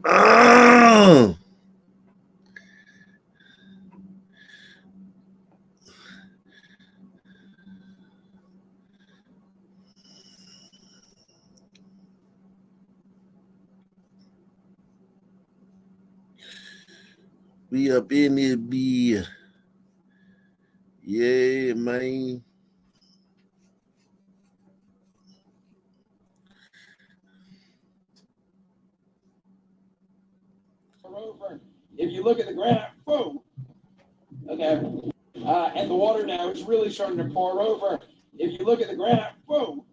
Oh! We up in this be. Yeah, man. If you look at the ground, boom. Okay. And the water now is really starting to pour over. If you look at the ground, boom.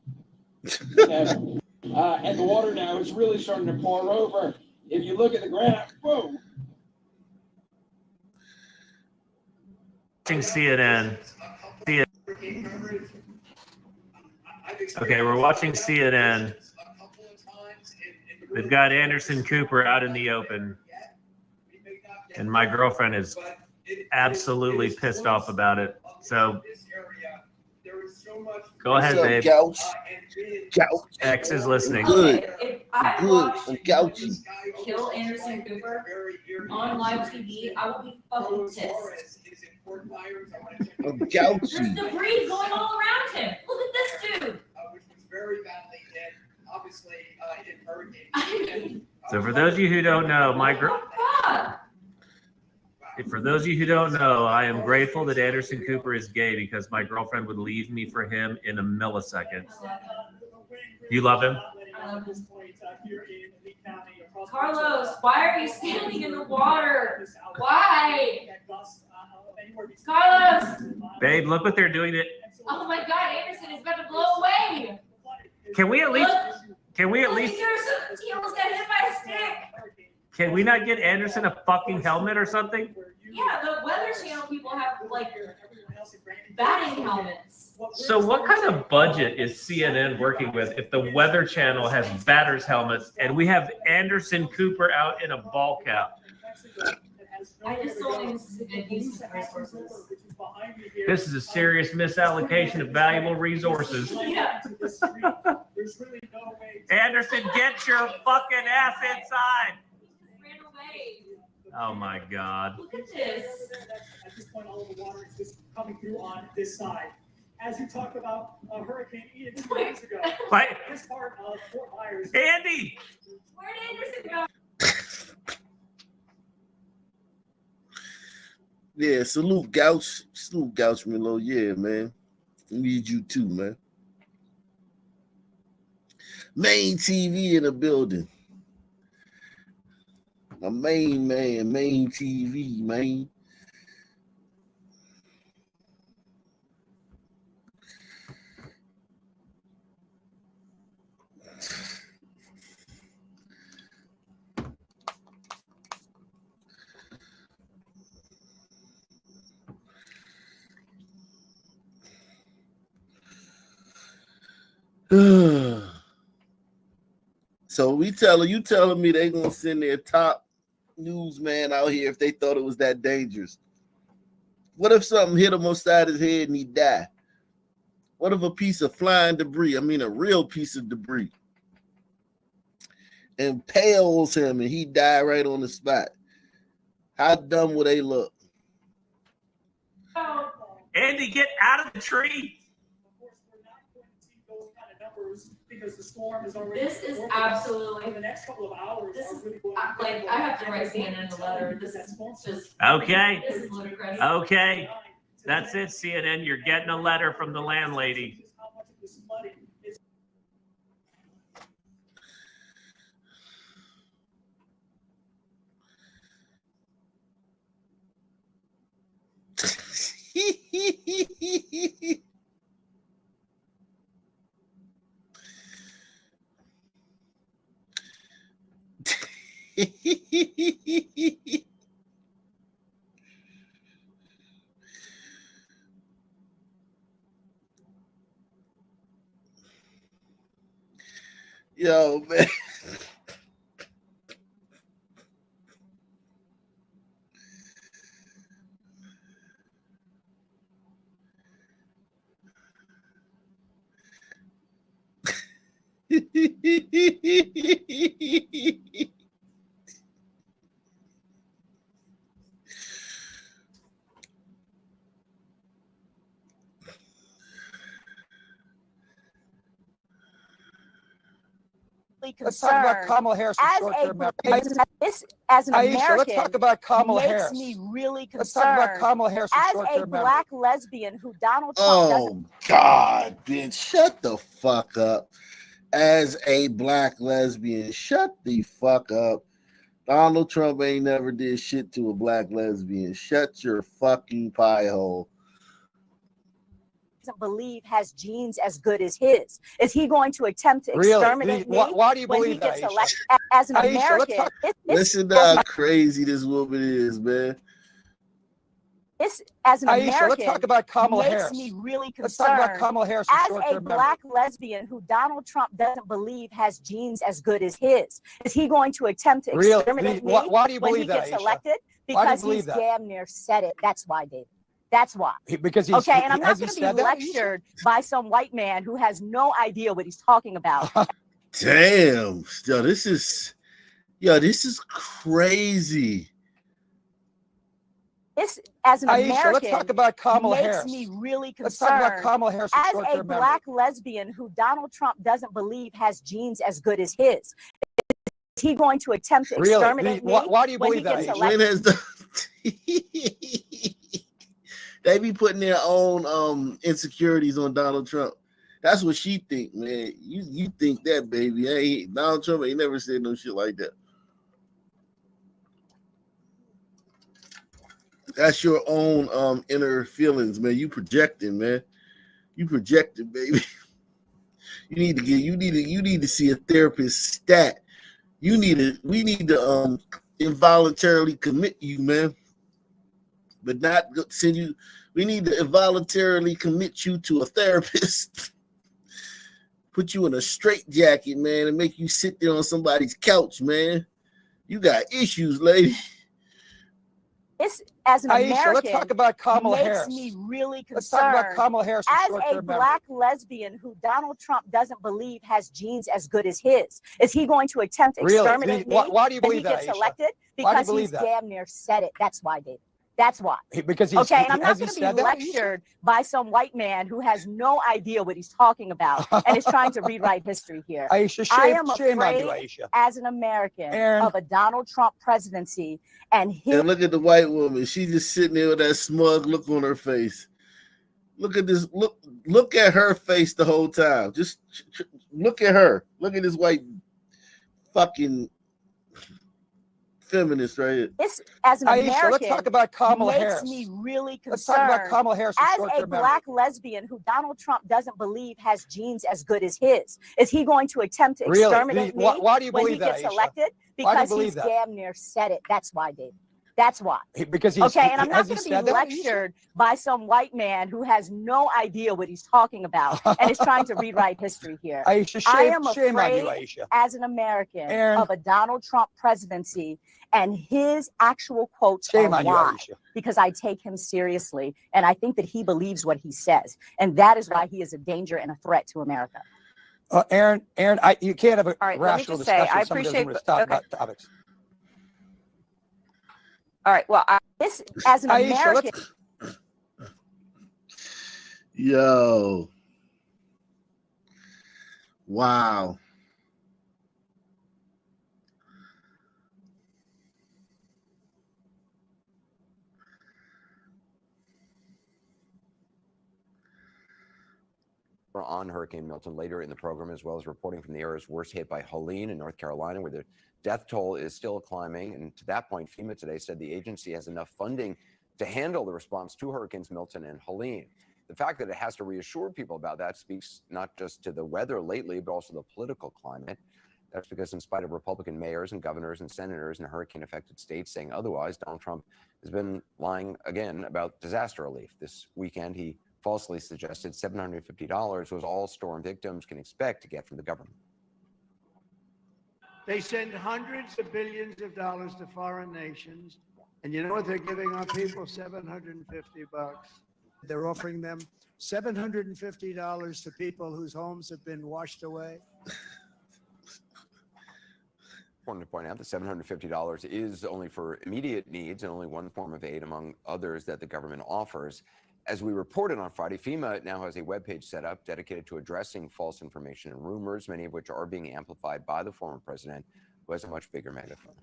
Okay. And the water now is really starting to pour over. If you look at the ground, boom. CNN. Okay, we're watching CNN. They've got Anderson Cooper out in the open. And my girlfriend is absolutely pissed off about it. So go ahead, babe. Couch. X is listening. Good. If I Good. watch I'm couchy. Kill Anderson Cooper on live TV, I will be fucking pissed. I'm There's couchy. debris going all around him. Look at this dude. Which was very badly hit, obviously, in hurricane. So for those of you who don't know, for those of you who don't know, I am grateful that Anderson Cooper is gay because my girlfriend would leave me for him in a millisecond. You love him? I love him. Carlos, why are you standing in the water? Why? Carlos! Babe, look what they're doing to. Oh my God, Anderson is about to blow away. Can we at least He almost got hit by a stick. can we not get Anderson a fucking helmet or something? Yeah, the Weather Channel people have like batting helmets. So what kind of budget is CNN working with if the Weather Channel has batters helmets and we have Anderson Cooper out in a ball cap? I just don't think this is a good use of resources. This is a serious misallocation of valuable resources. Yeah. Anderson, get your fucking ass inside. He just ran away. Oh my God. Look at this. At this point, all of the water is just coming through on this side. As you talked about Hurricane Ian 2 days ago, What? this part of Fort Myers. Andy! Where did Anderson go? Yeah, salute Gouch. Salute Gouch Milo. Yeah, man. We need you too, man. Main TV in the building. My main man, main TV, man. So you telling me they gonna send their top newsman out here if they thought it was that dangerous? What if something hit him upside his head and he died? What if a piece of flying debris, a real piece of debris, impales him and he died right on the spot? How dumb would they look? Andy, get out of the tree. Of course, we're not going to see those kind of numbers because the storm is already. This is absolutely. In the next couple of hours. This is like I have to write CNN a letter. This is just. Okay. This is ludicrous. Okay. That's it, CNN. You're getting a letter from the landlady. Yo, man. Let's talk about concerned Kamala Harris. as an Aisha, American. let's talk about Kamala makes Harris. me really Let's talk about concerned Kamala Harris. as a black lesbian who Donald Trump doesn't. Oh God, bitch, shut the fuck up. As a black lesbian, shut the fuck up. Donald Trump ain't never did shit to a black lesbian. Shut your fucking pie hole. Doesn't believe has genes as good as his. Is he going to attempt to Really? exterminate me Why do you when he believe that, gets Aisha? elected as an Aisha, let's American? talk- Listen to how crazy this woman is, man. As an Aisha, American, let's talk about Kamala makes Harris. me really Let's talk about concerned Kamala Harris. as a black lesbian who Donald Trump doesn't believe has genes as good as his. Is he going to attempt to Really? exterminate me Why do you when he believe that, gets Aisha? elected? Why do you Because believe he's that? damn near said it. That's why, David. That's why. Because he's Okay, and I'm not has he going to be said that, Aisha? lectured by some white man who has no idea what he's talking about. Damn. This is crazy. As an Aisha, American, let's talk about Kamala makes Harris. me really Let's talk about concerned Kamala Harris. as a black lesbian who Donald Trump doesn't believe has genes as good as his. Is he going to attempt to Really? exterminate me Why do you when he believe that, gets Aisha? When elected? has they be putting their own insecurities on Donald Trump. That's what she think, man. You think that, baby. Donald Trump ain't never said no shit like that. That's your own inner feelings, man. You projecting, man. You projecting, baby. You need to see a therapist stat. We need to involuntarily commit you, man. But not send you. We need to involuntarily commit you to a therapist. Put you in a straitjacket, man, and make you sit there on somebody's couch, man. You got issues, lady. As an Aisha, American, let's talk about Kamala makes Harris. me really Let's talk about concerned Kamala Harris. as a black lesbian who Donald Trump doesn't believe has genes as good as his. Is he going to attempt to Really? exterminate me Why do you when believe he that, gets Aisha? elected? Why do you Because believe he's that? damn near said it. That's why, David. That's why. Because he's Okay, and I'm not has he going to said be that, Aisha? lectured by some white man who has no idea what he's talking about and is trying to rewrite history here. Aisha, I shame am on you, afraid Aisha. as an American Aaron. of a Donald Trump presidency and his. And look at the white woman. She's just sitting there with that smug look on her face. Look at this. Look at her face the whole time. Just look at her. Look at this white fucking feminist right here. As an Aisha, American, let's talk about Kamala makes Harris. me really Let's talk about concerned Kamala Harris. as a black lesbian who Donald Trump doesn't believe has genes as good as his. Is he going to attempt to Really? exterminate me Why do you when he believe that, gets Aisha? elected? Why do you Because believe he's that? damn near said it. That's why, David. That's why. Because he's Okay, and I'm not has he going to be said that, Aisha? lectured by some white man who has no idea what he's talking about and is trying to rewrite history here. Aisha, I am shame on you, afraid Aisha. as an American Aaron. of a Donald Trump presidency and his actual quotes Shame are on you, why. Aisha. Because I take him seriously and I think that he believes what he says. And that is why he is a danger and a threat to America. Aaron, you can't have a All right, let me rational just say, discussion I if someone doesn't appreciate- want to talk okay. about topics. All right. Well, as an Aisha, American. Yo. Wow. On Hurricane Milton later in the program, as well as reporting from the areas worst hit by Helene in North Carolina, where the death toll is still climbing. And to that point, FEMA today said the agency has enough funding to handle the response to Hurricanes Milton and Helene. The fact that it has to reassure people about that speaks not just to the weather lately, but also the political climate. That's because in spite of Republican mayors and governors and senators in hurricane-affected states saying otherwise, Donald Trump has been lying again about disaster relief. This weekend, he falsely suggested $750 was all storm victims can expect to get from the government. They send hundreds of billions of dollars to foreign nations. And you know what they're giving our people? $750. They're offering them $750 to people whose homes have been washed away. Important to point out that $750 is only for immediate needs and only one form of aid among others that the government offers. As we reported on Friday, FEMA now has a webpage set up dedicated to addressing false information and rumors, many of which are being amplified by the former president, who has a much bigger megaphone.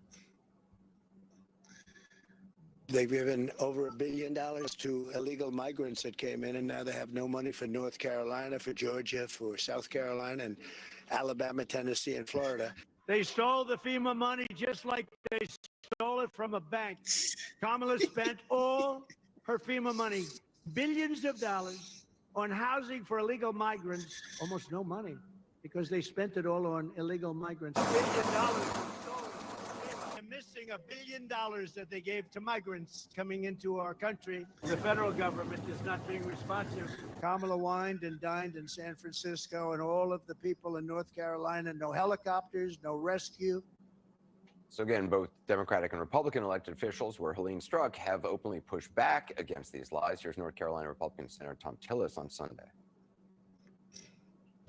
They've given over $1 billion to illegal migrants that came in, and now they have no money for North Carolina, for Georgia, for South Carolina, and Alabama, Tennessee, and Florida. They stole the FEMA money just like they stole it from a bank. Kamala spent all her FEMA money, billions of dollars, on housing for illegal migrants. Almost no money, because they spent it all on illegal migrants. $1 billion was stolen. They're missing $1 billion that they gave to migrants coming into our country. The federal government is not being responsive. Kamala wined and dined in San Francisco, and all of the people in North Carolina, no helicopters, no rescue. So again, both Democratic and Republican elected officials, where Helene struck, have openly pushed back against these lies. Here's North Carolina Republican Senator Thom Tillis on Sunday.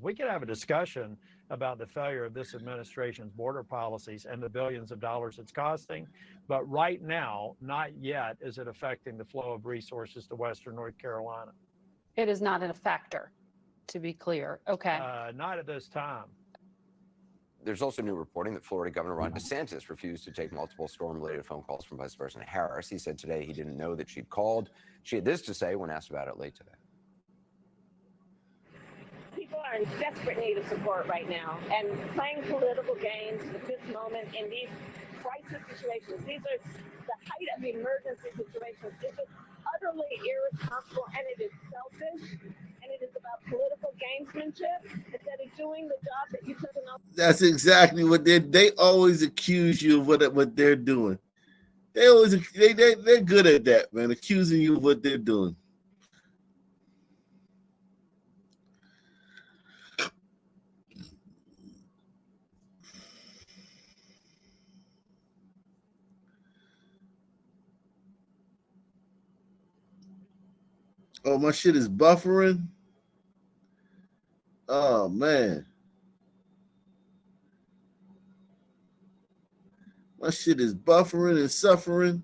We could have a discussion about the failure of this administration's border policies and the billions of dollars it's costing. But right now, not yet is it affecting the flow of resources to Western North Carolina. It is not a factor, to be clear. Okay. Not at this time. There's also new reporting that Florida Governor Ron DeSantis refused to take multiple storm-related phone calls from Vice President Harris. He said today he didn't know that she'd called. She had this to say when asked about it late today. People are in desperate need of support right now, and playing political games at this moment in these crisis situations, these are the height of emergency situations. This is utterly irresponsible, and it is selfish, and it is about political gamesmanship instead of doing the job that you took enough. That's exactly what they always accuse you of what they're doing. They're good at that, man, accusing you of what they're doing. Oh, my shit is buffering. Oh, man. My shit is buffering and suffering.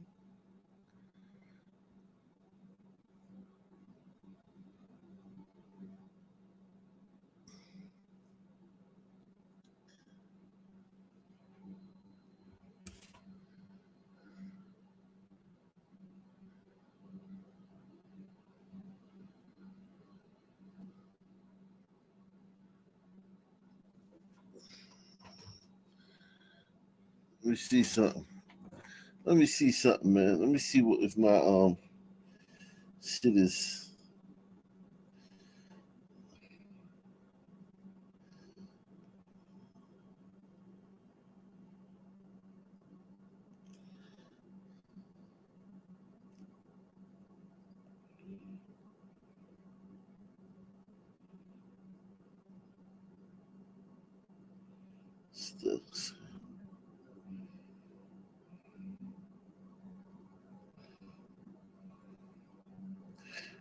Let me see something. Man. Let me see what if my shit is. Still.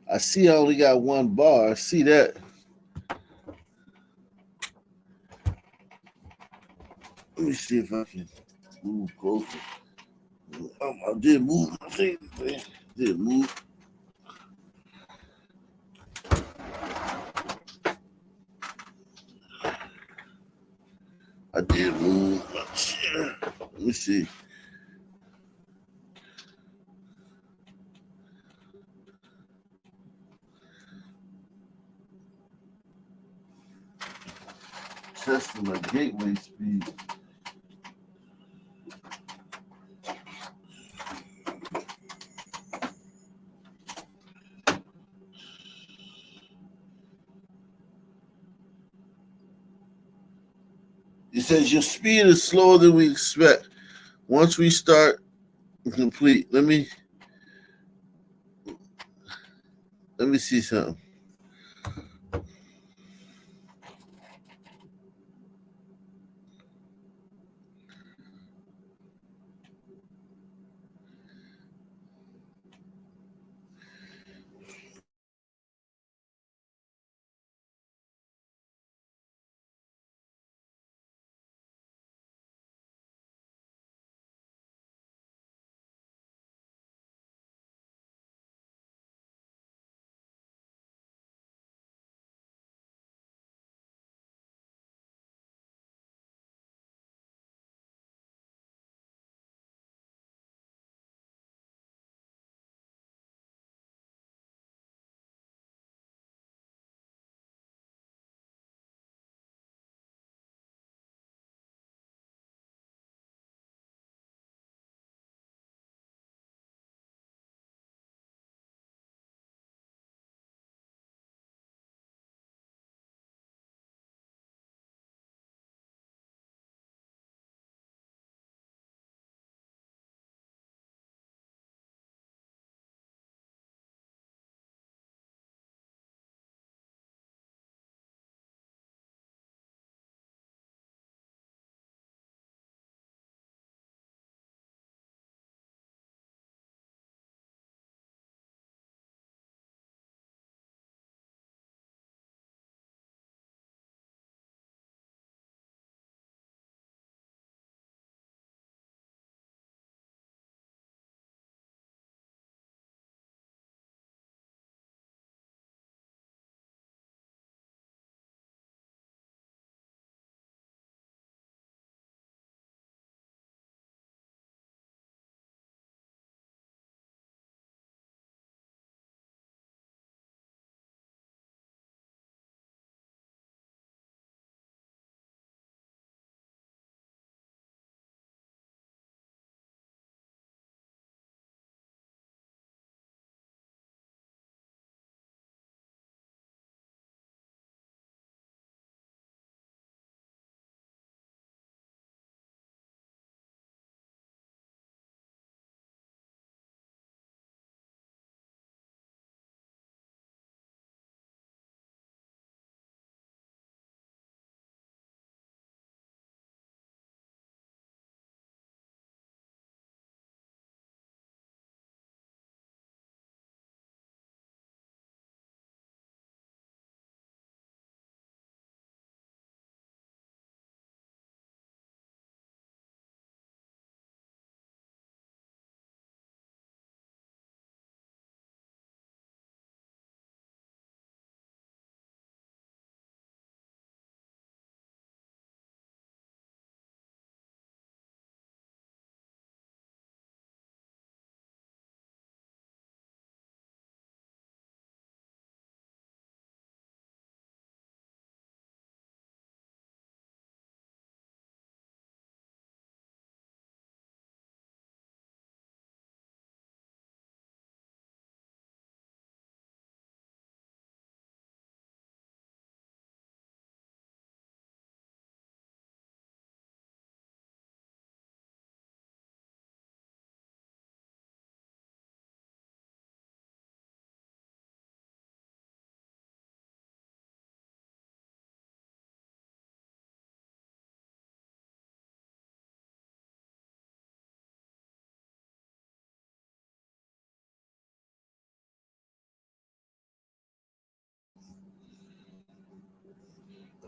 I see I only got one bar. I see that. Let me see if I can move closer. I did move. I think I did move. I did move my chair. Let me see. Testing my gateway speed. It says your speed is slower than we expect. Once we start complete, let me see something.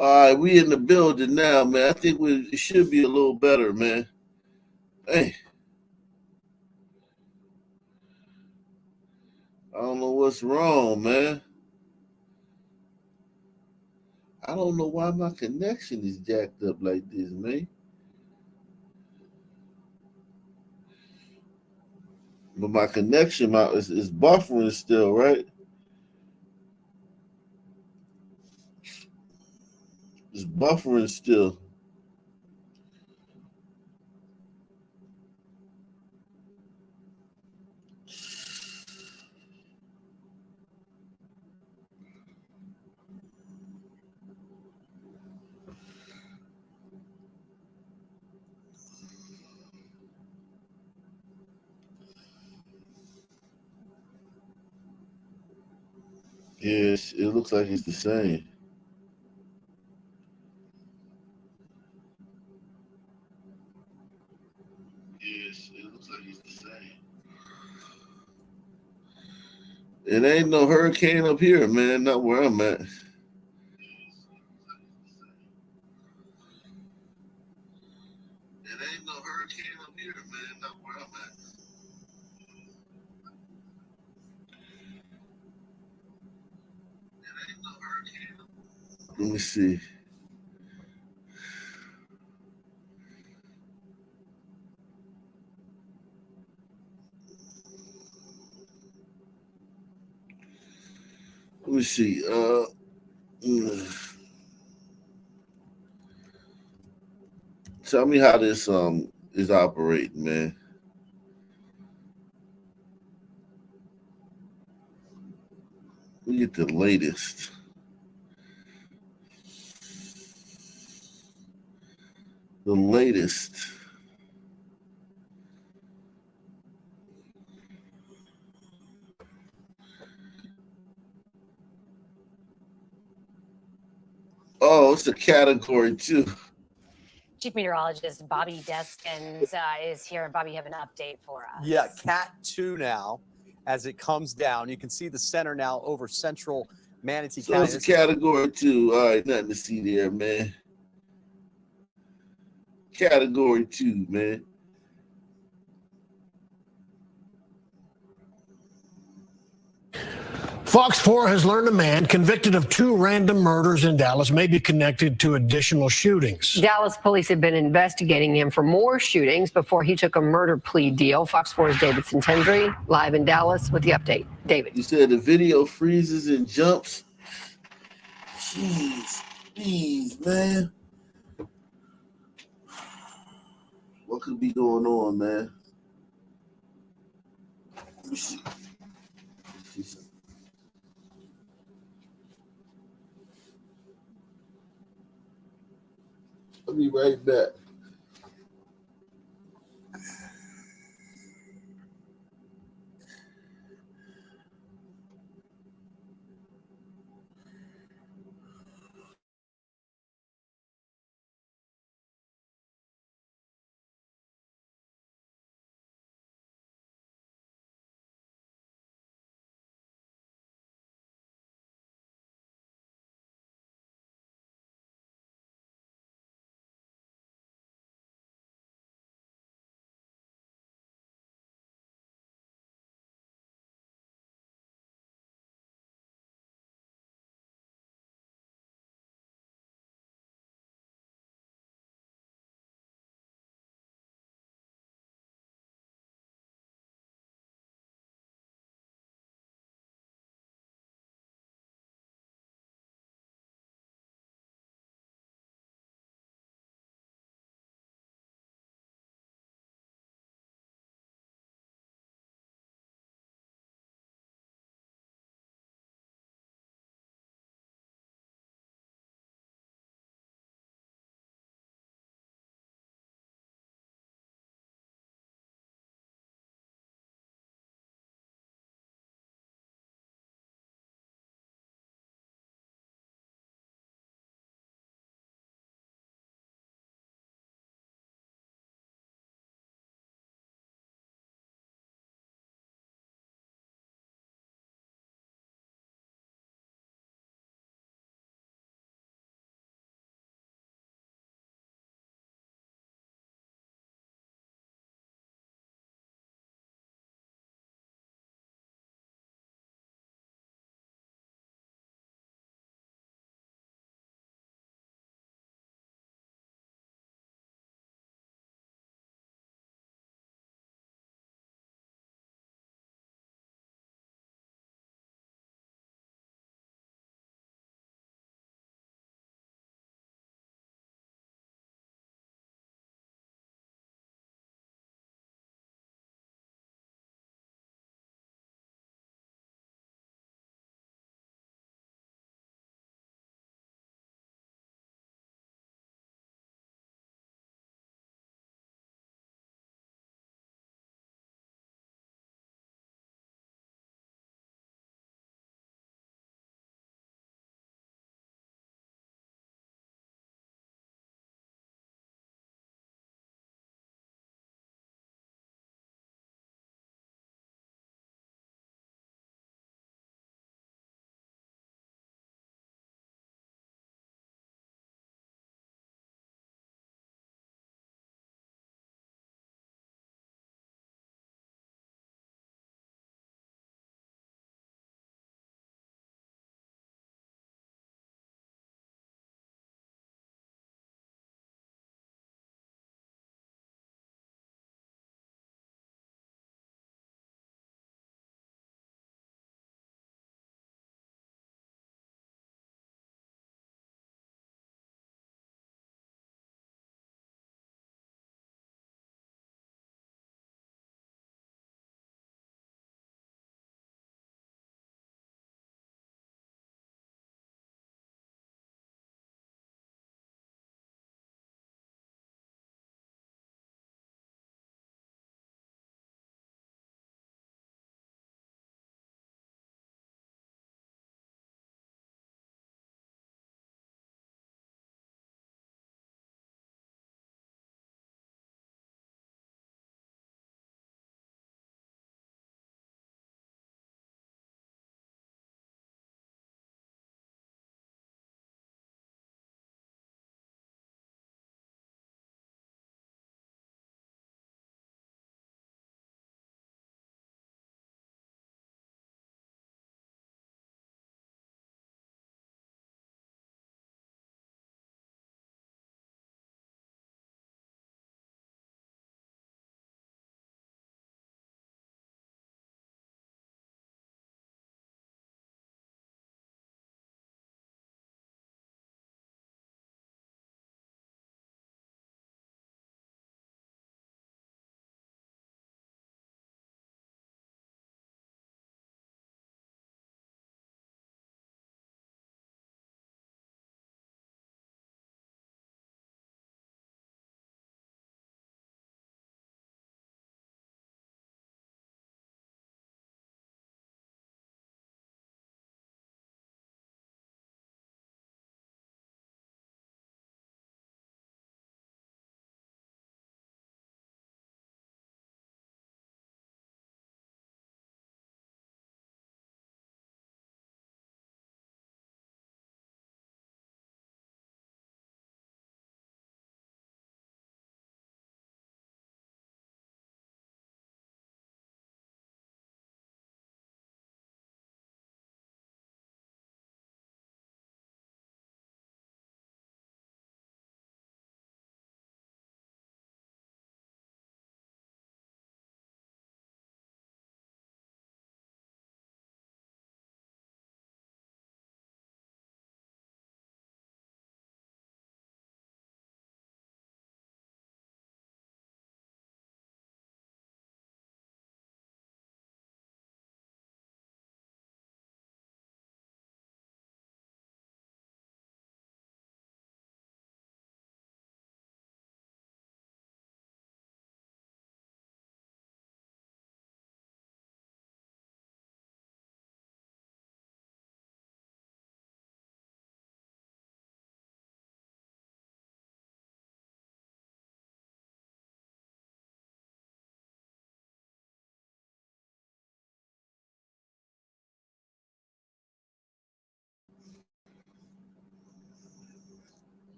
All right, we in the building now, man. I think it should be a little better, man. Hey, I don't know what's wrong, man. I don't know why my connection is jacked up like this, man. But my connection is buffering still, right? It's buffering still. Yes, it looks like it's the same. Yes, it looks like it's the same. It ain't no hurricane up here, man. Not where I'm at. It ain't no hurricane up here, man. Not where I'm at. It ain't no hurricane. Let me see. Let me see. Tell me how this is operating, man. We get the latest. The latest. Oh, it's a category 2. Chief Meteorologist Bobby Deskins is here. Bobby, you have an update for us. Yeah, Cat 2 now as it comes down. You can see the center now over central Manatee So County. it's a category 2. All right, nothing to see there, man. Category 2, man. Fox 4 has learned a man convicted of 2 random murders in Dallas may be connected to additional shootings. Dallas police have been investigating him for more shootings before he took a murder plea deal. Fox 4's David Santendry live in Dallas with the update. David. You said the video freezes and jumps. Jeez, please, man. What could be going on, man? Let me see. I'll be right back.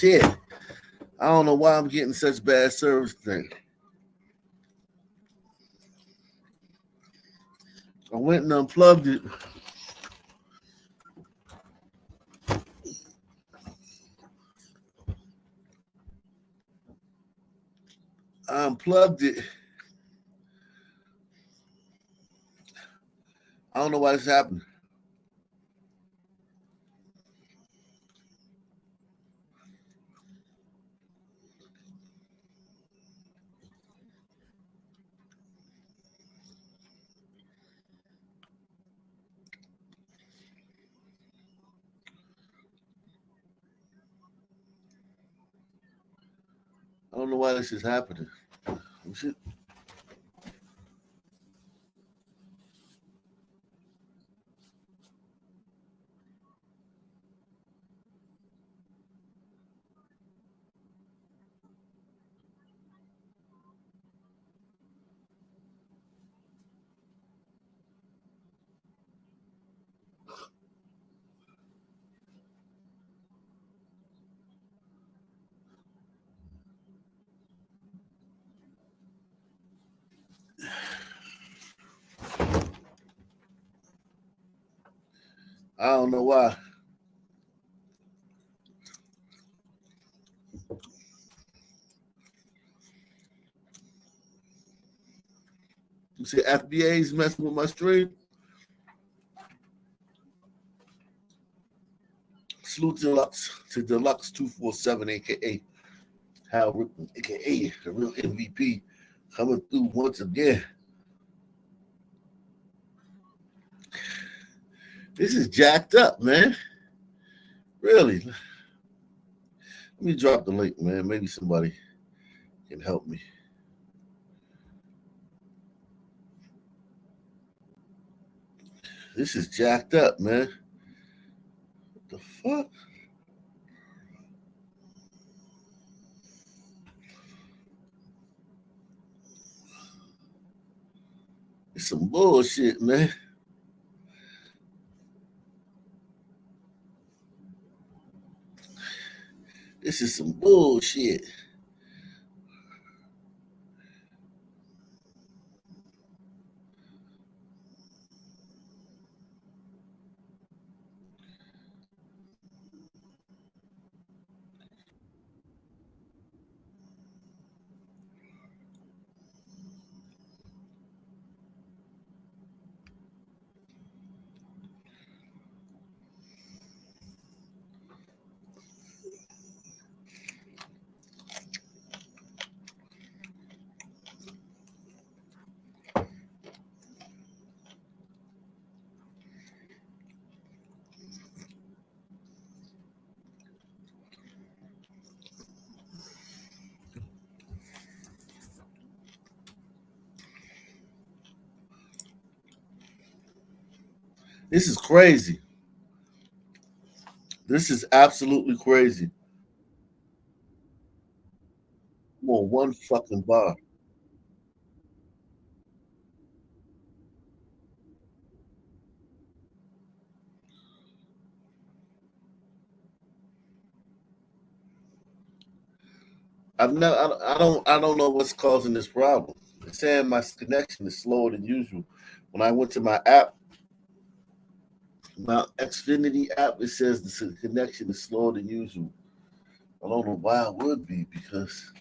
Shit. I don't know why I'm getting such bad service thing. I went and unplugged it. I unplugged it. I don't know why this happened. I don't know why this is happening. Shit. I don't know why. You see, FBA's messing with my stream. Salute to Deluxe 247, aka Hal Ripken, aka the real MVP, coming through once again. This is jacked up, man. Really. Let me drop the link, man. Maybe somebody can help me. This is jacked up, man. What the fuck? It's some bullshit, man. This is some bullshit. This is crazy. This is absolutely crazy. I'm on one fucking bar. I don't know what's causing this problem. It's saying my connection is slower than usual. When I went to my app, my Xfinity app, it says the connection is slower than usual. I don't know why it would be, because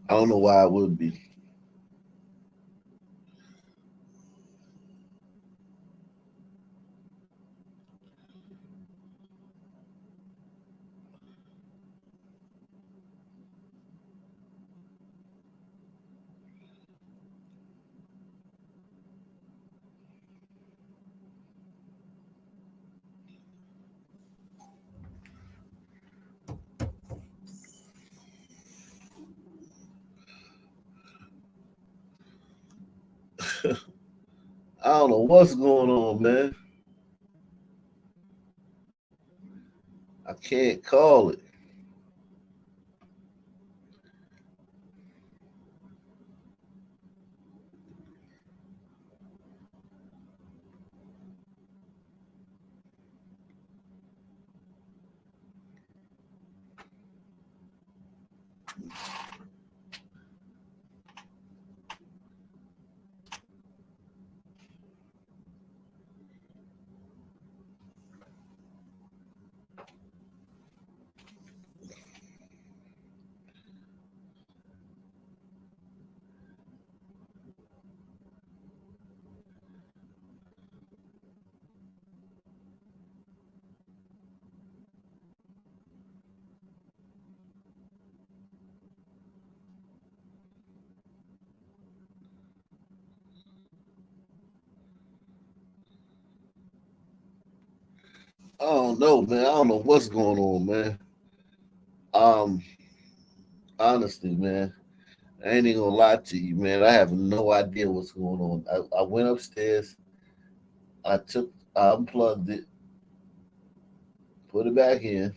I don't know why it would be. I don't know what's going on, man. I can't call it. don't know, man. I don't know what's going on, man. Honestly, man, I ain't even gonna lie to you, man. I have no idea what's going on. I went upstairs, I unplugged it, put it back in.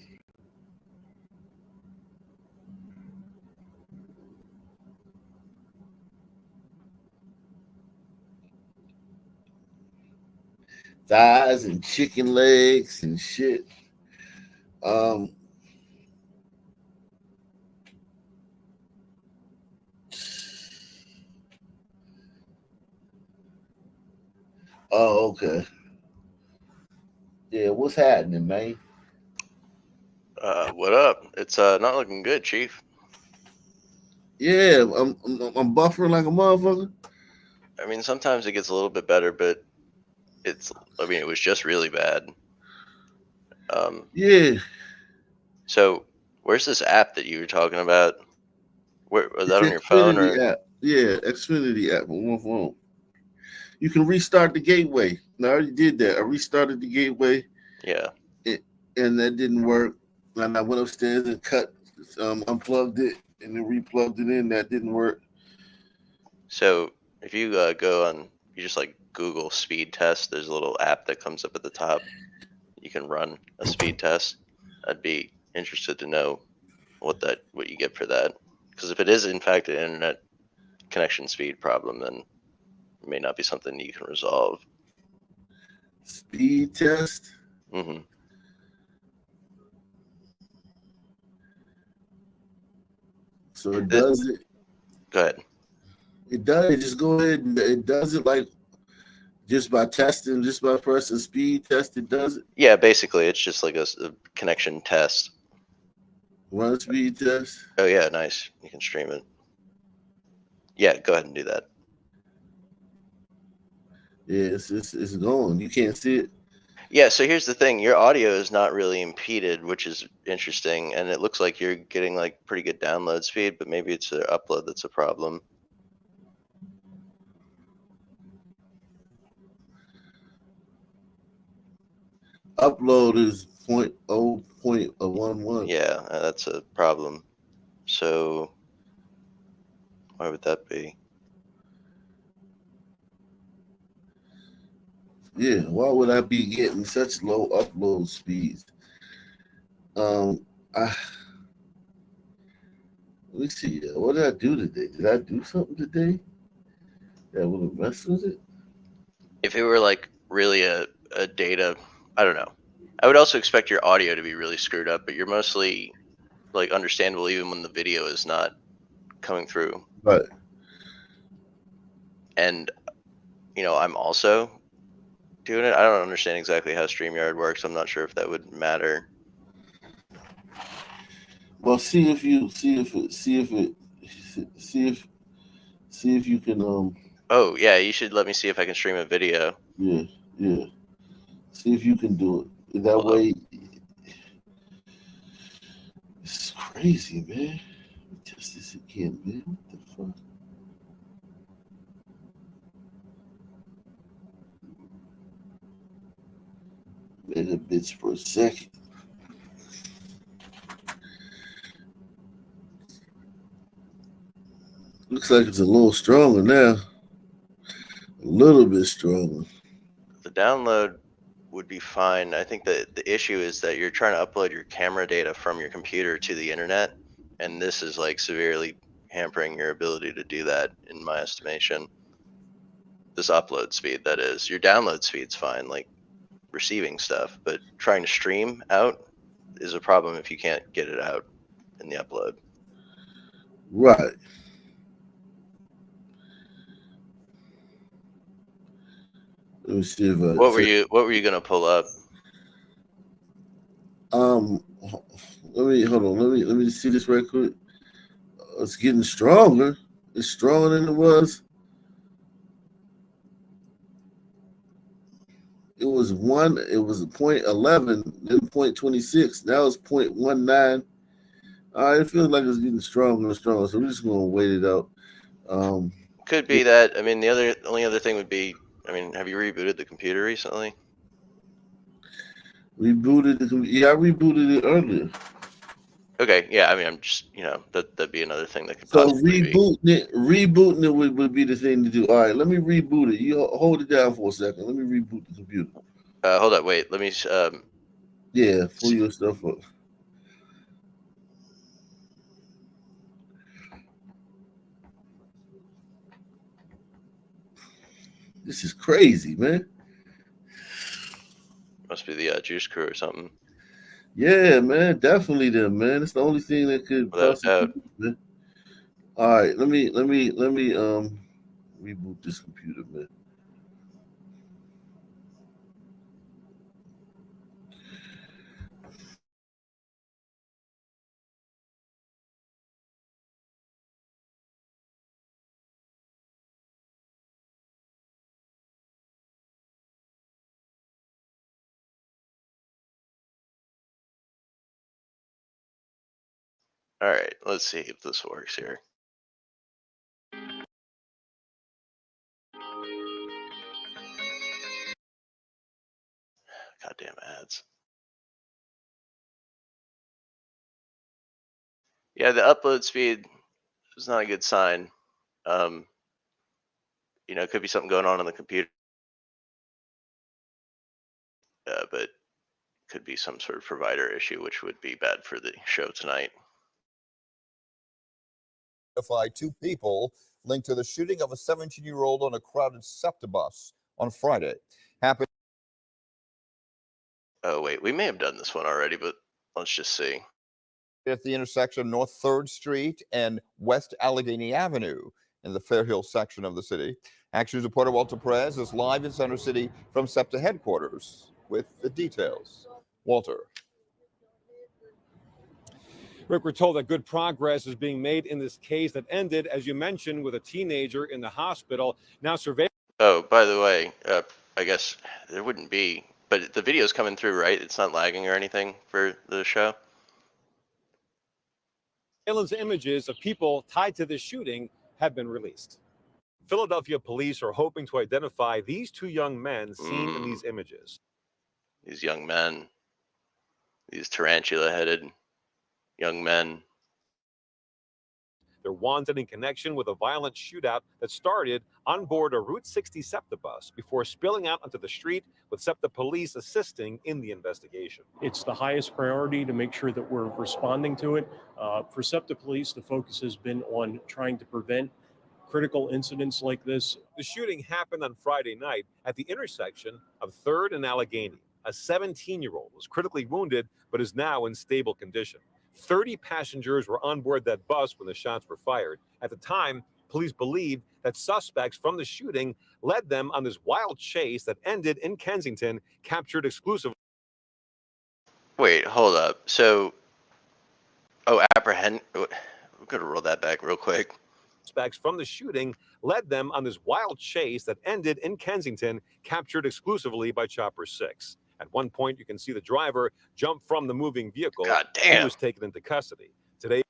Thighs and chicken legs and shit. Oh, okay. Yeah, what's happening, man? What up? It's not looking good, Chief. Yeah, I'm buffering like a motherfucker. I mean, sometimes it gets a little bit better, but it was just really bad. Yeah. So, where's this app that you were talking about? Where was that on your phone or? App. Yeah, Xfinity app on my phone. You can restart the gateway. I already did that. I restarted the gateway. Yeah. And that didn't work. And I went upstairs and unplugged it and then replugged it in. That didn't work. So if you you just like Google speed test, there's a little app that comes up at the top. You can run a speed test. I'd be interested to know what you get for that. Because if it is in fact an internet connection speed problem, then it may not be something you can resolve. Speed test? Mm-hmm. So it does it. Go ahead. It does. It just go ahead and it does it like just by testing, just by pressing speed test. It does it. Yeah, basically, it's just like a connection test. Run a speed test. Oh yeah, nice. You can stream it. Yeah, go ahead and do that. Yeah, it's going. You can't see it. Yeah, so here's the thing. Your audio is not really impeded, which is interesting, and it looks like you're getting like pretty good download speed, but maybe it's the upload that's a problem. Upload is 0.0.11. Yeah, that's a problem. So why would that be? Yeah, why would I be getting such low upload speeds? Let me see. What did I do today? Did I do something today that would have messed with it? If it were like really a data, I don't know. I would also expect your audio to be really screwed up, but you're mostly like understandable even when the video is not coming through. Right. And I'm also doing it. I don't understand exactly how StreamYard works. I'm not sure if that would matter. Well, see if you can Oh yeah, you should let me see if I can stream a video. Yeah. See if you can do it. That way, it's crazy, man. Test this again, man. What the fuck? Megabits per second. Looks like it's a little stronger now. A little bit stronger. The download would be fine. I think that the issue is that you're trying to upload your camera data from your computer to the internet, and this is like severely hampering your ability to do that, in my estimation. This upload speed, that is. Your download speed's fine, like receiving stuff, but trying to stream out is a problem if you can't get it out in the upload. Right. Let me see if What were you gonna pull up? Let me see this right quick. It's getting stronger. It's stronger than it was. It was 0.11, then 0.26. Now it's 0.19. It feels like it's getting stronger and stronger. So we're just gonna wait it out. Could be that. I mean, the only other thing would be, have you rebooted the computer recently? Rebooted it. Yeah, I rebooted it earlier. Okay, yeah, I mean, I'm just, you know, that'd be another thing that could So possibly be. rebooting it would be the thing to do. All right, let me reboot it. You hold it down for a second. Let me reboot the computer. Hold up, wait. Let me. Yeah, pull your stuff up. This is crazy, man. Must be the Juice Crew or something. Yeah, man, definitely them, man. It's the only thing that could Without a doubt. man. All right, let me reboot this computer, man. All right, let's see if this works here. Goddamn ads. Yeah, the upload speed is not a good sign. You know, it could be something going on the computer, but could be some sort of provider issue, which would be bad for the show tonight. Two people linked to the shooting of a 17-year-old on a crowded SEPTA bus on Friday. Happened. Oh, wait, we may have done this one already, but let's just see. At the intersection of North 3rd Street and West Allegheny Avenue in the Fair Hill section of the city. Action News reporter Walter Perez is live in Center City from SEPTA headquarters with the details. Walter. Rick, we're told that good progress is being made in this case that ended, as you mentioned, with a teenager in the hospital. Now surveillance. Oh, by the way, I guess there wouldn't be, but the video's coming through, right? It's not lagging or anything for the show? Images of people tied to this shooting have been released. Philadelphia police are hoping to identify these two young men seen in these images. These young men, these tarantula-headed young men. They're wanted in connection with a violent shootout that started on board a Route 60 SEPTA bus before spilling out onto the street, with SEPTA police assisting in the investigation. It's the highest priority to make sure that we're responding to it. For SEPTA police, the focus has been on trying to prevent critical incidents like this. The shooting happened on Friday night at the intersection of 3rd and Allegheny. A 17-year-old was critically wounded but is now in stable condition. 30 passengers were on board that bus when the shots were fired. At the time, police believed that suspects from the shooting led them on this wild chase that ended in Kensington, captured exclusively. Wait, hold up. So, we're going to roll that back real quick. Suspects from the shooting led them on this wild chase that ended in Kensington, captured exclusively by Chopper 6. At one point, you can see the driver jump from the moving vehicle. God damn. He was taken into custody. Today,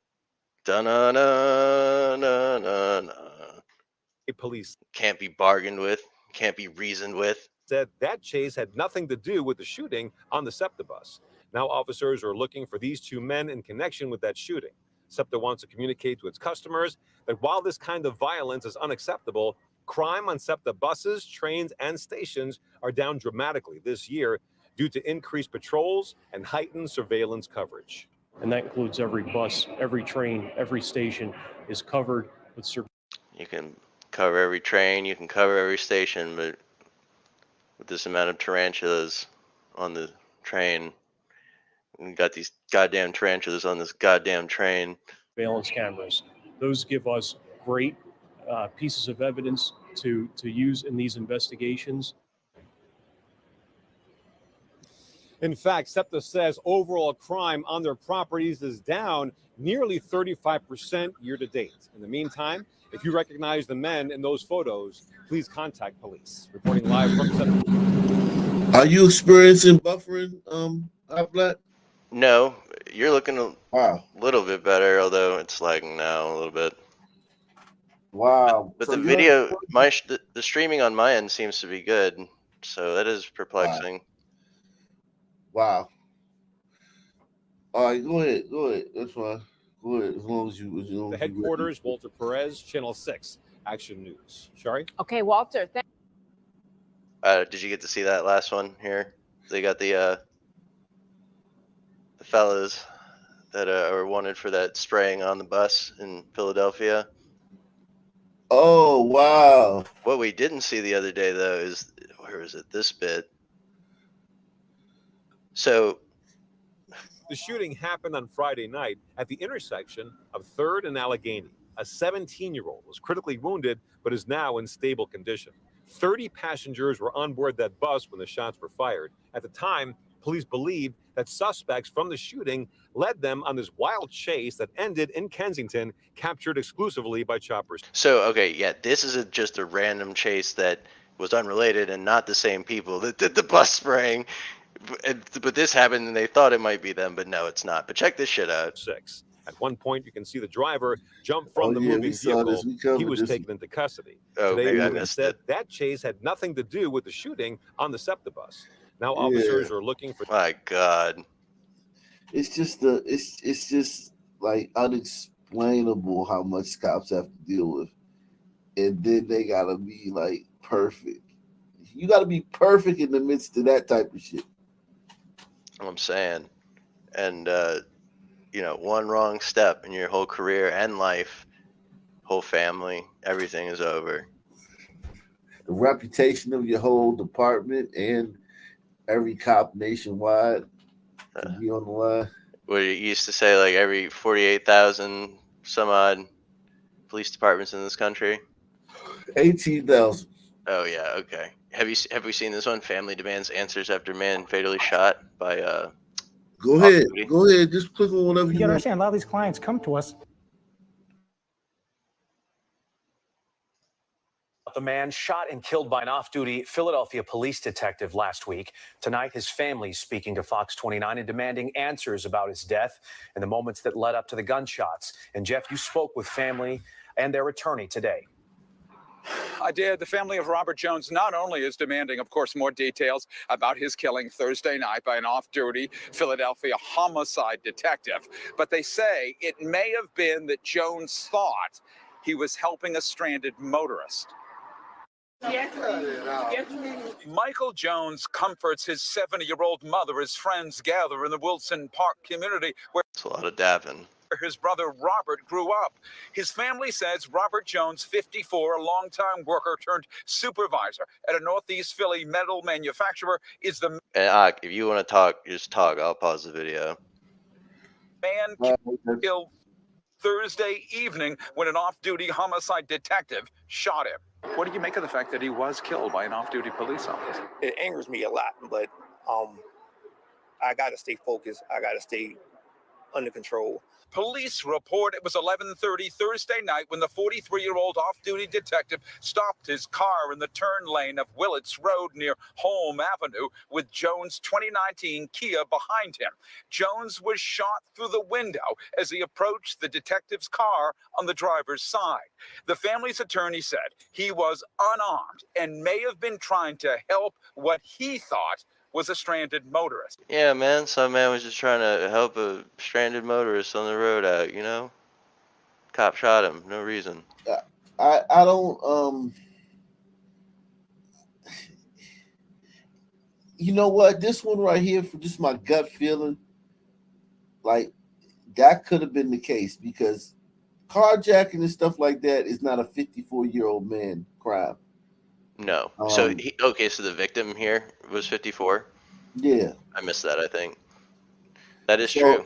police can't be bargained with, can't be reasoned with. Said that chase had nothing to do with the shooting on the SEPTA bus. Now officers are looking for these two men in connection with that shooting. SEPTA wants to communicate to its customers that while this kind of violence is unacceptable, crime on SEPTA buses, trains, and stations are down dramatically this year due to increased patrols and heightened surveillance coverage. And that includes every bus, every train, every station is covered with surveillance. You can cover every train, you can cover every station, but with this amount of tarantulas on the train, we got these goddamn tarantulas on this goddamn train. Surveillance cameras. Those give us great pieces of evidence to use in these investigations. In fact, SEPTA says overall crime on their properties is down nearly 35% year to date. In the meantime, if you recognize the men in those photos, please contact police. Reporting live from SEPTA. Are you experiencing buffering, Black? No, you're looking a little bit better, although it's lagging now a little bit. Wow. But So the you're- video, the streaming on my end seems to be good, so that is perplexing. Wow. All right, go ahead. That's fine. Go ahead. As long as you. The headquarters, Walter Perez, Channel 6, Action News. Shari? Okay, Walter, Did you get to see that last one here? They got the fellas that are wanted for that spraying on the bus in Philadelphia. Oh, wow. What we didn't see the other day, though, is, where is it? This bit. So The shooting happened on Friday night at the intersection of 3rd and Allegheny. A 17-year-old was critically wounded, but is now in stable condition. 30 passengers were on board that bus when the shots were fired. At the time, police believed that suspects from the shooting led them on this wild chase that ended in Kensington, captured exclusively by choppers. So, okay, yeah, this is just a random chase that was unrelated and not the same people that did the bus spraying. But this happened and they thought it might be them, but no, it's not. But check this shit out. 6. At one point, you can see the driver jump from the moving vehicle. He was taken into custody. Oh, Today, maybe I police missed said it. that chase had nothing to do with the shooting on the SEPTA bus. Now officers are looking for. My God. It's just like unexplainable how much cops have to deal with, and then they gotta be like perfect. You gotta be perfect in the midst of that type of shit. I'm saying, and one wrong step in your whole career and life, whole family, everything is over. The reputation of your whole department and every cop nationwide could be on the line. What it used to say, like every 48,000 some odd police departments in this country. 18,000. Oh yeah, okay. Have we seen this one? Family demands answers after man fatally shot by Go ahead. Go ahead. Just click on whatever You you want. understand, a lot of these clients come to us. The man shot and killed by an off-duty Philadelphia police detective last week. Tonight, his family speaking to Fox 29 and demanding answers about his death and the moments that led up to the gunshots. And Jeff, you spoke with family and their attorney today. I did. The family of Robert Jones not only is demanding, of course, more details about his killing Thursday night by an off-duty Philadelphia homicide detective, but they say it may have been that Jones thought he was helping a stranded motorist. Michael Jones comforts his 70-year-old mother as friends gather in the Wilson Park community where It's a lot of dapping. his brother Robert grew up. His family says Robert Jones, 54, a longtime worker turned supervisor at a Northeast Philly metal manufacturer, is the And if you want to talk, just talk. I'll pause the video. man killed Thursday evening when an off-duty homicide detective shot him. What do you make of the fact that he was killed by an off-duty police officer? It angers me a lot, but I got to stay focused. I got to stay under control. Police report it was 11:30 Thursday night when the 43-year-old off-duty detective stopped his car in the turn lane of Willits Road near Holm Avenue with Jones' 2019 Kia behind him. Jones was shot through the window as he approached the detective's car on the driver's side. The family's attorney said he was unarmed and may have been trying to help what he thought was a stranded motorist. Yeah, man. Some man was just trying to help a stranded motorist on the road out. Cop shot him, no reason. I don't you know what? This one right here, for just my gut feeling, like that could have been the case, because carjacking and stuff like that is not a 54-year-old man crime. No. So the victim here was 54. Yeah. I missed that. I think that is So true.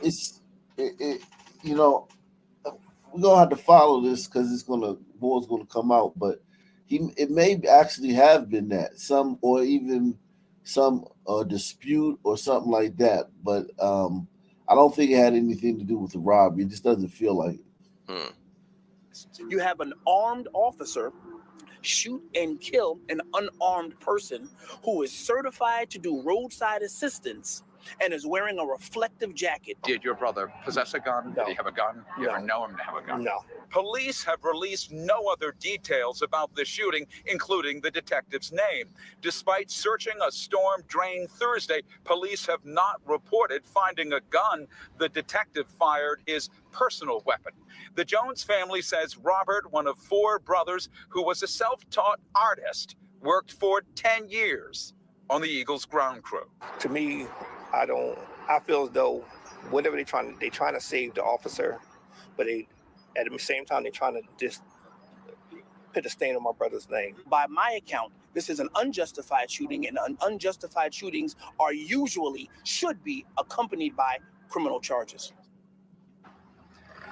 we're gonna have to follow this because more's gonna come out. But it may actually have been that some dispute or something like that. But I don't think it had anything to do with the robbery. It just doesn't feel like it. You have an armed officer shoot and kill an unarmed person who is certified to do roadside assistance and is wearing a reflective jacket. Did your brother possess a gun? No. Did he have a gun? You No. ever know him to have a gun? No. Police have released no other details about the shooting, including the detective's name. Despite searching a storm drain Thursday, police have not reported finding a gun. The detective fired his personal weapon. The Jones family says Robert, one of 4 brothers who was a self-taught artist, worked for 10 years on the Eagles ground crew. To me, I feel as though whatever they're trying to save the officer, but at the same time they're trying to just put a stain on my brother's name. By my account, this is an unjustified shooting, and unjustified shootings should be accompanied by criminal charges.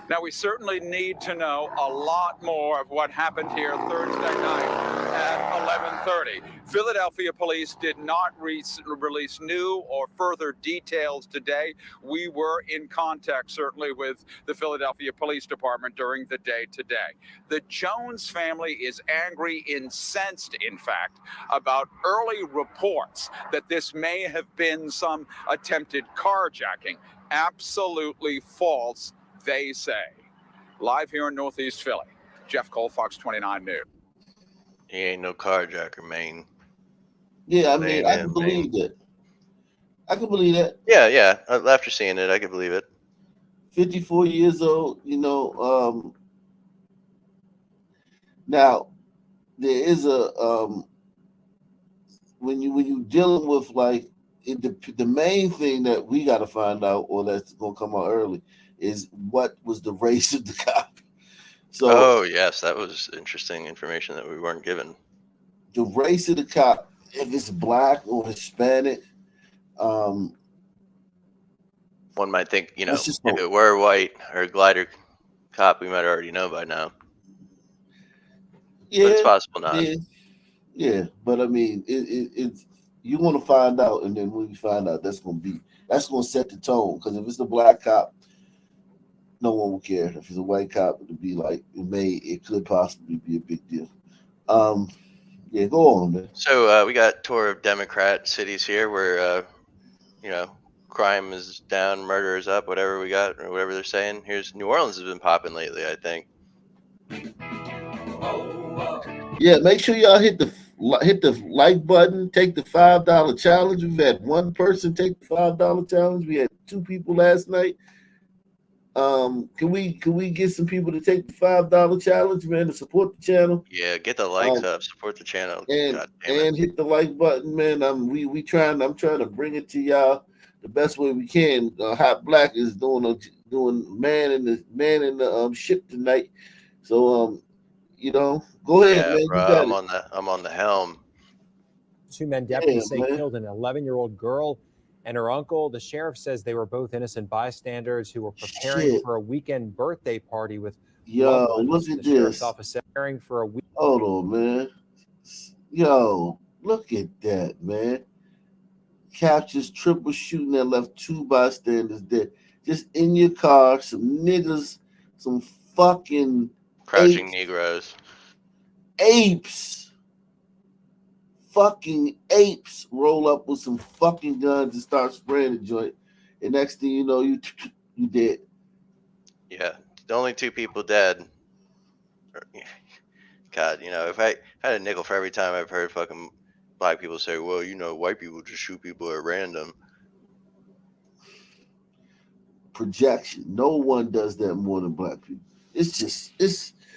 Now, we certainly need to know a lot more of what happened here Thursday night at 11:30. Philadelphia police did not release new or further details today. We were in contact, certainly, with the Philadelphia Police Department during the day today. The Jones family is angry, incensed, in fact, about early reports that this may have been some attempted carjacking. Absolutely false, they say. Live here in Northeast Philly, Jeff Cole, Fox 29 News. He ain't no carjacker, man. Yeah, I mean, I can believe that. I can believe that. Yeah. After seeing it, I can believe it. 54 years old, now there is a when you dealing with like the main thing that we got to find out, or that's gonna come out early, is what was the race of the cop. So yes, that was interesting information that we weren't given. the race of the cop, if it's black or Hispanic, One might think, let's just if it were white or a glider cop, we might already know by now. yeah, But it's possible not. yeah. But I mean, it's you want to find out, and then when you find out, that's gonna set the tone. Because if it's the black cop, no one will care. If it's a white cop, it'll be like it could possibly be a big deal. Yeah, go on, man. So we got tour of Democrat cities here where, crime is down, murder is up, whatever we got, or whatever they're saying. Here's New Orleans has been popping lately, I think. Yeah, make sure y'all hit the like button. Take the $5 challenge. We've had one person take the $5 challenge. We had 2 people last night. Can we get some people to take the $5 challenge, man, to support the channel? Yeah, get the likes up, support the channel. And hit the like button, man. I'm trying to bring it to y'all the best way we can. Hot Black is doing man in the ship tonight. So go ahead, man. Bro, I'm on the helm. 2 men deputies say man. killed an 11-year-old girl and her uncle. The sheriff says they were both innocent bystanders who were preparing for a weekend birthday party with loved ones. Look at The sheriff's this. office said preparing for a week. Hold on, man. Yo, look at that, man. Captures triple shooting that left 2 bystanders dead. Just in your car, some niggas, some fucking Crouching Negroes. apes, fucking apes roll up with some fucking guns and start spraying the joint. And next thing you know, you dead. Yeah, the only 2 people dead. God, if I had a nickel for every time I've heard fucking black people say, well, white people just shoot people at random. Projection. No one does that more than black people. It's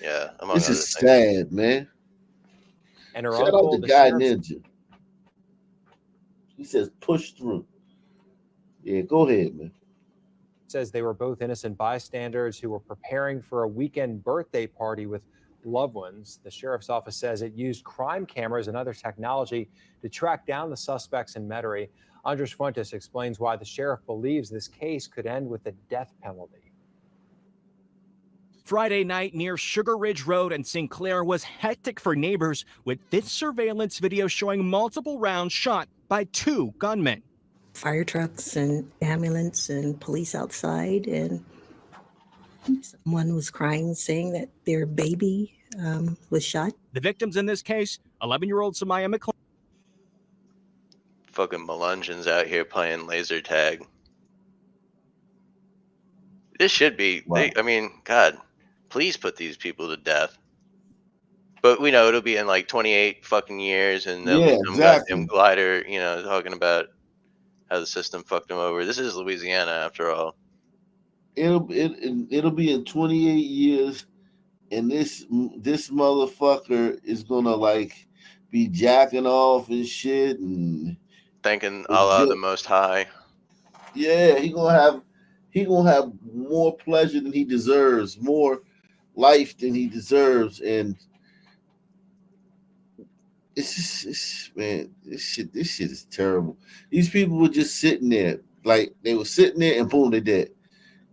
Yeah, among this other is things. sad, man. And her Shout uncle, out to the Guy sheriff's Ninja. He says push through. Yeah, go ahead, man. says they were both innocent bystanders who were preparing for a weekend birthday party with loved ones. The sheriff's office says it used crime cameras and other technology to track down the suspects in Metairie. Andres Fuentes explains why the sheriff believes this case could end with the death penalty. Friday night near Sugar Ridge Road and Sinclair was hectic for neighbors, with this surveillance video showing multiple rounds shot by 2 gunmen. Fire trucks and ambulance and police outside, and someone was crying, saying that their baby was shot. The victims in this case, 11-year-old Samaya McClain. fucking Melungeons out here playing laser tag. This should be. Wow. I mean, God, please put these people to death. But we know it'll be in like 28 fucking years, and there'll Yeah, be some exactly. goddamn glider, talking about how the system fucked them over. This is Louisiana, after all. It'll be in 28 years, and this motherfucker is gonna like be jacking off and shit, and Thanking Allah the Most High. yeah, he gonna have more pleasure than he deserves, more life than he deserves, and man, this shit is terrible. These people were just sitting there, like they were sitting there, and boom, they dead.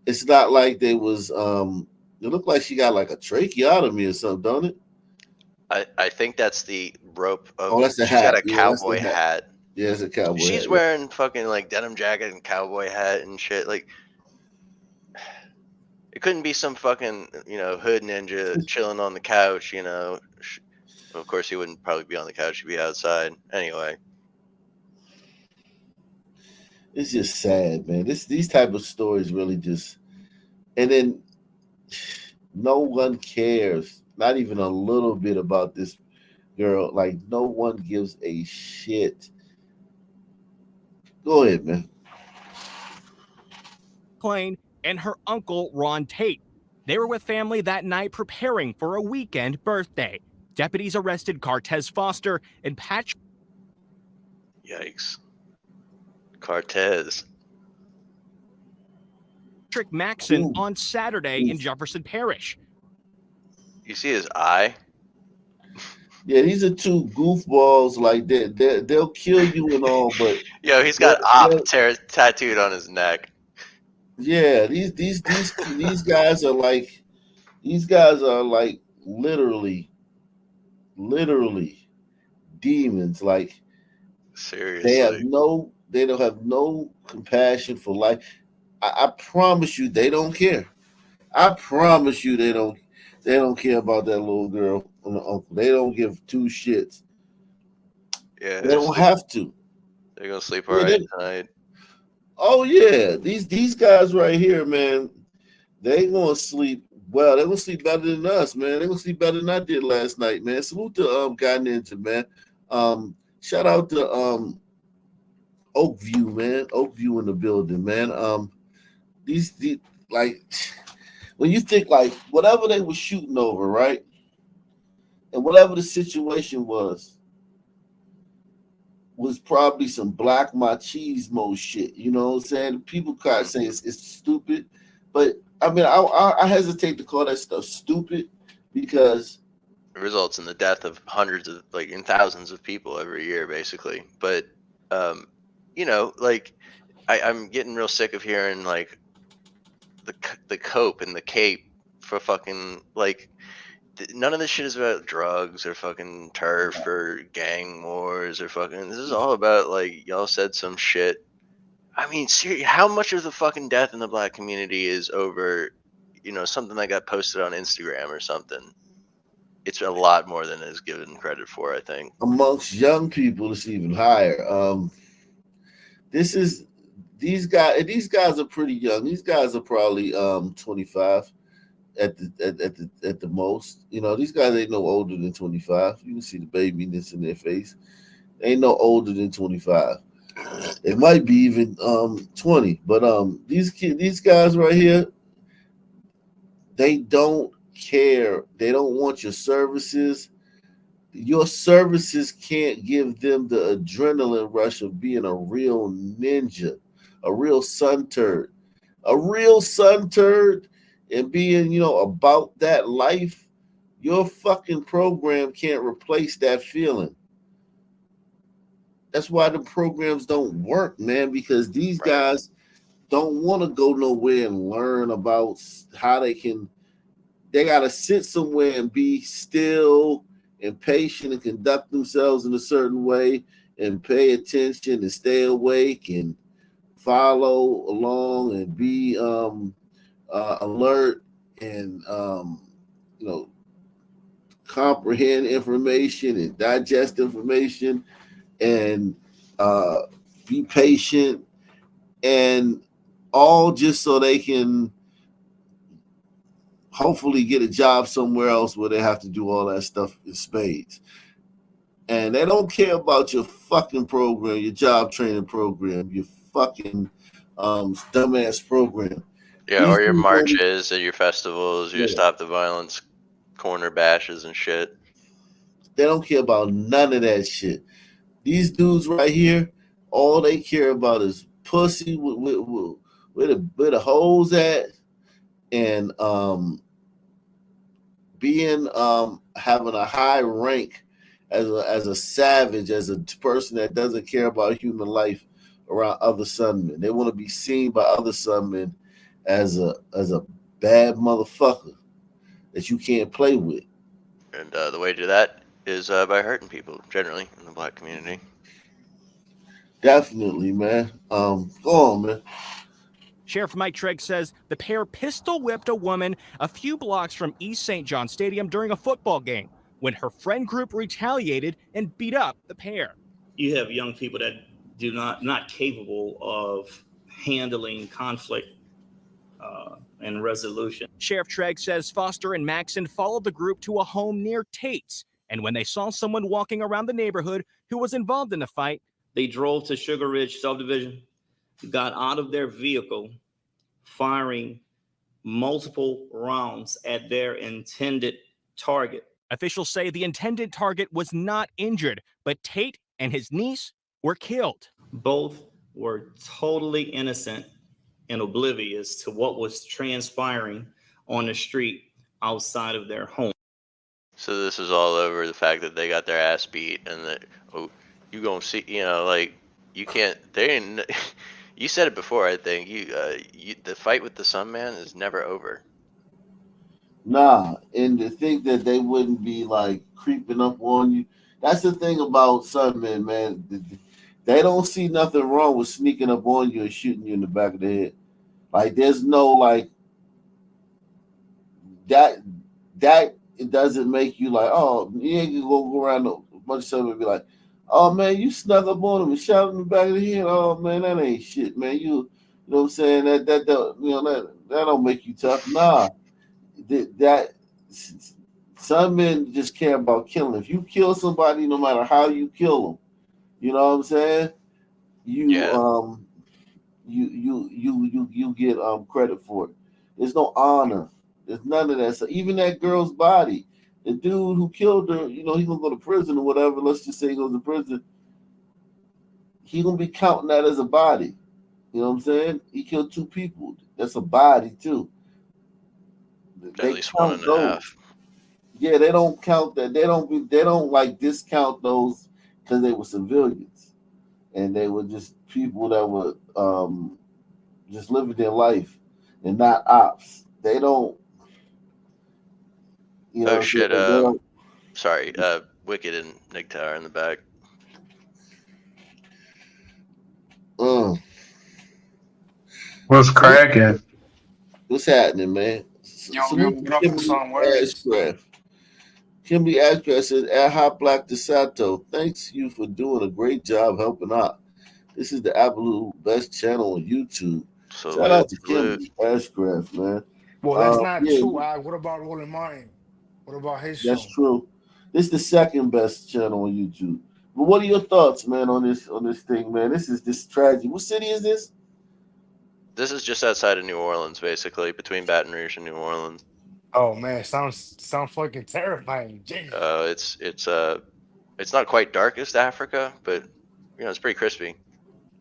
It's not like they was. It looked like she got like a tracheotomy or something, don't it? I think that's the rope. That's the she's got hat. a Yeah, that's the cowboy hat. hat. Yeah, it's a cowboy. She's hat, wearing fucking like denim jacket and cowboy hat and shit. Like, it couldn't be some fucking hood ninja chilling on the couch. Of course, he wouldn't probably be on the couch. He'd be outside anyway. It's just sad, man. These type of stories really just, and then no one cares, not even a little bit about this girl. Like no one gives a shit. Go ahead, man. McClain and her uncle Ron Tate. They were with family that night preparing for a weekend birthday. Deputies arrested Cartez Foster and Patrick. Yikes. Cartez. Maxon on Saturday in Jefferson Parish. You see his eye? Yeah, these are two goofballs. Like that, they'll kill you and all, but Yo, he's got op tattooed on his neck. yeah, these guys are like literally demons. Like seriously, they don't have no compassion for life. I promise you, they don't care. I promise you, they don't care about that little girl and the uncle. They don't give two shits. Yeah, they don't have to. They're gonna sleep all right tonight. Oh yeah, these guys right here, man, they gonna sleep well. They're gonna sleep better than us, man. They're gonna sleep better than I did last night, man. Salute to Guy Ninja, man. Shout out to Oakview, man. Oakview in the building, man. These like when you think like whatever they were shooting over, right? And whatever the situation was probably some black machismo shit. You know what I'm saying? People can't say it's stupid, but I mean, I hesitate to call that stuff stupid because It results in the death of hundreds of and thousands of people every year, basically. But like I'm getting real sick of hearing like the cope and the cape for fucking none of this shit is about drugs or fucking turf or gang wars or fucking. This is all about y'all said some shit. I mean, seriously, how much of the fucking death in the black community is over, something that got posted on Instagram or something? It's a lot more than is given credit for, I think. Amongst young people, it's even higher. These guys are pretty young. These guys are probably 25 at the most. These guys ain't no older than 25. You can see the babiness in their face. They ain't no older than 25. It might be even 20. But these guys right here, they don't care. They don't want your services. Your services can't give them the adrenaline rush of being a real ninja, a real sun turd, and being, about that life. Your fucking program can't replace that feeling. That's why the programs don't work, man, because these guys don't want to go nowhere and learn about how they got to sit somewhere and be still and patient and conduct themselves in a certain way and pay attention and stay awake and follow along and be alert and comprehend information and digest information and be patient, and all just so they can hopefully get a job somewhere else where they have to do all that stuff in spades. And they don't care about your fucking program, your job training program, your fucking dumbass program. Yeah, These or your dudes marches at your festivals, your Yeah. Stop the Violence corner bashes and shit. They don't care about none of that shit. These dudes right here, all they care about is pussy, where the hoes at, and being having a high rank as a savage, as a person that doesn't care about human life around other sunmen. They want to be seen by other sunmen as a bad motherfucker that you can't play with. And the way to do that is by hurting people generally in the black community. Definitely, man. Go on, man. Sheriff Mike Trigg says the pair pistol whipped a woman a few blocks from East St. John Stadium during a football game when her friend group retaliated and beat up the pair. You have young people that do not capable of handling conflict and resolution. Sheriff Trigg says Foster and Maxson followed the group to a home near Tate's, and when they saw someone walking around the neighborhood who was involved in the fight, They drove to Sugar Ridge subdivision, got out of their vehicle, firing multiple rounds at their intended target. Officials say the intended target was not injured, but Tate and his niece were killed. Both were totally innocent and oblivious to what was transpiring on the street outside of their home. So this is all over the fact that they got their ass beat, and that you gonna see, like you can't. They didn't. You said it before, I think. The fight with the Sun Man is never over. Nah, and to think that they wouldn't be like creeping up on you. That's the thing about Sunmen, man. They don't see nothing wrong with sneaking up on you and shooting you in the back of the head. Like there's no like that. It doesn't make you like, oh, you ain't gonna go around a bunch of stuff and be like, oh man, you snuck up on him and shot him in the back of the head. Oh man, that ain't shit, man. You know what I'm saying? That don't make you tough. Nah. That some men just care about killing. If you kill somebody, no matter how you kill them, you know what I'm saying? You get credit for it. There's no honor. There's none of that. So even that girl's body, the dude who killed her, he gonna go to prison or whatever. Let's just say he goes to prison. He gonna be counting that as a body. You know what I'm saying? He killed 2 people. That's a body too. At least 1.5. Yeah, they don't count that. They don't like discount those because they were civilians and they were just people that were just living their life and not ops. They don't. Oh shit! Sorry, Wicked and Nick Tower in the back. What's cracking? What's happening, man? Kimberly Ashcraft says, Hot Black DeSanto, thanks you for doing a great job helping out. This is the absolute best channel on YouTube. So shout out to Kimberly Ashcraft, man. Well, that's not true. What about Rolling Mine? What about his show? That's true. This is the second best channel on YouTube. But what are your thoughts, man, on this thing, man? This is this tragedy. What city is this? This is just outside of New Orleans, basically, between Baton Rouge and New Orleans. Oh man, sounds fucking terrifying. It's not quite darkest Africa, but it's pretty crispy.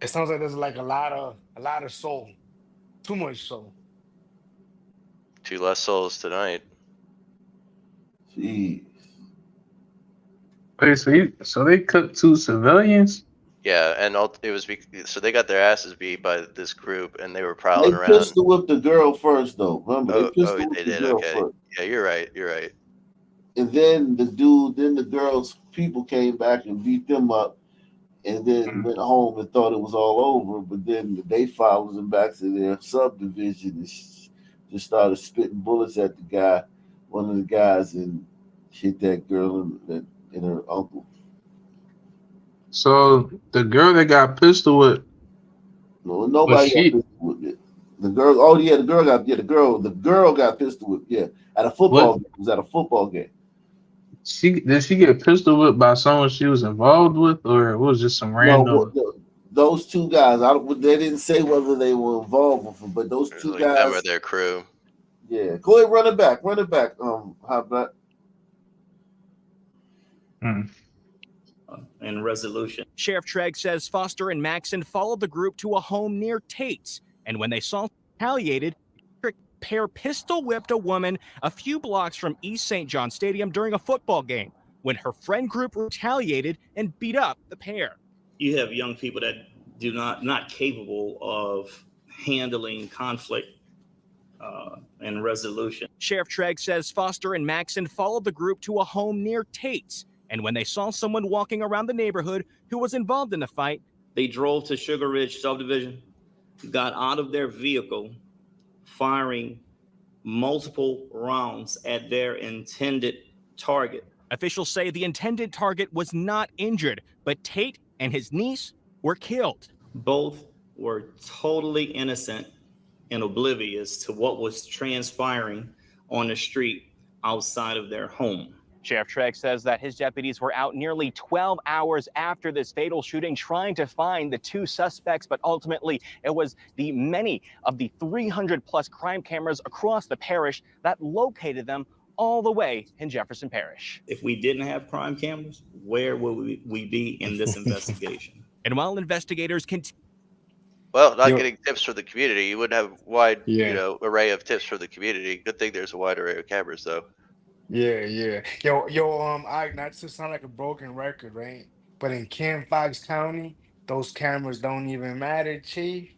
It sounds like there's like a lot of soul, too much soul. 2 less souls tonight. Jeez. Wait, so they cooked 2 civilians? Yeah, and it was so they got their asses beat by this group, and they were prowling around. They pistol whipped the girl first, though. Remember, they did. Okay. First. Yeah, you're right. And then the girl's people came back and beat them up, and then went home and thought it was all over. But then they followed them back to their subdivision and just started spitting bullets at the guy, one of the guys, and hit that girl and her uncle. So the girl that got pistol whipped, No, nobody got pistol whipped yet. The girl, oh yeah, the girl got pistol whipped. Yeah, at a football game. It was at a football game. did she get pistol whipped by someone she was involved with, or it was just some random? No, those two guys. They didn't say whether they were involved with them, but those two Like guys. them or their crew. Yeah, go ahead, run it back. How about? And resolution. Sheriff Trigg says Foster and Maxson followed the group to a home near Tate's, and when they saw retaliated, the pair pistol whipped a woman a few blocks from East St. John Stadium during a football game when her friend group retaliated and beat up the pair. You have young people that do not capable of handling conflict and resolution. Sheriff Trigg says Foster and Maxson followed the group to a home near Tate's, and when they saw someone walking around the neighborhood who was involved in the fight, they drove to Sugar Ridge subdivision, got out of their vehicle, firing multiple rounds at their intended target. Officials say the intended target was not injured, but Tate and his niece were killed. Both were totally innocent and oblivious to what was transpiring on the street outside of their home. Sheriff Trigg says that his deputies were out nearly 12 hours after this fatal shooting trying to find the two suspects, but ultimately it was the many of the 300 plus crime cameras across the parish that located them all the way in Jefferson Parish. If we didn't have crime cameras, where would we be in this investigation? And while investigators continue. Well, not getting tips from the community, you would have wide, array of tips for the community. Good thing there's a wide array of cameras, though. Yeah. I not to sound like a broken record, right? But in Fox County, those cameras don't even matter, Chief.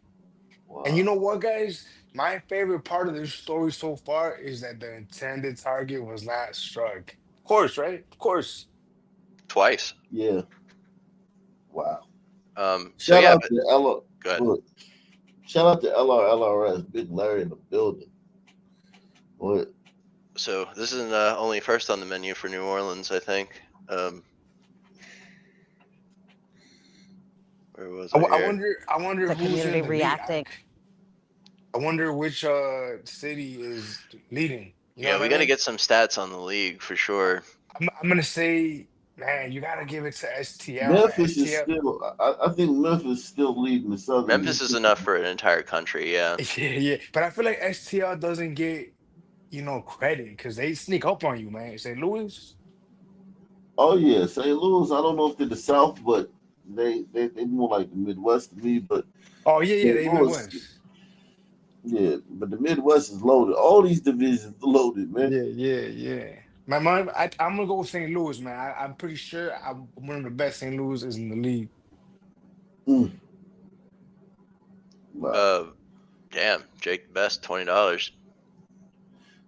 Wow. And you know what, guys? My favorite part of this story so far is that the intended target was not struck. Of course, right? Of course. Twice. Yeah. Wow. Shout out to Ella. Go ahead. Look, shout out to LRS, Big Larry in the building. What? So this isn't only first on the menu for New Orleans, I think. Where was I wonder The who's community in the reacting. I wonder which city is leading. You know Yeah, what we I got to mean? get some stats on the league for sure. I'm gonna say, man, you gotta give it to STL. Memphis is STL. still. I think Memphis is still leading the Southern. Memphis is enough for an entire country, yeah. Yeah. But I feel like STL doesn't get, credit because they sneak up on you, man. St. Louis. Oh yeah, St. Louis. I don't know if they're the South, but they more like the Midwest to me. But oh yeah, St. they Louis- Midwest. Yeah, but the Midwest is loaded. All these divisions are loaded, man. Yeah. I'm gonna go with St. Louis, man. I'm pretty sure I'm one of the best St. Louis is in the league. Damn, Jake Best, $20.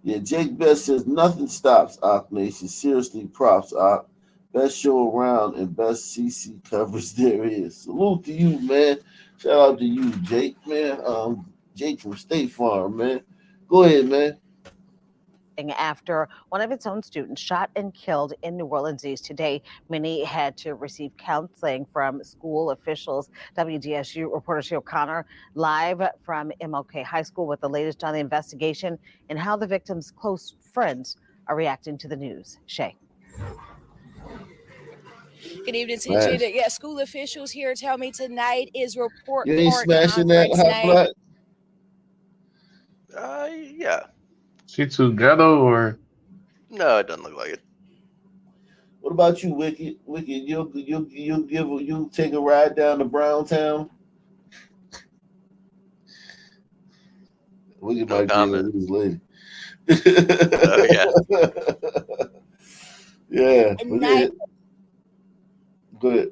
Yeah, Jake Best says nothing stops Ock Nation. Seriously, props, Ock. Best show around and best CC coverage there is. Salute to you, man. Shout out to you, Jake, man. Jake from State Farm, man. Go ahead, man. After one of its own students shot and killed in New Orleans East today, many had to receive counseling from school officials. WDSU reporter Shay O'Connor live from MLK High School with the latest on the investigation and how the victim's close friends are reacting to the news. Shay. Good evening to Nice. you. Yeah, school officials here tell me tonight is report You ain't card smashing that conference hot night. blood? Yeah. She too ghetto or? No, it doesn't look like it. What about you, Wicked? Wicked, you'll take a ride down to Browntown? Wicked No might comment. be a lady. Oh, yeah. Yeah. And but night- Go ahead.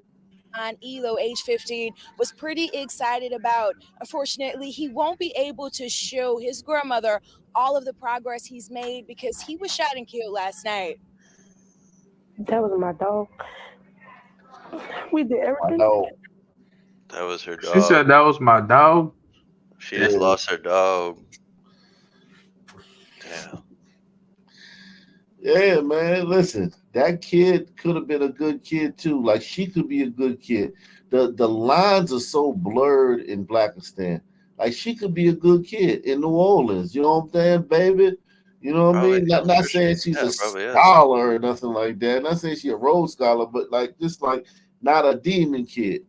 On Elo, age 15, was pretty excited about. Unfortunately, he won't be able to show his grandmother all of the progress he's made because he was shot and killed last night. That was my dog. We did everything. That was her dog. She said that was my dog. She just lost her dog. Damn. Yeah, man. Listen, that kid could have been a good kid too. Like she could be a good kid. The lines are so blurred in Blackistan. Like she could be a good kid in New Orleans. You know what I'm saying, baby? You know what I Probably. mean? Not I'm sure saying she's yeah, a probably is. scholar or nothing like that. Not saying she's a Rhodes Scholar, but like just like not a demon kid.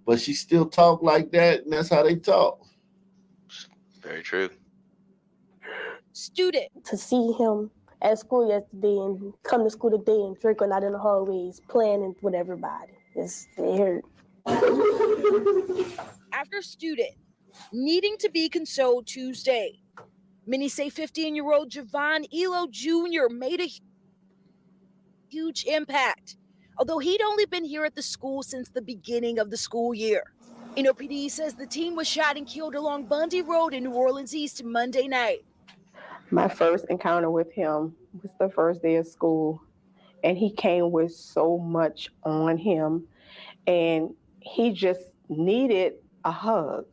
But she still talk like that, and that's how they talk. Very true. Student. To see him at school yesterday and come to school today and drink or not in the hallways playing with everybody. It hurt. After student needing to be consoled Tuesday, many say 15-year-old Javon Elo Jr. made a huge impact, although he'd only been here at the school since the beginning of the school year. NOPD says the teen was shot and killed along Bundy Road in New Orleans East Monday night. My first encounter with him was the first day of school, and he came with so much on him, and he just needed a hug.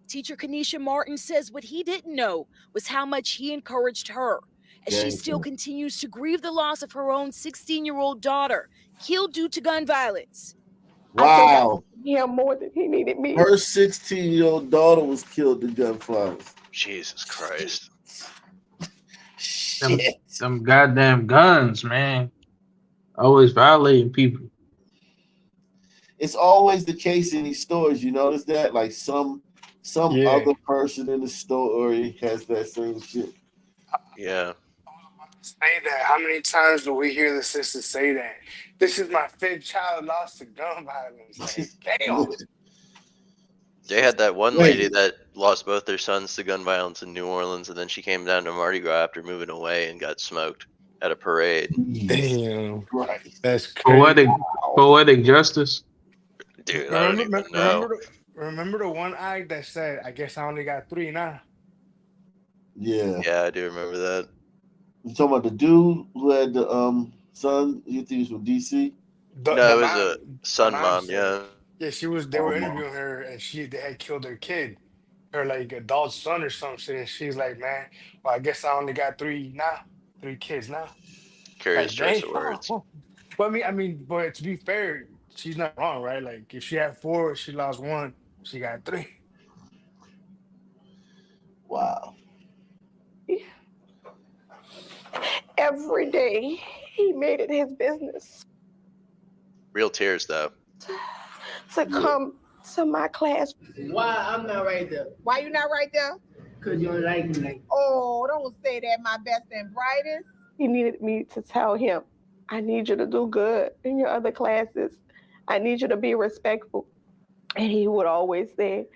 Teacher Kanisha Martin says what he didn't know was how much he encouraged her, as she still continues to grieve the loss of her own 16-year-old daughter, killed due to gun violence. Wow. Yeah, more than he needed me. Her 16-year-old daughter was killed in gunfire. Jesus Christ. Them goddamn guns, man. Always violating people. It's always the case in these stores. You notice that? Like some other person in the story has that same shit. Yeah. Say that. How many times do we hear the sisters say that? This is my 5th child lost to gun violence. Like, damn. They had that one lady that lost both their sons to gun violence in New Orleans, and then she came down to Mardi Gras after moving away and got smoked at a parade. Damn. Right. That's crazy. Poetic justice. Dude, I don't even know. Remember the one act that said, I guess I only got 3 now? Yeah. Yeah, I do remember that. You talking about the dude who had the son? You think he was from DC? No, it was a son mom, yeah. Yeah, they were interviewing her, and they had killed her kid, her like adult son or some shit. And she's like, man, well, I guess I only got 3 now, 3 kids now. Curious choice of words. But I mean, but to be fair, she's not wrong, right? Like if she had 4, she lost 1, she got 3. Wow. Every day, he made it his business Real tears, though. to come to my class. Why I'm not right there? Why you not right there? Because you don't like me like. Oh, don't say that, my best and brightest. He needed me to tell him, I need you to do good in your other classes. I need you to be respectful. And he would always say,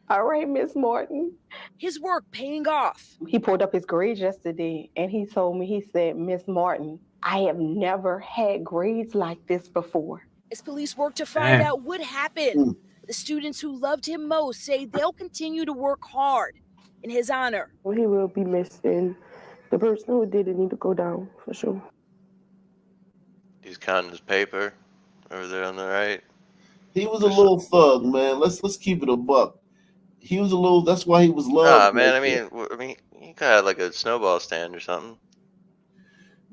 all right, Miss Morton. His work paying off. He pulled up his grades yesterday and he told me, he said, Miss Morton, I have never had grades like this before. As police work to find out what happened, the students who loved him most say they'll continue to work hard in his honor. He will be missed, and the person who did it need to go down for sure. He's counting his paper over there on the right. He was a little thug, man. Let's keep it a buck. He was a little. That's why he was loved. Nah, man. I mean, he kind of like a snowball stand or something.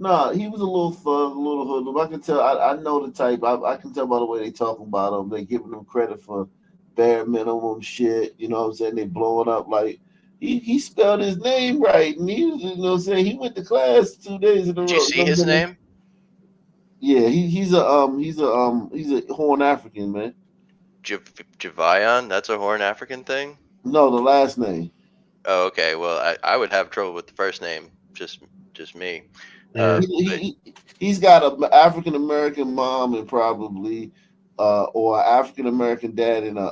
Nah, he was a little thug, a little hoodlum. I can tell. I know the type. I can tell by the way they talking about him. They giving him credit for bare minimum shit. You know what I'm saying? They blowing up like he spelled his name right, and he, you know what I'm saying? He went to class 2 days in a row. Did you see his name? Yeah, he's a Horn African, man. Javion? That's a Horn African thing? No, the last name. Oh, okay. Well, I would have trouble with the first name. Just me. He's got an African American mom and probably or an African American dad and a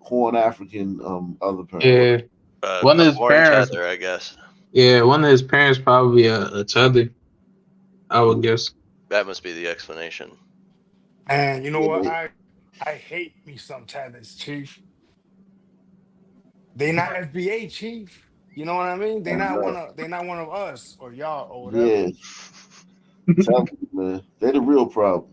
Horn African other parent. Yeah. One of his parents, tether, I guess. Yeah, one of his parents probably a tether, I would guess. That must be the explanation. And you know what? I hate me some tethers, Chief. They not FBA, Chief. You know what I mean? They not one of us or y'all or whatever. Yeah. Tell me, man. They're the real problem.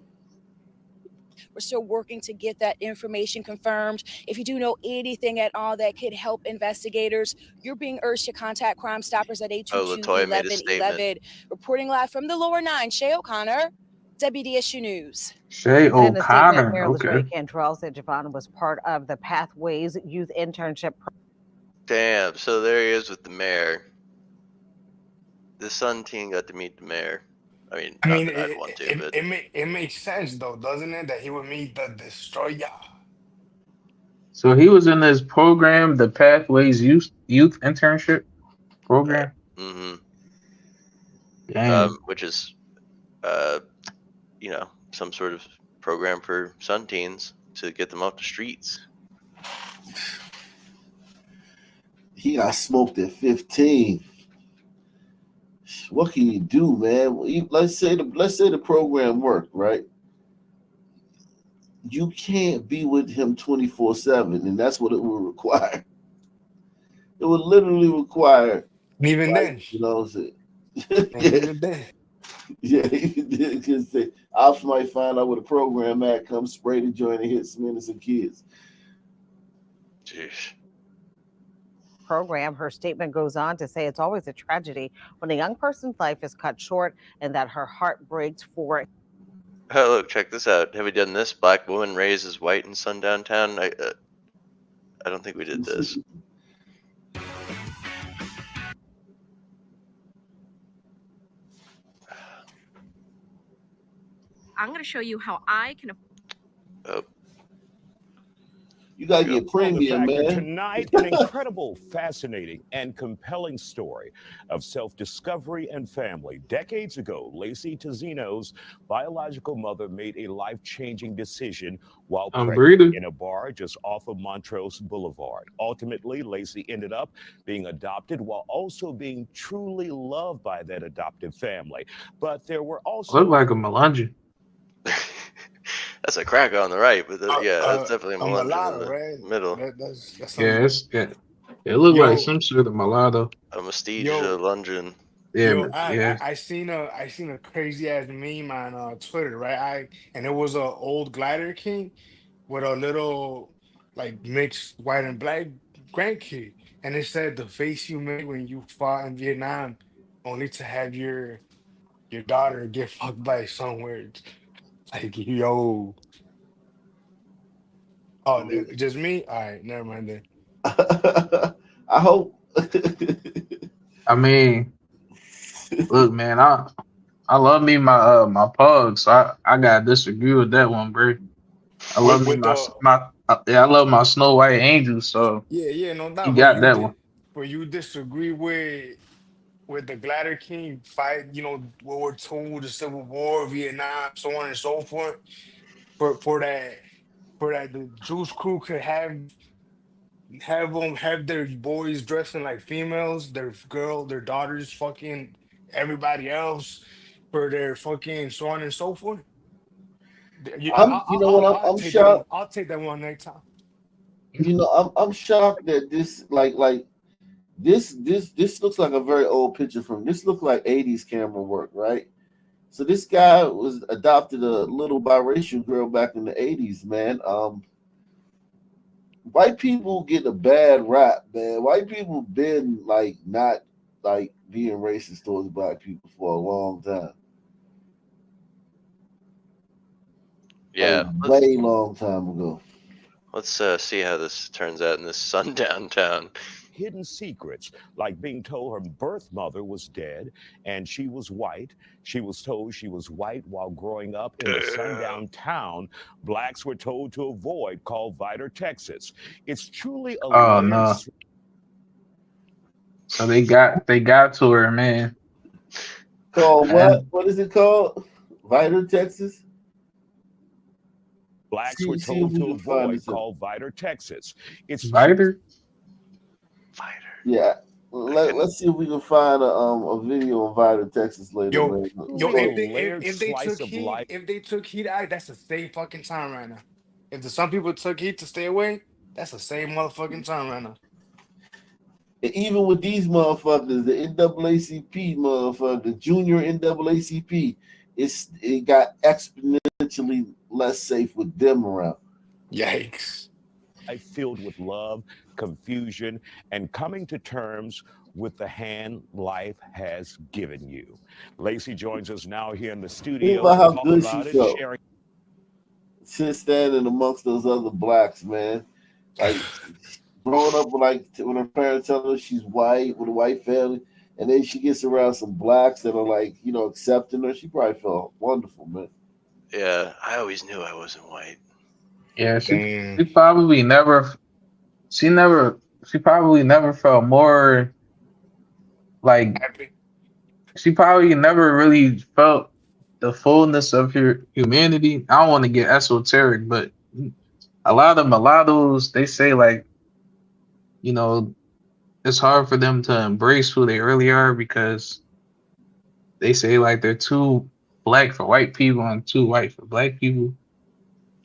We're still working to get that information confirmed. If you do know anything at all that could help investigators, you're being urged to contact Crime Stoppers at Oh, Latoya made a statement. 822-1111. Reporting live from the Lower 9, Shay O'Connor, WDSU News. Shay In a statement, O'Connor. Mayor Okay. LaToya Cantrell said Javon was part of the Pathways Youth Internship. Damn, so there he is with the mayor. The Sun team got to meet the mayor. I mean, I not mean, that I'd want to, but it makes sense though, doesn't it? That he would meet the destroyer. So he was in this program, the Pathways Youth Internship program. Dang. which is, some sort of program for Sun teens to get them off the streets. He got smoked at 15. What can you do, man? Let's say the program worked, right? You can't be with him 24/7, and that's what it will require. It would literally require. Even like, then, you know what I'm saying? even then. Yeah, because the ops might find out where the program at, come spray the joint and hit some innocent kids. Jeez. Program. Her statement goes on to say it's always a tragedy when a young person's life is cut short and that her heart breaks for it. Oh, look, check this out. Have we done this? Black woman raised as white in Sundown Town. I don't think we did this. I'm going to show you how I can. Oh. You gotta get premium, man. Tonight, an incredible, fascinating, and compelling story of self-discovery and family. Decades ago, Lacey Tazino's biological mother made a life-changing decision while pregnant in a bar just off of Montrose Boulevard. Ultimately, Lacey ended up being adopted while also being truly loved by that adoptive family. But there were also Look like a Melungeon. That's a cracker on the right, but that's definitely a mulatto, mulatto in the right? middle. That's It looked like some sort of mulatto. A Mestige Lungeon. Yeah, I seen a crazy ass meme on Twitter, right? And it was an old glider king with a little like mixed white and black grandkid, and it said the face you made when you fought in Vietnam, only to have your daughter get fucked by somewhere. Like, yo. Oh, just me? All right, never mind then. I hope. I mean, look, man, I love me my pug, so I gotta disagree with that one, bro. I love me I love my Snow White Angel, so Yeah, no doubt. you got that one. But you disagree with the Glider King fight, World War II, the Civil War, Vietnam, so on and so forth. For that the Juice Crew could have their boys dressing like females, their daughters fucking everybody else for their fucking so on and so forth. I'm shocked. I'll take that one next time. I'm shocked that this This looks like a very old picture from. This looks like 80s camera work, right? So this guy was adopted a little biracial girl back in the 80s, man. White people get a bad rap, man. White people been not being racist towards black people for a long time. Yeah, way long time ago. Let's see how this turns out in this sundown town. Hidden secrets, like being told her birth mother was dead and she was white. She was told she was white while growing up in the sundown town blacks were told to avoid, called Vidor, Texas. It's truly a no. So they got to her, man. Called what? What is it called? Vidor, Texas? Blacks were told to avoid, called Vidor, Texas. It's Vidor? Yeah, let's see if we can find a video of Vidor, Texas later. If they took heat out, that's the same fucking time right now. If some people took heat to stay away, that's the same motherfucking time right now. And even with these motherfuckers, the NAACP motherfucker, the junior NAACP it got exponentially less safe with them around. Yikes. Filled with love, confusion, and coming to terms with the hand life has given you. Lacey joins us now here in the studio Think about how to talk good she about it, felt sharing. since standing amongst those other blacks, man. Like growing up with when her parents tell her she's white with a white family, and then she gets around some blacks that are like, accepting her. She probably felt wonderful, man. Yeah, I always knew I wasn't white. Yeah, she probably never felt more like she probably never really felt the fullness of her humanity. I don't want to get esoteric, but a lot of mulattoes, they say like, it's hard for them to embrace who they really are because they say like they're too black for white people and too white for black people.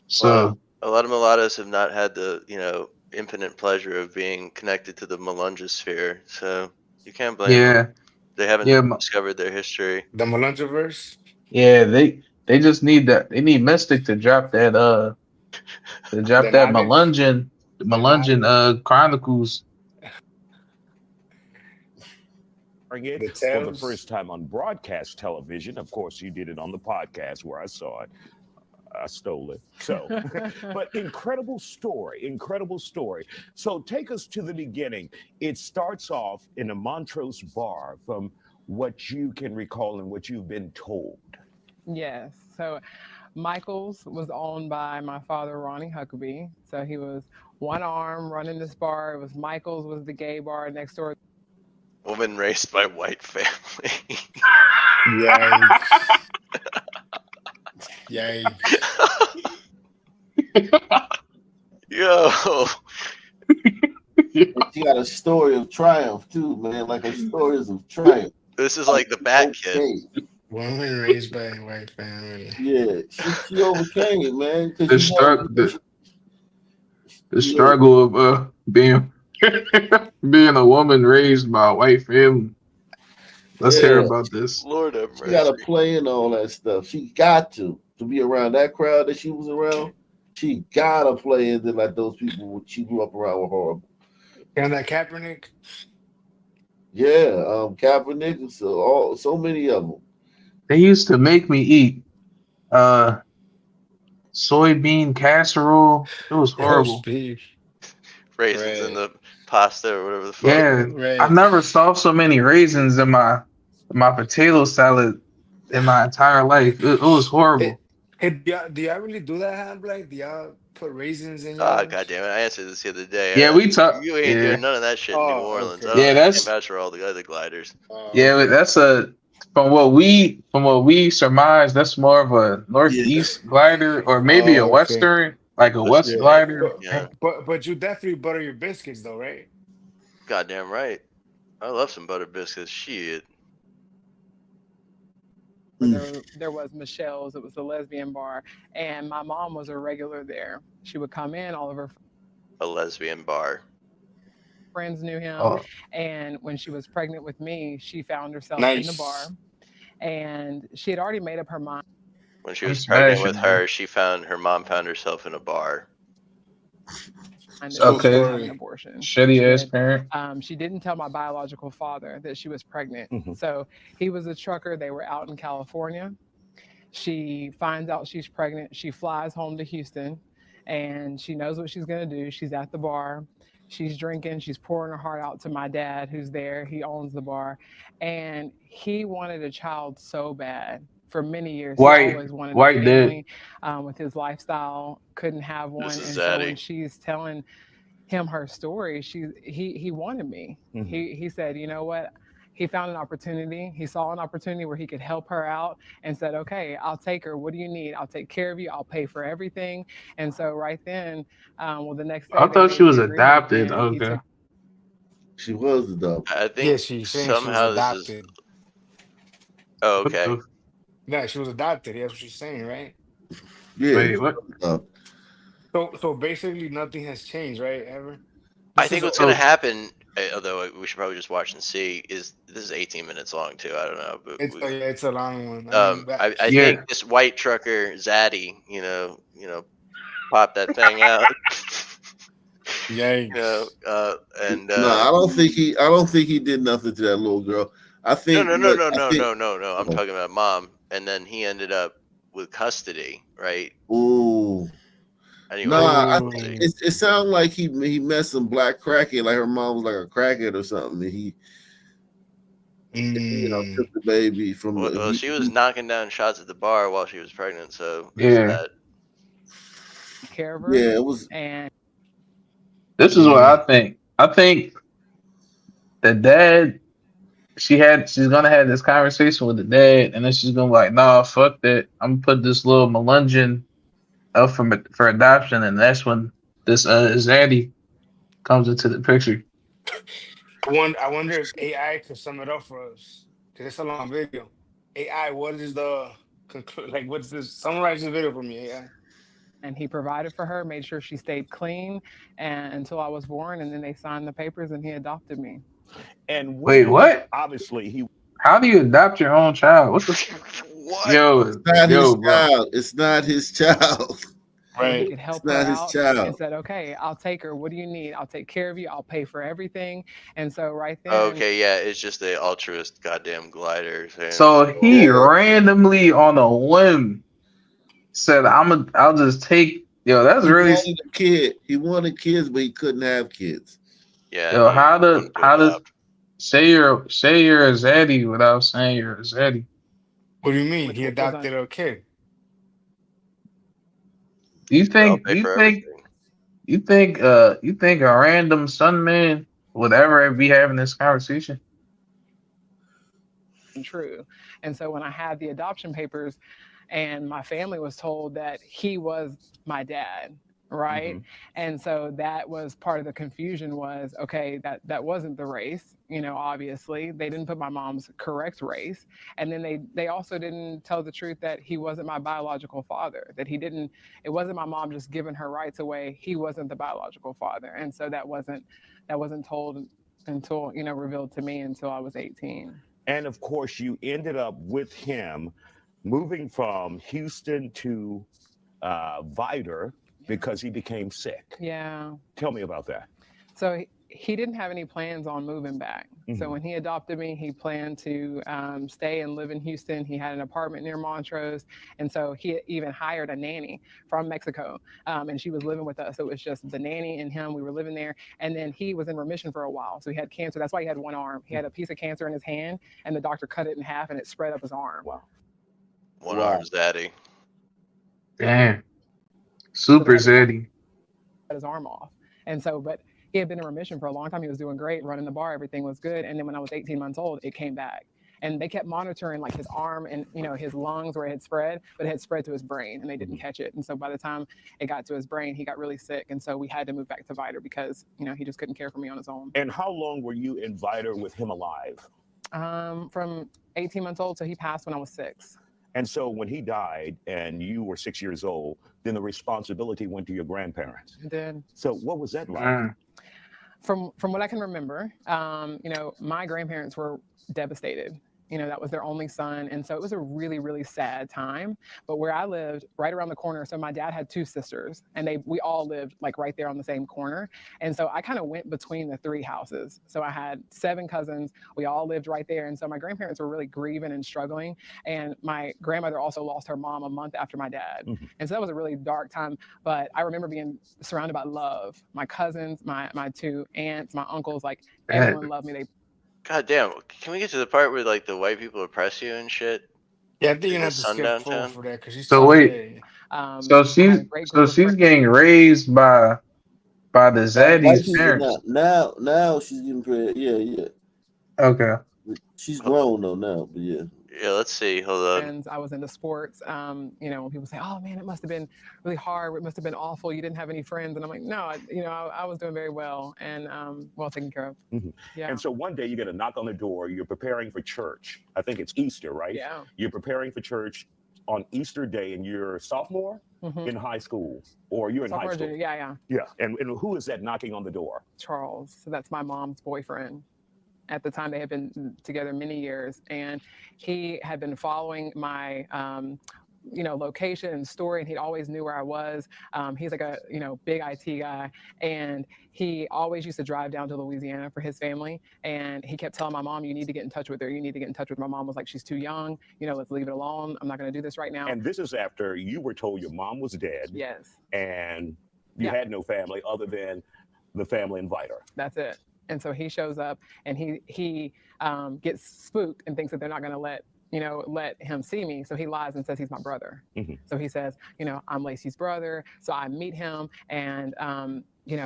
So Well, a lot of mulattoes have not had the, infinite pleasure of being connected to the Melungeosphere, so you can't blame them. They haven't discovered their history. The Melungeverse? yeah, they just need that. They need Mystic to drop that Melungeon Chronicles. It for the first time on broadcast television. Of course, you did it on the podcast where I saw it. I stole it. So, but incredible story. So take us to the beginning. It starts off in a Montrose bar from what you can recall and what you've been told. Yes. So Michael's was owned by my father, Ronnie Huckabee. So he was one arm running this bar. It was Michael's was the gay bar next door. Woman raised by white family. Yikes. Yo. She got a story of triumph too, man. Like her stories of triumph. This is like the Bat Kid. Woman raised by a white family. Yeah, she overcame, man. The struggle of being a woman raised by a white family. Let's hear about this. Lord have mercy. She got to play in all that stuff. She got to be around that crowd that she was around. She got to play into like those people she grew up around were horrible. And that Kaepernick? Yeah, Kaepernick. So many of them. They used to make me eat soybean casserole. It was horrible. Raisins in the pasta or whatever the fuck. Yeah, I never saw so many raisins in my potato salad in my entire life. It was horrible. Hey, do y'all really do that, Ham Black? Do y'all put raisins in your Oh, God damn it. I answered this the other day. Yeah, we talk. You ain't doing none of that shit in New Orleans. Okay. Yeah, that's vouch for all the other gliders. Yeah, but that's from what we surmise, that's more of a northeast glider or maybe a western, like a west glider. Yeah. But you definitely butter your biscuits though, right? Goddamn right. I love some butter biscuits. Shit. There was Michelle's. It was a lesbian bar, and my mom was a regular there. She would come in. All of her A lesbian bar. friends knew him, and when she was pregnant with me, she found herself in the bar, and she had already made up her mind. When she was pregnant with her, her mom found herself in a bar. Okay. An abortion. Shitty ass parent. She didn't tell my biological father that she was pregnant. So he was a trucker. They were out in California. She finds out she's pregnant. She flies home to Houston, and she knows what she's going to do. She's at the bar. She's drinking. She's pouring her heart out to my dad, who's there. He owns the bar, and he wanted a child so bad. For many years, he always wanted a family, with his lifestyle, couldn't have one. And so when she's telling him her story, he wanted me. He said, you know what? He found an opportunity. He saw an opportunity where he could help her out and said, okay, I'll take her. What do you need? I'll take care of you. I'll pay for everything. And so right then, the next day. I thought she was adopted. Okay. She was adopted. I think somehow this is. Oh, okay. No, she was adopted. That's what she's saying, right? Yeah. Wait, what? So basically nothing has changed, right? Ever? I think what's going to happen although we should probably just watch and see. This is 18 minutes long too. I don't know, but It's a long one. I mean, I think this white trucker Zaddy, pop that thing out. Yikes. No, I don't think he did nothing to that little girl. I think No. I'm talking about mom, and then he ended up with custody, right? Ooh. Anyway, No, I think it sounded like he met some black crackhead, like her mom was like a crackhead or something. And he, took the baby from. Well, she was knocking down shots at the bar while she was pregnant, so Yeah. Care of her. Yeah, it was. And This is what I think. I think the dad, she's gonna have this conversation with the dad, and then she's gonna be like, "Nah, fuck that. I'm gonna put this little Melungeon up for adoption," and that's when this Zaddy comes into the picture. I wonder if AI could sum it up for us, because it's a long video. AI, what is the like? What's this? Summarize the video for me, AI. And he provided for her, made sure she stayed clean and until I was born, and then they signed the papers and he adopted me. And Wait, what? Obviously, he. How do you adopt your own child? What the? What? Yo, It's not his bro. child. It's not his child. Right. He could help It's her not his out child. and said, "Okay, I'll take her. What do you need? I'll take care of you. I'll pay for everything." And so right then, Okay, yeah, it's just the altruist goddamn glider thing. So he randomly on a whim said, I'll just take." Yo, that's He really. wanted a kid. He wanted kids, but he couldn't have kids. Yeah. Yo, how does say you're a Zaddy without saying you're a Zaddy? What do you mean? He adopted a kid. You think a random son man would ever be having this conversation? true. And so when I had the adoption papers and my family was told that he was my dad, right? And so that was part of the confusion was, okay, that wasn't the race, obviously they didn't put my mom's correct race. And then they also didn't tell the truth that he wasn't my biological father, that it wasn't my mom just giving her rights away. He wasn't the biological father. And so that wasn't told until, revealed to me until I was 18. And of course you ended up with him moving from Houston to Vidor because he became sick. Yeah. Tell me about that. So he didn't have any plans on moving back. So when he adopted me, he planned to stay and live in Houston. He had an apartment near Montrose. And so he even hired a nanny from Mexico. And she was living with us. So it was just the nanny and him. We were living there. And then he was in remission for a while. So he had cancer. That's why he had one arm. He had a piece of cancer in his hand and the doctor cut it in half and it spread up his arm. Wow. One arm's daddy. Damn. Super Zaddy. Cut his arm off. And so, but he had been in remission for a long time. He was doing great, running the bar, everything was good. And then when I was 18 months old, it came back. And they kept monitoring like his arm and, his lungs where it had spread, but it had spread to his brain and they didn't catch it. And so by the time it got to his brain, he got really sick. And so we had to move back to Vidor because, he just couldn't care for me on his own. And how long were you in Vidor with him alive? From 18 months old. So he passed when I was 6. And so when he died and you were 6 years old, then the responsibility went to your grandparents. It did. So what was that like? From what I can remember, my grandparents were devastated. That was their only son. And so it was a really, really sad time. But where I lived, right around the corner, so my dad had 2 sisters and we all lived like right there on the same corner. And so I kind of went between the 3 houses. So I had 7 cousins. We all lived right there. And so my grandparents were really grieving and struggling. And my grandmother also lost her mom a month after my dad. And so that was a really dark time. But I remember being surrounded by love. My cousins, my 2 aunts, my uncles, like everyone loved me. God damn, can we get to the part where like the white people oppress you and shit? Yeah, I think you're gonna have to Sundown skip forward Town? for that because she's So wait, so she's getting raised by the Zaddy's parents. Now she's getting pretty. Yeah. Okay. She's grown though now, but yeah. Yeah, let's see. Hold on. Friends, I was into sports. When people say, "Oh man, it must have been really hard. It must have been awful. You didn't have any friends." And I'm like, "No, I was doing very well and well taken care of." Yeah. And so one day you get a knock on the door. You're preparing for church. I think it's Easter, right? Yeah. You're preparing for church. on Easter Day, and you're a sophomore in high school, or you're in high school. Junior, yeah. Yeah, and who is that knocking on the door? Charles. So that's my mom's boyfriend. At the time, they had been together many years, and he had been following my location and story, and he always knew where I was. He's like a big IT guy, and he always used to drive down to Louisiana for his family. And he kept telling my mom, "You need to get in touch with her. You need to get in touch with her." My mom was like, "She's too young. Let's leave it alone. I'm not going to do this right now." And this is after you were told your mom was dead. Yes. And you had no family other than the family inviter. That's it. And so he shows up, and he gets spooked and thinks that they're not going to let him see me. So he lies and says he's my brother. So he says, I'm Lacey's brother. So I meet him, and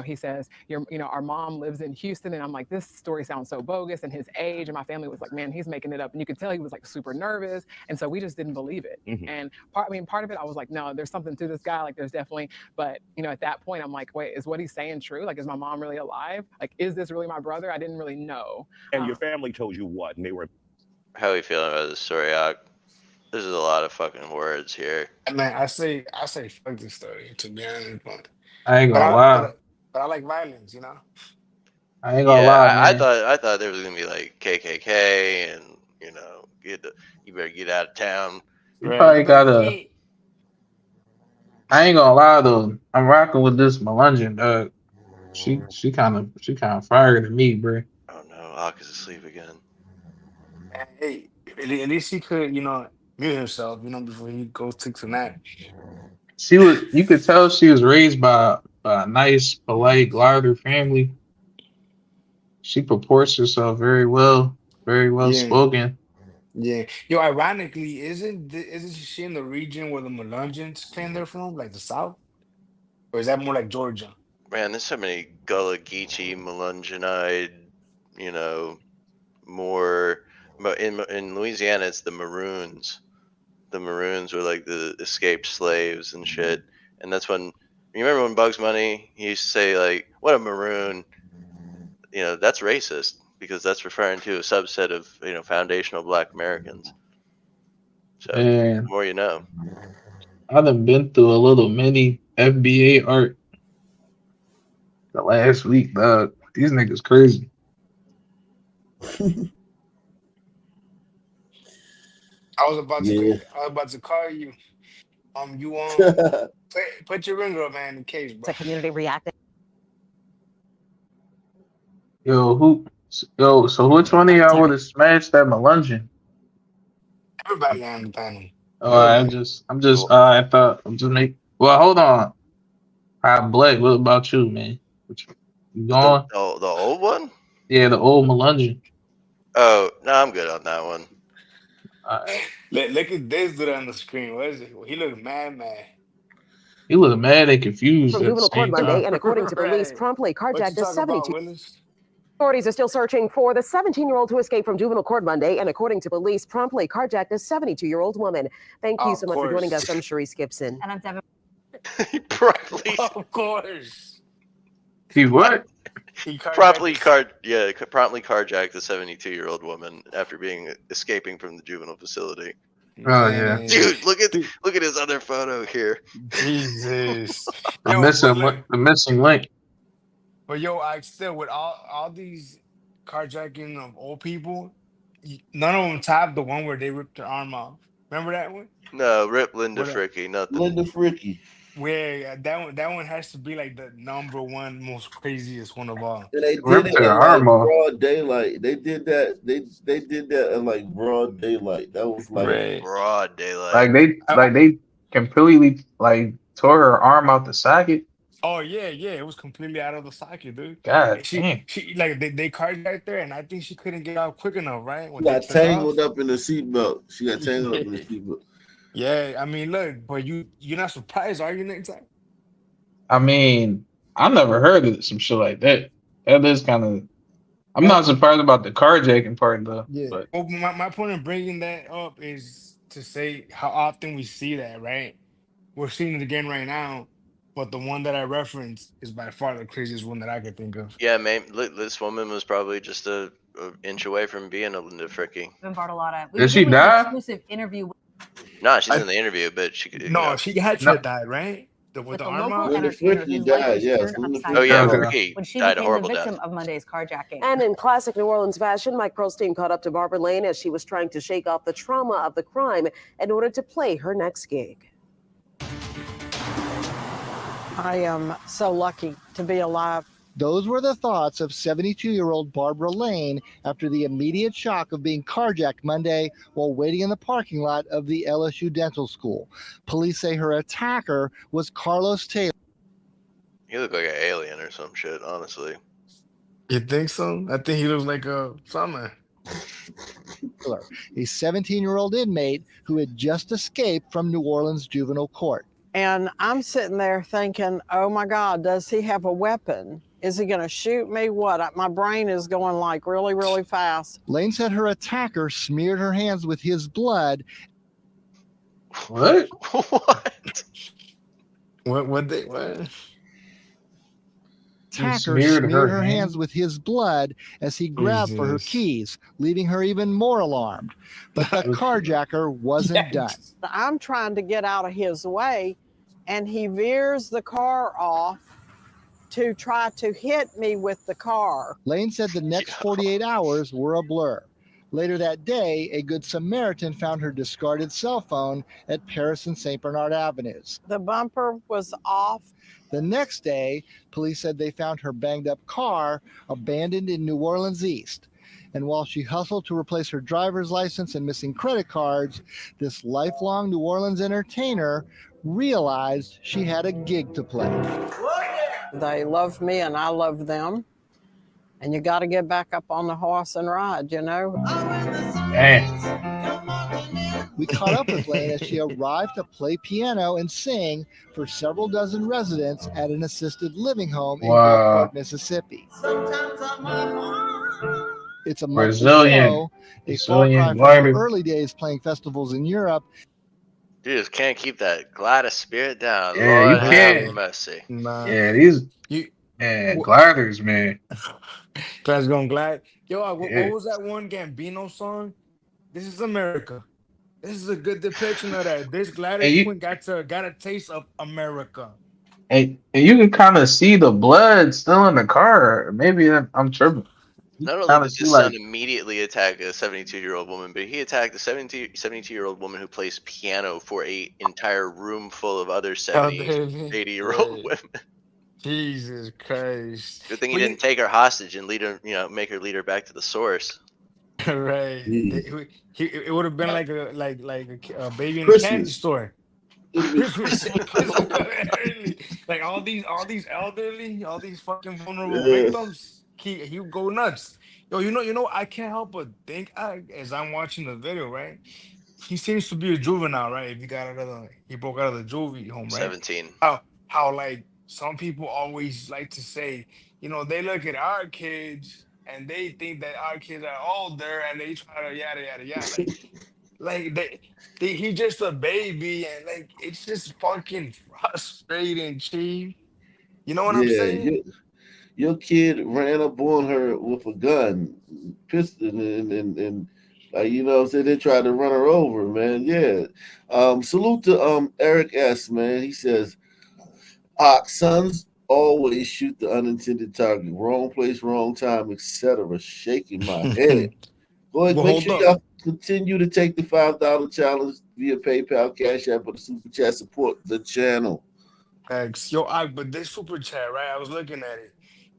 he says, our mom lives in Houston. And I'm like, this story sounds so bogus. And his age, and my family was like, man, he's making it up. And you could tell he was like super nervous. And so we just didn't believe it. And part of it, I was like, no, there's something to this guy. Like, there's definitely, but at that point, I'm like, wait, is what he's saying true? Like, is my mom really alive? Like, is this really my brother? I didn't really know. And your family told you what? And they were. How are you feeling about this story, Ak? There's a lot of fucking words here. Man, I say fuck this story, to be honest, but I ain't gonna lie. But I like violence, I ain't gonna lie, man. I thought there was gonna be like KKK and you better get out of town. You probably gotta. I ain't gonna lie though. I'm rocking with this Melungeon, dog. She kind of fire to me, bro. Oh no, Ak is asleep again. Hey, at least he could, mute himself, before he goes take a nap. You could tell she was raised by a nice, polite, glider family. She purports herself very well spoken. Yeah. Yo, ironically, isn't she in the region where the Melungeons came there from, like the South? Or is that more like Georgia? Man, there's so many Gullah Geechee, Melungeonide, more. But in Louisiana, it's the Maroons. The Maroons were like the escaped slaves and shit. And that's when, you remember when Bugs Bunny, he used to say like, what a Maroon. That's racist because that's referring to a subset of, foundational Black Americans. So the more you know. I done been through a little mini FBA art the last week, dog. These niggas crazy. I was about to call you. Put your ringer up, man, in case, bro. The community reacted. So which one of y'all would have smashed that Melungeon? Everybody on the panel. Well, hold on. Blake, what about you, man? You going? The old one? Yeah, the old Melungeon. Oh, no, I'm good on that one. Look at this dude on the screen. What is it? He look mad. He look mad and confused. From juvenile court Monday, and according to police, promptly carjacked a 72. Authorities are still searching for the 17-year-old who escaped from juvenile court Monday, and according to police, promptly carjacked a 72-year-old woman. Thank you so much for joining us. I'm Sharice Gibson. And I'm Devin. Of course. He what? Promptly carjacked the 72-year-old woman after escaping from the juvenile facility. Oh yeah, dude, look at his other photo here. Jesus, the missing link. But I still with all these carjacking of old people, none of them top the one where they ripped their arm off. Remember that one? No, rip Linda Fricky, nothing. Linda Fricky. Where that one has to be like the number one most craziest one of all. And they did it in like broad daylight. They did that. They did that in like broad daylight. That was like broad daylight. They completely like tore her arm out the socket. Oh yeah, it was completely out of the socket, dude. God, she like they carjacked there, and I think she couldn't get out quick enough, right? She got tangled up in the seatbelt. Yeah, I mean, look, but you're not surprised, are you, next time? I mean, I never heard of some shit like that. That is kind of. I'm not surprised about the carjacking part though. Yeah. But. Well, my point of bringing that up is to say how often we see that, right? We're seeing it again right now, but the one that I referenced is by far the craziest one that I could think of. Yeah, man, this woman was probably just an inch away from being a Linda Fricky. Bartolotta. Did she die? Exclusive interview. No, she's in the interview, but she could. No, she had died, right? With the arm out? When the Fricky died, yes. Oh yeah, Ricky when she died a became the horrible victim death. of Monday's carjacking. And in classic New Orleans fashion, Mike Pearlstein caught up to Barbara Lane as she was trying to shake off the trauma of the crime in order to play her next gig. I am so lucky to be alive. Those were the thoughts of 72-year-old Barbara Lane after the immediate shock of being carjacked Monday while waiting in the parking lot of the LSU Dental School. Police say her attacker was Carlos Taylor. He looked like an alien or some shit, honestly. You think so? I think he looks like a something. A 17-year-old inmate who had just escaped from New Orleans juvenile court. And I'm sitting there thinking, oh my God, does he have a weapon? Is he going to shoot me? What? My brain is going like really, really fast. Lane said her attacker smeared her hands with his blood. What? What? Attacker smeared her hands with his blood as he grabbed for her Jesus. keys, leaving her even more alarmed. But the carjacker wasn't done. I'm trying to get out of his way, and he veers the car off to try to hit me with the car. Lane said the next 48 hours were a blur. Later that day, a Good Samaritan found her discarded cell phone at Paris and St. Bernard Avenues. The bumper was off. The next day, police said they found her banged up car abandoned in New Orleans East. And while she hustled to replace her driver's license and missing credit cards, this lifelong New Orleans entertainer realized she had a gig to play. They love me and I love them. And you got to get back up on the horse and ride, you know? We caught up with Lane as she arrived to play piano and sing for several dozen residents at an assisted living home in Gulfport, Mississippi. It's a Brazilian. a far cry from her early days playing festivals in Europe. You just can't keep that Gladys spirit down. Yeah, Lord you can't. have mercy. Yeah, these gliders, man. Gladys going glide. Yo, what Yeah. was that one Gambino song? This is America. This is a good depiction of that. This glider And you- queen got a taste of America. And you can kind of see the blood still in the car. Maybe I'm tripping. Not only Kinda did see his like- son immediately attack a 72-year-old woman, but he attacked a 72-year-old woman who plays piano for an entire room full of other 70, 80-year-old women. Jesus Christ. Good thing he didn't take her hostage and lead her, make her lead her back to the source. Right. It would have been like a baby in a Christmas. candy store. Christmas. Like all these elderly, all these fucking vulnerable Yeah. victims, he would go nuts. Yo, you know, I can't help but think as I'm watching the video, right? He seems to be a juvenile, right? If he broke out of the juvie home, right? 17. How like some people always like to say, they look at our kids and they think that our kids are older and they try to yada yada yada. Like he's just a baby and like it's just fucking frustrating, Chief. You know what I'm saying? Your kid ran up on her with a gun, pistol, and so they tried to run her over, man. Yeah. Salute to Eric S, man. He says, sons always shoot the unintended target. Wrong place, wrong time, etc. Shaking my head. Go ahead, Well, make hold sure up. y'all continue to take the $5 challenge via PayPal, Cash App, or the Super Chat. Support the channel. Thanks. Yo, but this super chat, right? I was looking at it,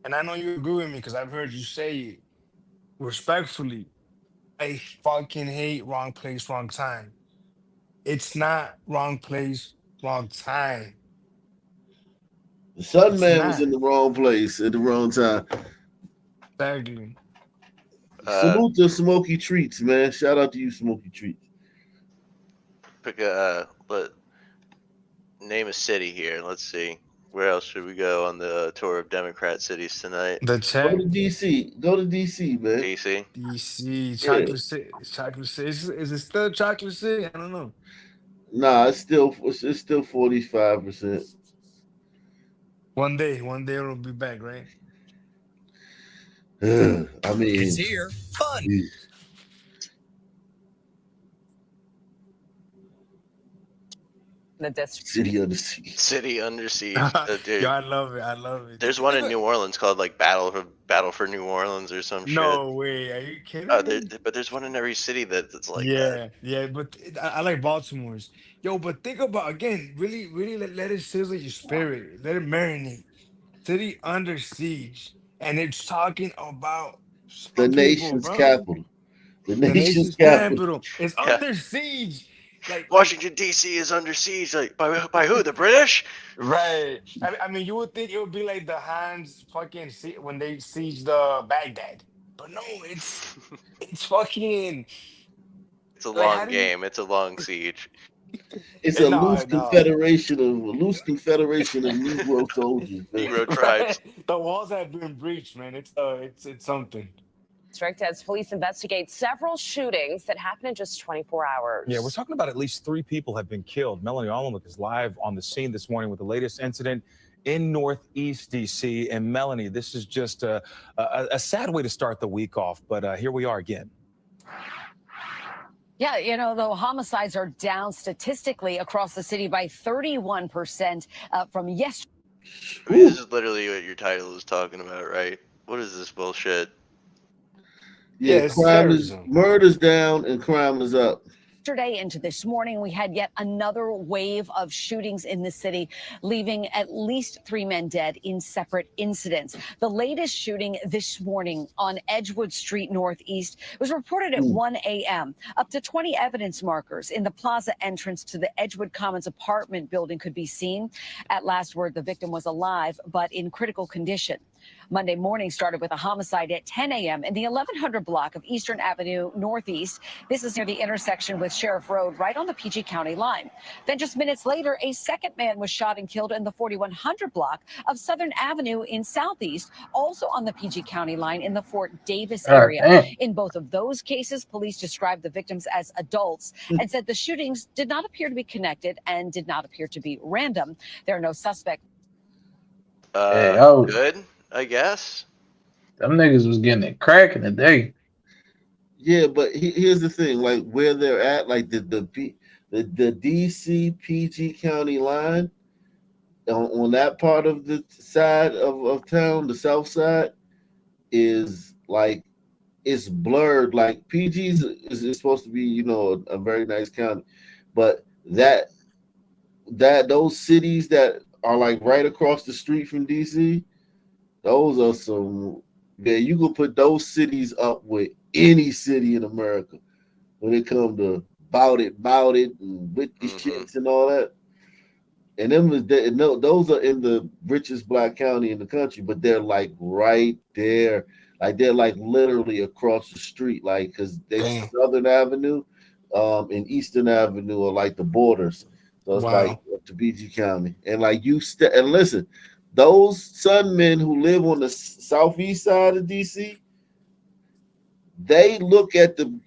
and I know you agree with me because I've heard you say it respectfully. I fucking hate wrong place, wrong time. It's not wrong place, wrong time. The Sun It's Man was not. in the wrong place at the wrong time. Exactly. Salute to Smoky Treats, man. Shout out to you, Smoky Treats. Pick name a city here. Let's see. Where else should we go on the tour of Democrat cities tonight? The Go chat. to DC. Go to DC, man. DC. DC, Chocolate City. Chocolate City. Is it still Chocolate City? I don't know. Nah, it's still 45%. One day it'll be back, right? I mean, It's here. Fun. The district. City Under Siege. City Under Siege. Dude. Yo, I love it. I love it. There's one in New Orleans called like Battle for New Orleans or some shit. No way. Are you kidding me? But there's one in every city that's like Yeah, that. yeah, but I like Baltimore's. Yo, but think about again, really let it sizzle your spirit. Let it marinate. City Under Siege. And it's talking about The some people, nation's bro. capital. The The nation's capital. is Yeah. under siege. Like Washington D.C. is under siege. Like by who? The British? right. I mean, you would think it would be like the Hans fucking when they siege the Baghdad, but no, it's fucking. It's a Like, how long do you- game. It's a long siege. It's a No, loose no. confederation of Negro soldiers. man. Negro tribes. The walls have been breached, man. It's something. District as police investigate several shootings that happened in just 24 hours. Yeah, we're talking about at least 3 people have been killed. Melanie Almalik is live on the scene this morning with the latest incident in Northeast D.C. And Melanie, this is just a sad way to start the week off, but here we are again. Yeah, you know, though homicides are down statistically across the city by 31% from yesterday. I mean, this is literally what your title is talking about, right? What is this bullshit? Yeah, it's crime is terrorism. murder's down and crime is up. Yesterday into this morning, we had yet another wave of shootings in the city, leaving at least 3 men dead in separate incidents. The latest shooting this morning on Edgewood Street Northeast was reported at 1 a.m. Up to 20 evidence markers in the plaza entrance to the Edgewood Commons apartment building could be seen. At last word, the victim was alive, but in critical condition. Monday morning started with a homicide at 10 a.m. in the 1100 block of Eastern Avenue Northeast. This is near the intersection with Sheriff Road, right on the PG County line. Then just minutes later, a second man was shot and killed in the 4100 block of Southern Avenue in Southeast, also on the PG County line in the Fort Davis area. damn. In both of those cases, police described the victims as adults and said the shootings did not appear to be connected and did not appear to be random. There are no suspects. Good, I guess. Them niggas was getting it cracking today. Yeah, but here's the thing: like where they're at, like the DC PG County line on that part of the side of town, the south side, is like it's blurred. Like PG's is supposed to be, you know, a very nice county, but that those cities that are like right across the street from DC, those are some. Yeah, you can put those cities up with any city in America when it comes to bout it, and with the shits and all that. And those are in the richest black county in the country, but they're like right there, like they're like literally across the street, like because they Southern Avenue, and Eastern Avenue are like the borders. So it's like up to PG County, and like and listen. Those Sun men who live on the southeast side of DC, they look at the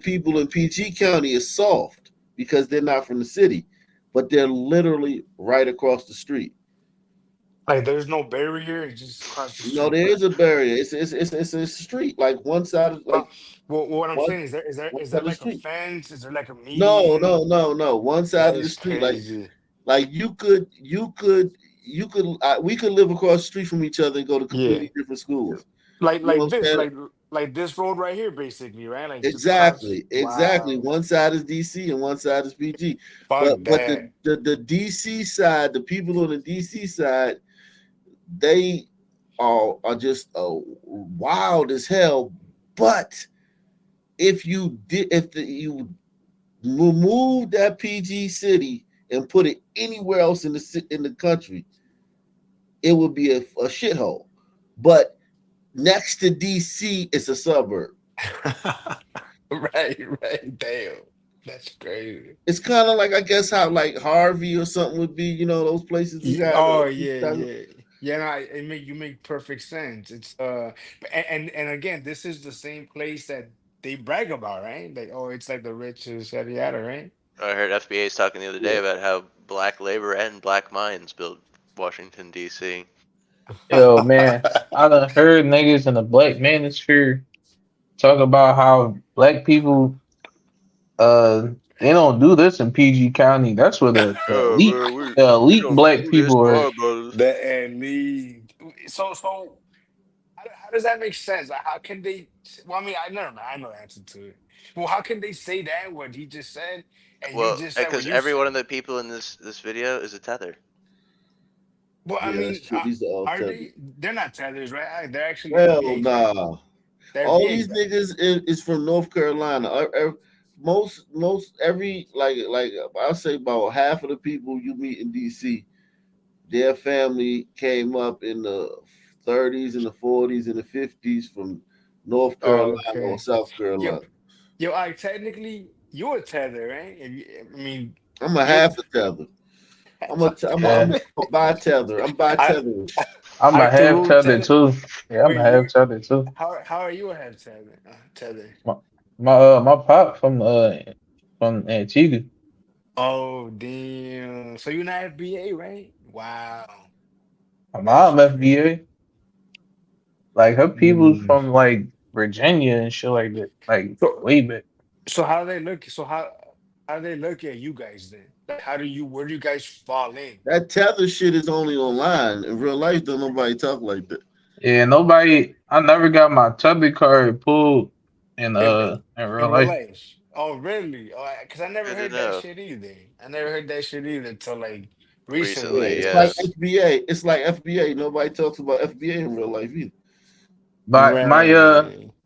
people in PG County as soft because they're not from the city, but they're literally right across the street. Like there's no barrier, it's just across the street. No, there is a barrier. It's a street. Like one side of like. Well, what I'm saying is there like a fence? Is there like a median? No. One side of the street, like we could live across the street from each other and go to completely different schools. Like this road right here, basically, right? Like exactly. Wow. One side is DC and one side is PG. Fuck But the DC side, the people on the DC side, they are just wild as hell. But if you remove that PG city and put it anywhere else in the country, it would be a shithole. But next to DC, it's a suburb. Right. Damn, that's crazy. It's kind of like, I guess, how like Harvey or something would be. You know, those places. Yeah. No, you make perfect sense. It's and again, this is the same place that they brag about, right? Like, it's like the richest, yada, right? I heard FBA's talking the other day about how black labor and black minds built Washington D.C. Yo, man, I done heard niggas in the black manosphere talk about how black people They don't do this in PG County. That's where the elite black people are. The elite. So how does that make sense? Like, how can they? Well, I mean, I never mind. I know the answer to it. Well, how can they say that what he just said, and Well, you just said what because you every said? one of the people in this video is a tether. Well, I Yeah, mean, that's true. These are all are tethered. they? They're not tethers, right? They're actually Hell VAs, right? nah. They're All VAs, these right? niggas is from North Carolina. Most every like I'll say about half of the people you meet in DC, their family came up in the 30s and the 40s and the 50s from North Carolina or Okay. South Carolina. Yo, technically, you're a tether, right? I mean, I'm a you're. half a tether. I'm by tether. I'm by tether. I'm a half tether too. Yeah, I'm Wait, a half tether too. How are you a half tether? Tether. My pop from Antigua. Oh damn! So you're not FBA, right? Wow. My mom FBA. Like her people's from like Virginia and shit like that. Like way back. So how do they look? So how do they look at you guys then? Like, where do you guys fall in? That tether shit is only online. In real life, don't nobody talk like that. Yeah, I never got my tubby card pulled in real life. Oh really? Oh, because I never heard that shit either. I never heard that shit either until like recently. It's like FBA. It's like FBA. Nobody talks about FBA in real life either. But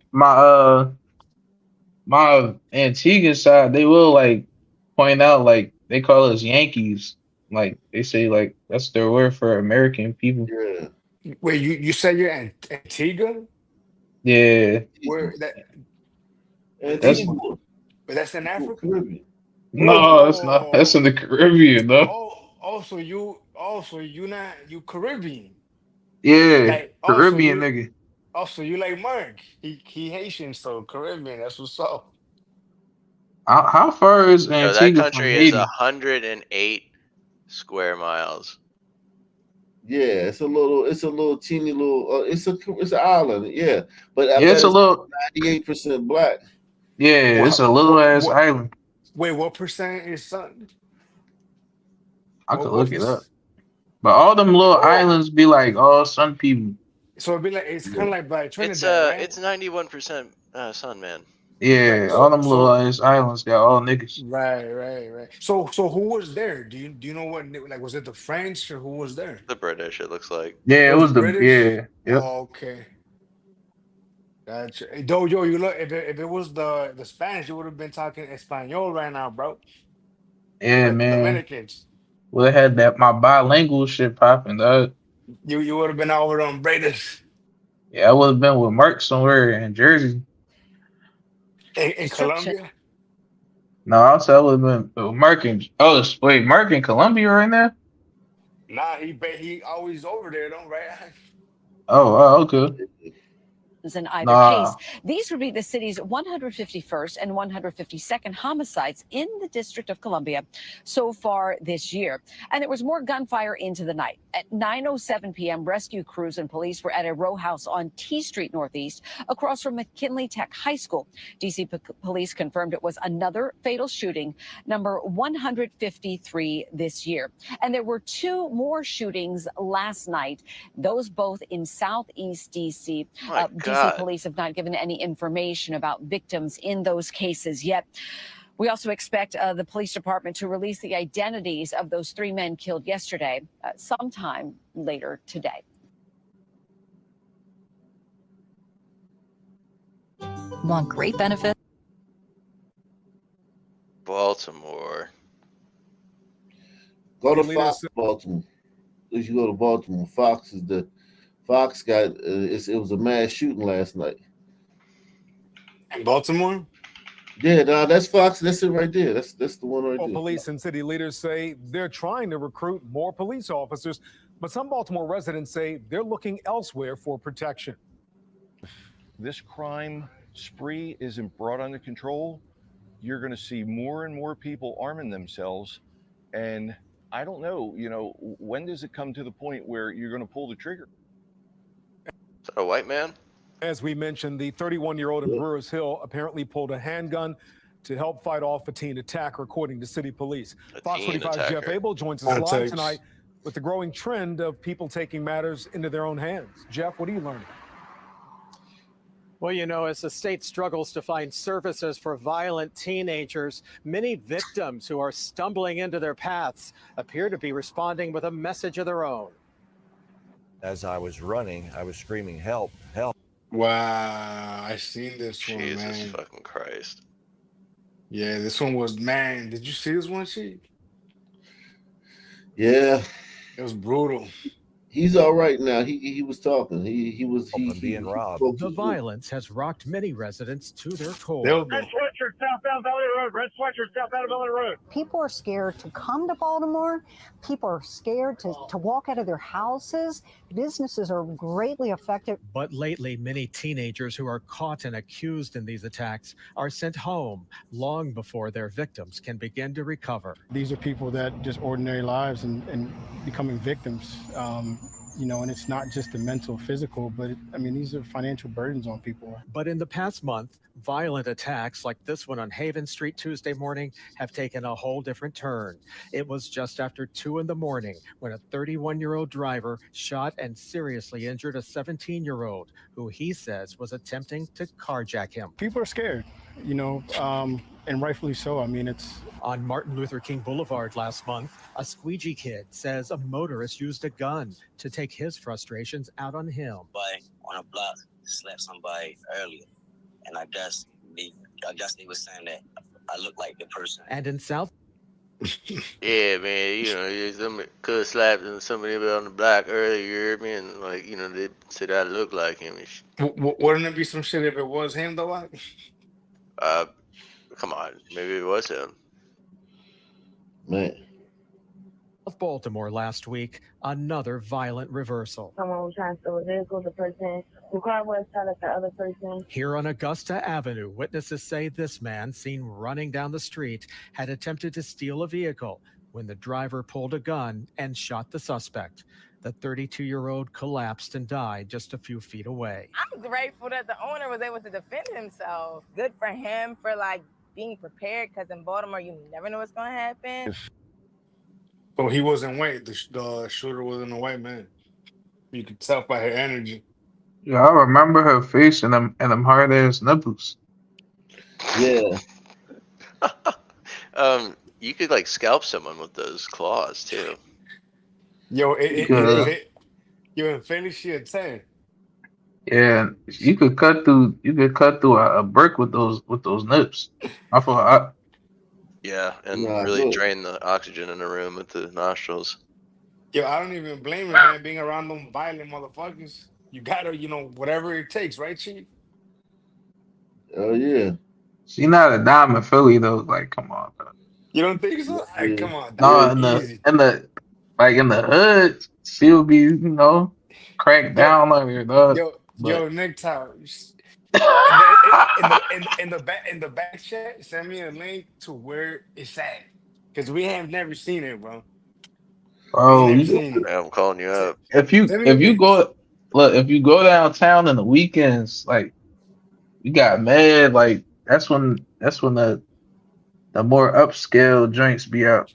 my Antigua side, they will like point out like they call us Yankees. Like they say like that's their word for American people. Yeah. Wait, you said you're Antigua? Yeah. Where that? Antigua. But that's in Africa. Caribbean. No, it's not. That's in the Caribbean, though. So you Caribbean. Yeah, Caribbean nigga. Oh, so you like Mark? He Haitian, so Caribbean. That's what's up. How far is That Antigua from country Haiti? is 108 square miles. Yeah, it's a little teeny little. It's an island. Yeah, but I Yeah, it's bet a little 98% black. Yeah, it's a little ass island. Wait, what percent is sun? I could look it up. But all them little islands be like all sun people. So it'd be like it's kind of like by Trinidad, right? It's 91% sun, man. Yeah, all them little ass islands got all niggas. Right. So who was there? Do you know what? Like, was it the French or who was there? The British, it looks like. Yeah, it was the British? Yep. Oh, okay. Gotcha. Hey, yo, you look. If it was the Spanish, you would have been talking Espanol right now, bro. Yeah, Like man. Dominicans. Well, I had my bilingual shit popping, dog. You would have been over on Braiders. Yeah, I would have been with Mark somewhere in Jersey. In Colombia? No, I would have been with Mark in Mark in Colombia right now? Nah, he always over there, don't right? Oh, okay. In either case, these would be the city's 151st and 152nd homicides in the District of Columbia so far this year. And there was more gunfire into the night. At 9:07 p.m., rescue crews and police were at a row house on T Street Northeast across from McKinley Tech High School. D.C. police confirmed it was another fatal shooting, number 153 this year. And there were two more shootings last night, those both in Southeast D.C. D.C. police have not given any information about victims in those cases yet. We also expect the police department to release the identities of those three men killed yesterday sometime later today. Want great benefits? Baltimore. Go to Fox, Baltimore. If you go to Baltimore, Fox got it was a mass shooting last night. In Baltimore? Yeah, no, that's Fox. That's it right there. That's the one right Well, there. police and city leaders say they're trying to recruit more police officers, but some Baltimore residents say they're looking elsewhere for protection. This crime spree isn't brought under control, you're going to see more and more people arming themselves. And I don't know, when does it come to the point where you're going to pull the trigger? Is that a white man? As we mentioned, the 31-year-old in Brewers Hill apparently pulled a handgun to help fight off a teen attacker, according to city police. Fox teen 45's Jeff attacker. Abel joins us live Context. tonight with the growing trend of people taking matters into their own hands. Jeff, what are you learning? Well, you know, as the state struggles to find services for violent teenagers, many victims who are stumbling into their paths appear to be responding with a message of their own. As I was running, I was screaming, help, help. Wow, I seen this one, Jesus man. fucking Christ. Yeah, this one was, man. Did you see this one, Chief? Yeah, It was brutal. he's all right now. He was talking. He was being robbed. spoke The his- violence has rocked many residents to their core. They'll Red sweatshirt southbound Valley Road. Red sweatshirt southbound Valley Road. People are scared to come to Baltimore. People are scared to walk out of their houses. Businesses are greatly affected. But lately, many teenagers who are caught and accused in these attacks are sent home long before their victims can begin to recover. These are people that just ordinary lives and becoming victims. You know, and it's not just the mental, physical, but I mean, these are financial burdens on people. But in the past month, violent attacks like this one on Haven Street Tuesday morning have taken a whole different turn. It was just after 2 a.m. when a 31-year-old driver shot and seriously injured a 17-year-old who he says was attempting to carjack him. People are scared, you know, and rightfully so. I mean, it's On Martin Luther King Boulevard last month, a squeegee kid says a motorist used a gun to take his frustrations out on him. On a block slapped somebody earlier, and I guess they were saying that I look like the person. And in South Yeah, man, you know, somebody could have slapped somebody on the block earlier, you hear me? And, like, you know, they said I look like him and shit. Wouldn't it be some shit if it was him, though? Like? Come on, maybe it was him. Man. of Baltimore last week, another violent reversal. Someone was trying to steal a vehicle. The person, the car was shot at the other person. Here on Augusta Avenue, witnesses say this man, seen running down the street, had attempted to steal a vehicle when the driver pulled a gun and shot the suspect. The 32-year-old collapsed and died just a few feet away. I'm grateful that the owner was able to defend himself. Good for him for like being prepared, because in Baltimore, you never know what's going to happen. Oh, he wasn't white. The shooter wasn't a white man. You could tell by her energy. Yeah, I remember her face and them hard ass nipples. Yeah. You could like scalp someone with those claws too. Yo, yo, in Philly, she a 10. Yeah, you could cut through a brick with those nips. I thought Yeah, and Nah, really look. drain the oxygen in the room with the nostrils. Yo, I don't even blame him, man, being around them violent motherfuckers. You gotta, whatever it takes, right, Chief? Oh yeah. she not a dime in Philly though. Like, come on, bro. You don't think so? Yeah. Like, come on. No, dog. in the hood, she'll be cracked down on her, dog. Yo, Nick Tower. In the back chat, send me a link to where it's at, because we have never seen it, bro. Bro, We never seen it. I'm calling you up. if you go downtown on the weekends, like you got mad, like that's when the more upscale joints be out.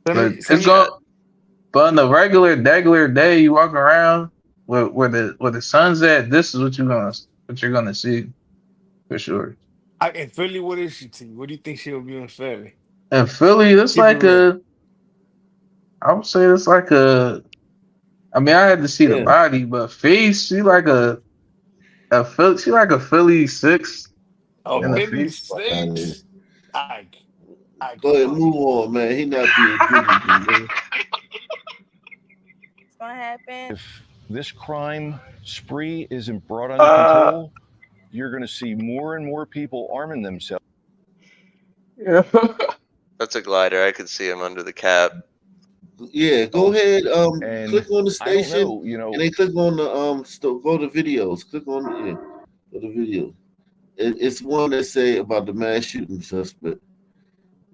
But but on the regular day, you walk around where the sun's at. This is what you're gonna see for sure. In Philly, what is she to you? What do you think she'll be in Philly? In Philly, it's Keep like it real. I would say it's like I mean, I had to see the body, but face, she like a Philly 6. Oh, in the Philly face. 6. Go ahead, move on, man. He not being good, man. What's going to happen? If this crime spree isn't brought under control, you're going to see more and more people arming themselves. Yeah. That's a glider. I could see him under the cap. Yeah, go ahead. And Click on the I don't station, know, and then click on the go to videos. Click on go to video. It's one that say about the mass shooting suspect.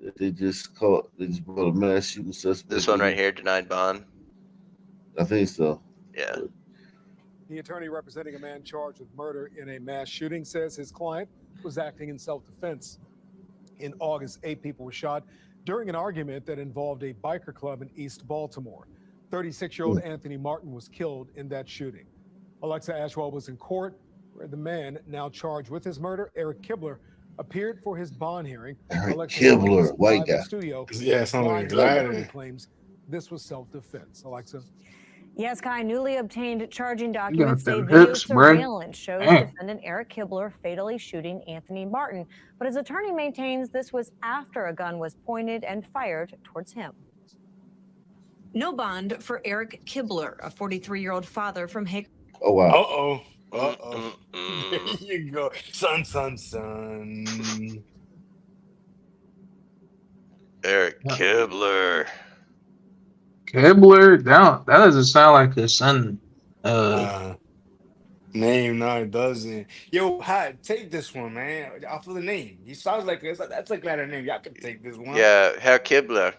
That they just caught. They just brought a mass shooting suspect. This one right here, denied bond. I think so. Yeah. The attorney representing a man charged with murder in a mass shooting says his client was acting in self-defense. In August, 8 people were shot during an argument that involved a biker club in East Baltimore. 36-year-old Anthony Martin was killed in that shooting. Alexa Ashwell was in court, where the man now charged with his murder, Eric Kibler, appeared for his bond hearing. Alexa Kibler, white live in guy. studio. Yeah, sounds like a glider. Claims this was self-defense. Alexa. Yes, Kai, newly obtained charging got documents say them video hips, bruh. surveillance shows Damn. defendant Eric Kibler fatally shooting Anthony Martin. But his attorney maintains this was after a gun was pointed and fired towards him. No bond for Eric Kibler, a 43-year-old father from Hickory. Oh, wow. Uh-oh. Uh-oh. There you go. Son. Eric Kibler. Kibler, that doesn't sound like his son. Name, no, it doesn't. Yo, Pat, take this one, man. Off of the name. He sounds like that's a glider name. Y'all can take this one. Yeah, Herr Kibler.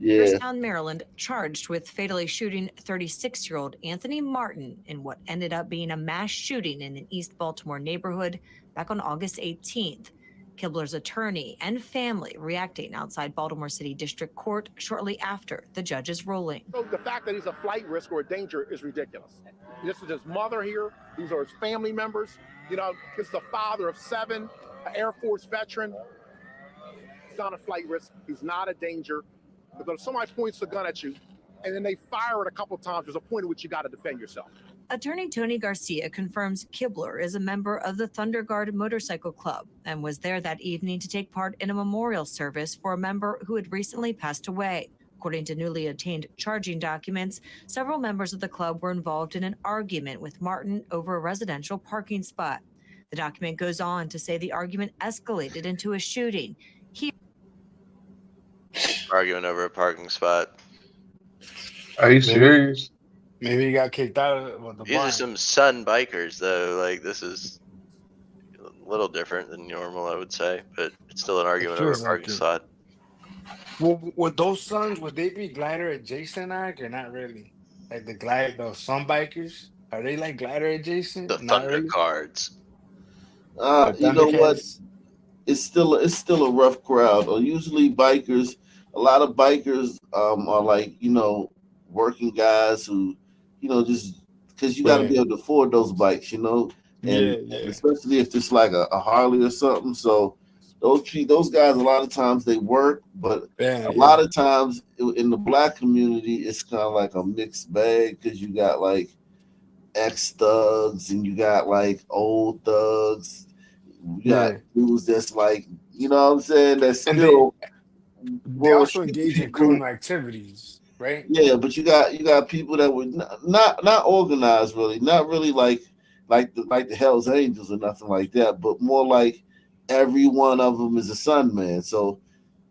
Yeah. Georgetown, Maryland, charged with fatally shooting 36-year-old Anthony Martin in what ended up being a mass shooting in an East Baltimore neighborhood back on August 18th. Kibler's attorney and family reacting outside Baltimore City District Court shortly after the judge's ruling. So the fact that he's a flight risk or a danger is ridiculous. This is his mother here. These are his family members. You know, it's the father of 7, an Air Force veteran. He's not a flight risk. He's not a danger. But if somebody points a gun at you and then they fire it a couple times, there's a point at which you got to defend yourself. Attorney Tony Garcia confirms Kibler is a member of the Thunder Guard Motorcycle Club and was there that evening to take part in a memorial service for a member who had recently passed away. According to newly obtained charging documents, several members of the club were involved in an argument with Martin over a residential parking spot. The document goes on to say the argument escalated into a shooting. Arguing over a parking spot. Are you serious? Maybe he got kicked out of the These are some Sun bikers, though. Like, this is a little different than normal, I would say, but it's still an argument over a parking spot. Well, with those Suns, would they be glider adjacent, or not really? Like the Sun bikers, are they like glider adjacent? The Not Thunder really? Cards. You know what? It's still a rough crowd. Usually bikers, a lot of bikers are like, you know, working guys who, you know, just because you got to be able to afford those bikes, you know, and especially if it's like a Harley or something. So those guys, a lot of times they work, but a lot of times in the black community, it's kind of like a mixed bag because you got like ex-thugs and you got like old thugs. You got dudes that's like, you know what I'm saying, that's still they also engage in criminal activities, right? Yeah, but you got people that were not organized, really, not really like the Hells Angels or nothing like that, but more like every one of them is a Sun man. So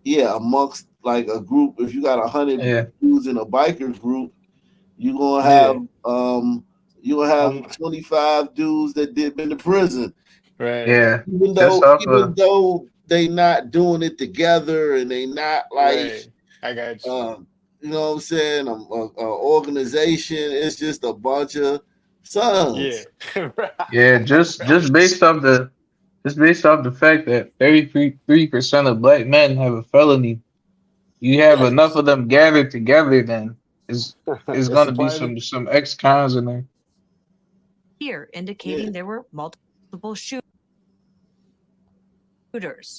yeah, amongst like a group, if you got 100 dudes in a biker group, you're gonna have 25 dudes that been to prison. Right. Yeah. Even though they not doing it together and they not like I got you. You know what I'm saying? An organization. It's just a bunch of Suns. Yeah. Yeah, just based off the fact that 33% of black men have a felony, you have enough of them gathered together, then it's gonna be some ex-cons in there. Here indicating there were multiple shooters,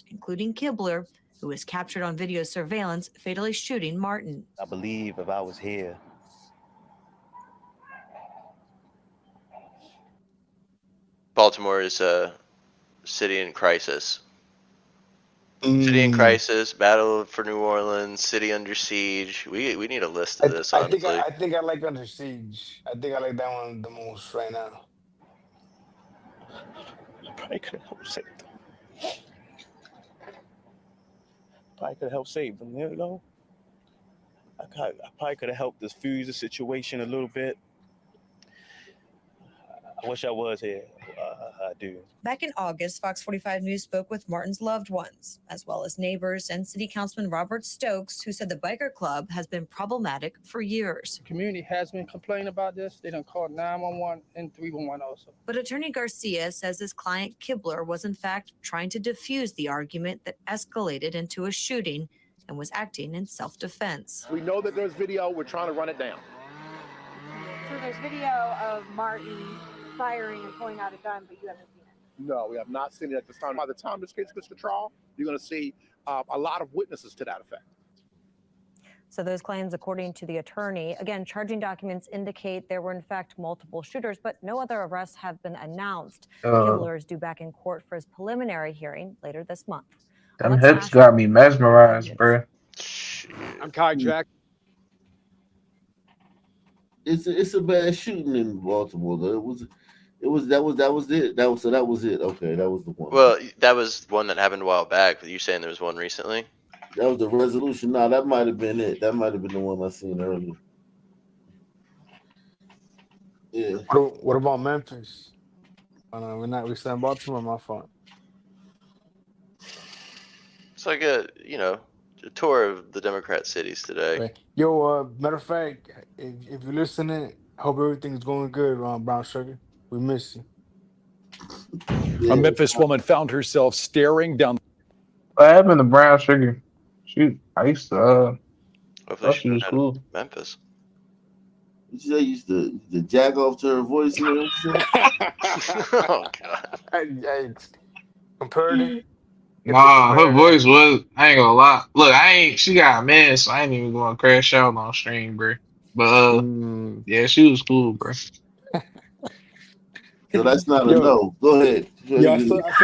including Kibler, who was captured on video surveillance fatally shooting Martin. I believe if I was here, Baltimore is a city in crisis. City in crisis, battle for New Orleans, city under siege. We need a list of this, honestly. I think I like Under Siege. I think I like that one the most right now. probably could have helped save them. Probably could have helped save them. You know, I probably could have helped diffuse the situation a little bit. I wish I was here. I do. Back in August, Fox 45 News spoke with Martin's loved ones, as well as neighbors and City Councilman Robert Stokes, who said the biker club has been problematic for years. The community has been complaining about this. They done called 911 and 311 also. But Attorney Garcia says his client Kibler was in fact trying to defuse the argument that escalated into a shooting and was acting in self-defense. We know that there's video. We're trying to run it down. So there's video of Martin firing and pulling out a gun, but you haven't seen it. No, we have not seen it at this time. By the time this case gets to trial, you're going to see a lot of witnesses to that effect. So those claims, according to the attorney, again, charging documents indicate there were in fact multiple shooters, but no other arrests have been announced. Kibler is due back in court for his preliminary hearing later this month. Them hips got me mesmerized, bro. I'm Kai Jack. It's a bad shooting in Baltimore though. That was it. That was it. Okay, that was the one. Well, that was one that happened a while back, but you saying there was one recently? That was the resolution. No, that might have been it. That might have been the one I seen earlier. Yeah. What about Memphis? We said Baltimore, my fault. It's like a tour of the Democrat cities today. Right. Yo, matter of fact, if you're listening, I hope everything's going good, Brown Sugar. We miss you. A Memphis woman found herself staring down. What happened to Brown Sugar? I used to. Hopefully she was cool. Memphis. You used to jack off to her voice. Oh God. Compared to. Nah, her voice was. I ain't gonna lie. Look, she got a man, so I ain't even gonna crash out on stream, bro. But yeah, she was cool, bro. So that's not a no. Go ahead. You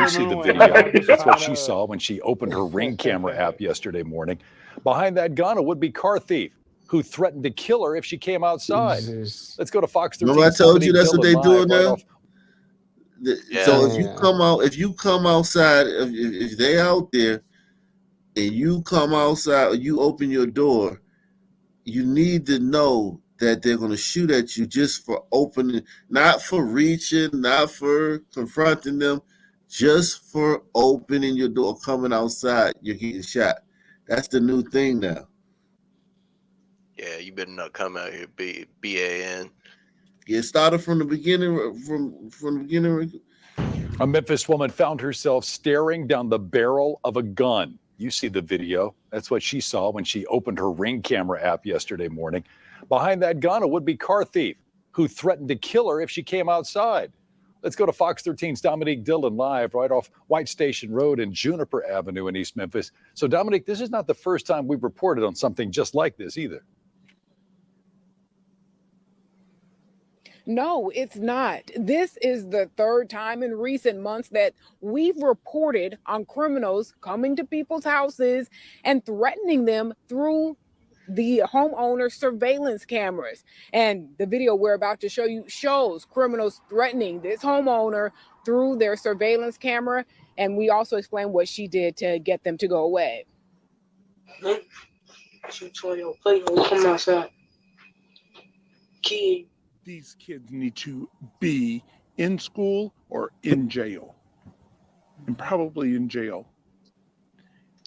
see the video. That's what she saw when she opened her Ring camera app yesterday morning. Behind that gun, a would-be car thief who threatened to kill her if she came outside. Jesus. Let's go to Fox 13. Remember I told you that's what they doing now? Yeah. So if you come outside, if they out there and you come outside or you open your door, you need to know that they're going to shoot at you just for opening, not for reaching, not for confronting them, just for opening your door, coming outside, you're getting shot. That's the new thing now. Yeah, you better not come out here BAN. It started from the beginning. From the beginning. A Memphis woman found herself staring down the barrel of a gun. You see the video. That's what she saw when she opened her Ring camera app yesterday morning. Behind that gun, a would-be car thief who threatened to kill her if she came outside. Let's go to Fox 13's Dominique Dillon live right off White Station Road and Juniper Avenue in East Memphis. So, Dominique, this is not the first time we've reported on something just like this either. No, it's not. This is the third time in recent months that we've reported on criminals coming to people's houses and threatening them through the homeowner surveillance cameras. And the video we're about to show you shows criminals threatening this homeowner through their surveillance camera. And we also explain what she did to get them to go away. Come outside. Kid. These kids need to be in school or in jail, and probably in jail.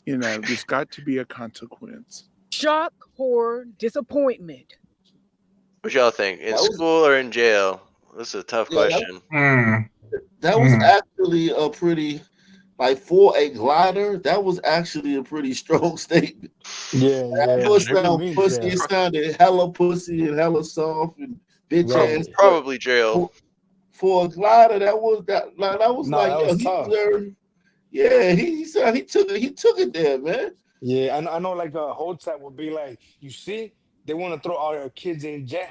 There's got to be a consequence. Shock, horror, disappointment. What y'all think? In school or in jail? This is a tough question. That was actually a pretty, for a glider, that was actually a pretty strong statement. Yeah. It sounded hella pussy and hella soft and bitch ass. Probably jail. For a glider, that was tough. Yeah, he said he took it there, man. Yeah, I know. Like the whole chat would be like, you see, they want to throw all their kids in jail.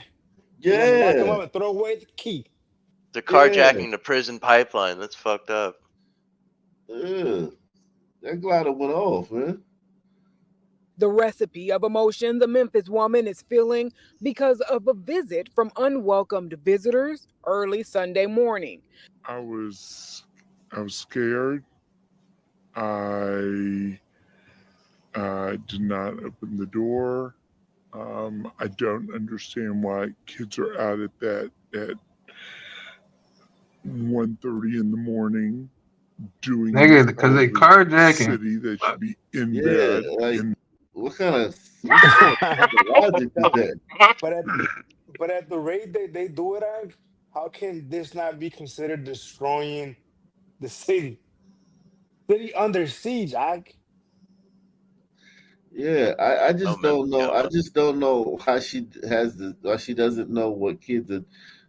Yeah, lock them up and throw away the key. The carjacking the prison pipeline. That's fucked up. Yeah, that glider went off, man. The recipe of emotion the Memphis woman is feeling because of a visit from unwelcomed visitors early Sunday morning. I was scared. I did not open the door. I don't understand why kids are out at 1:30 in the morning doing Nigga, this because all they over carjacking. city that should be in Yeah, bed. like And what kind of logic is that? But at the rate they do it at, how can this not be considered destroying the city? City under siege, Yeah, I No just mental don't know. I camera. just don't know how she has the why she doesn't know what kids are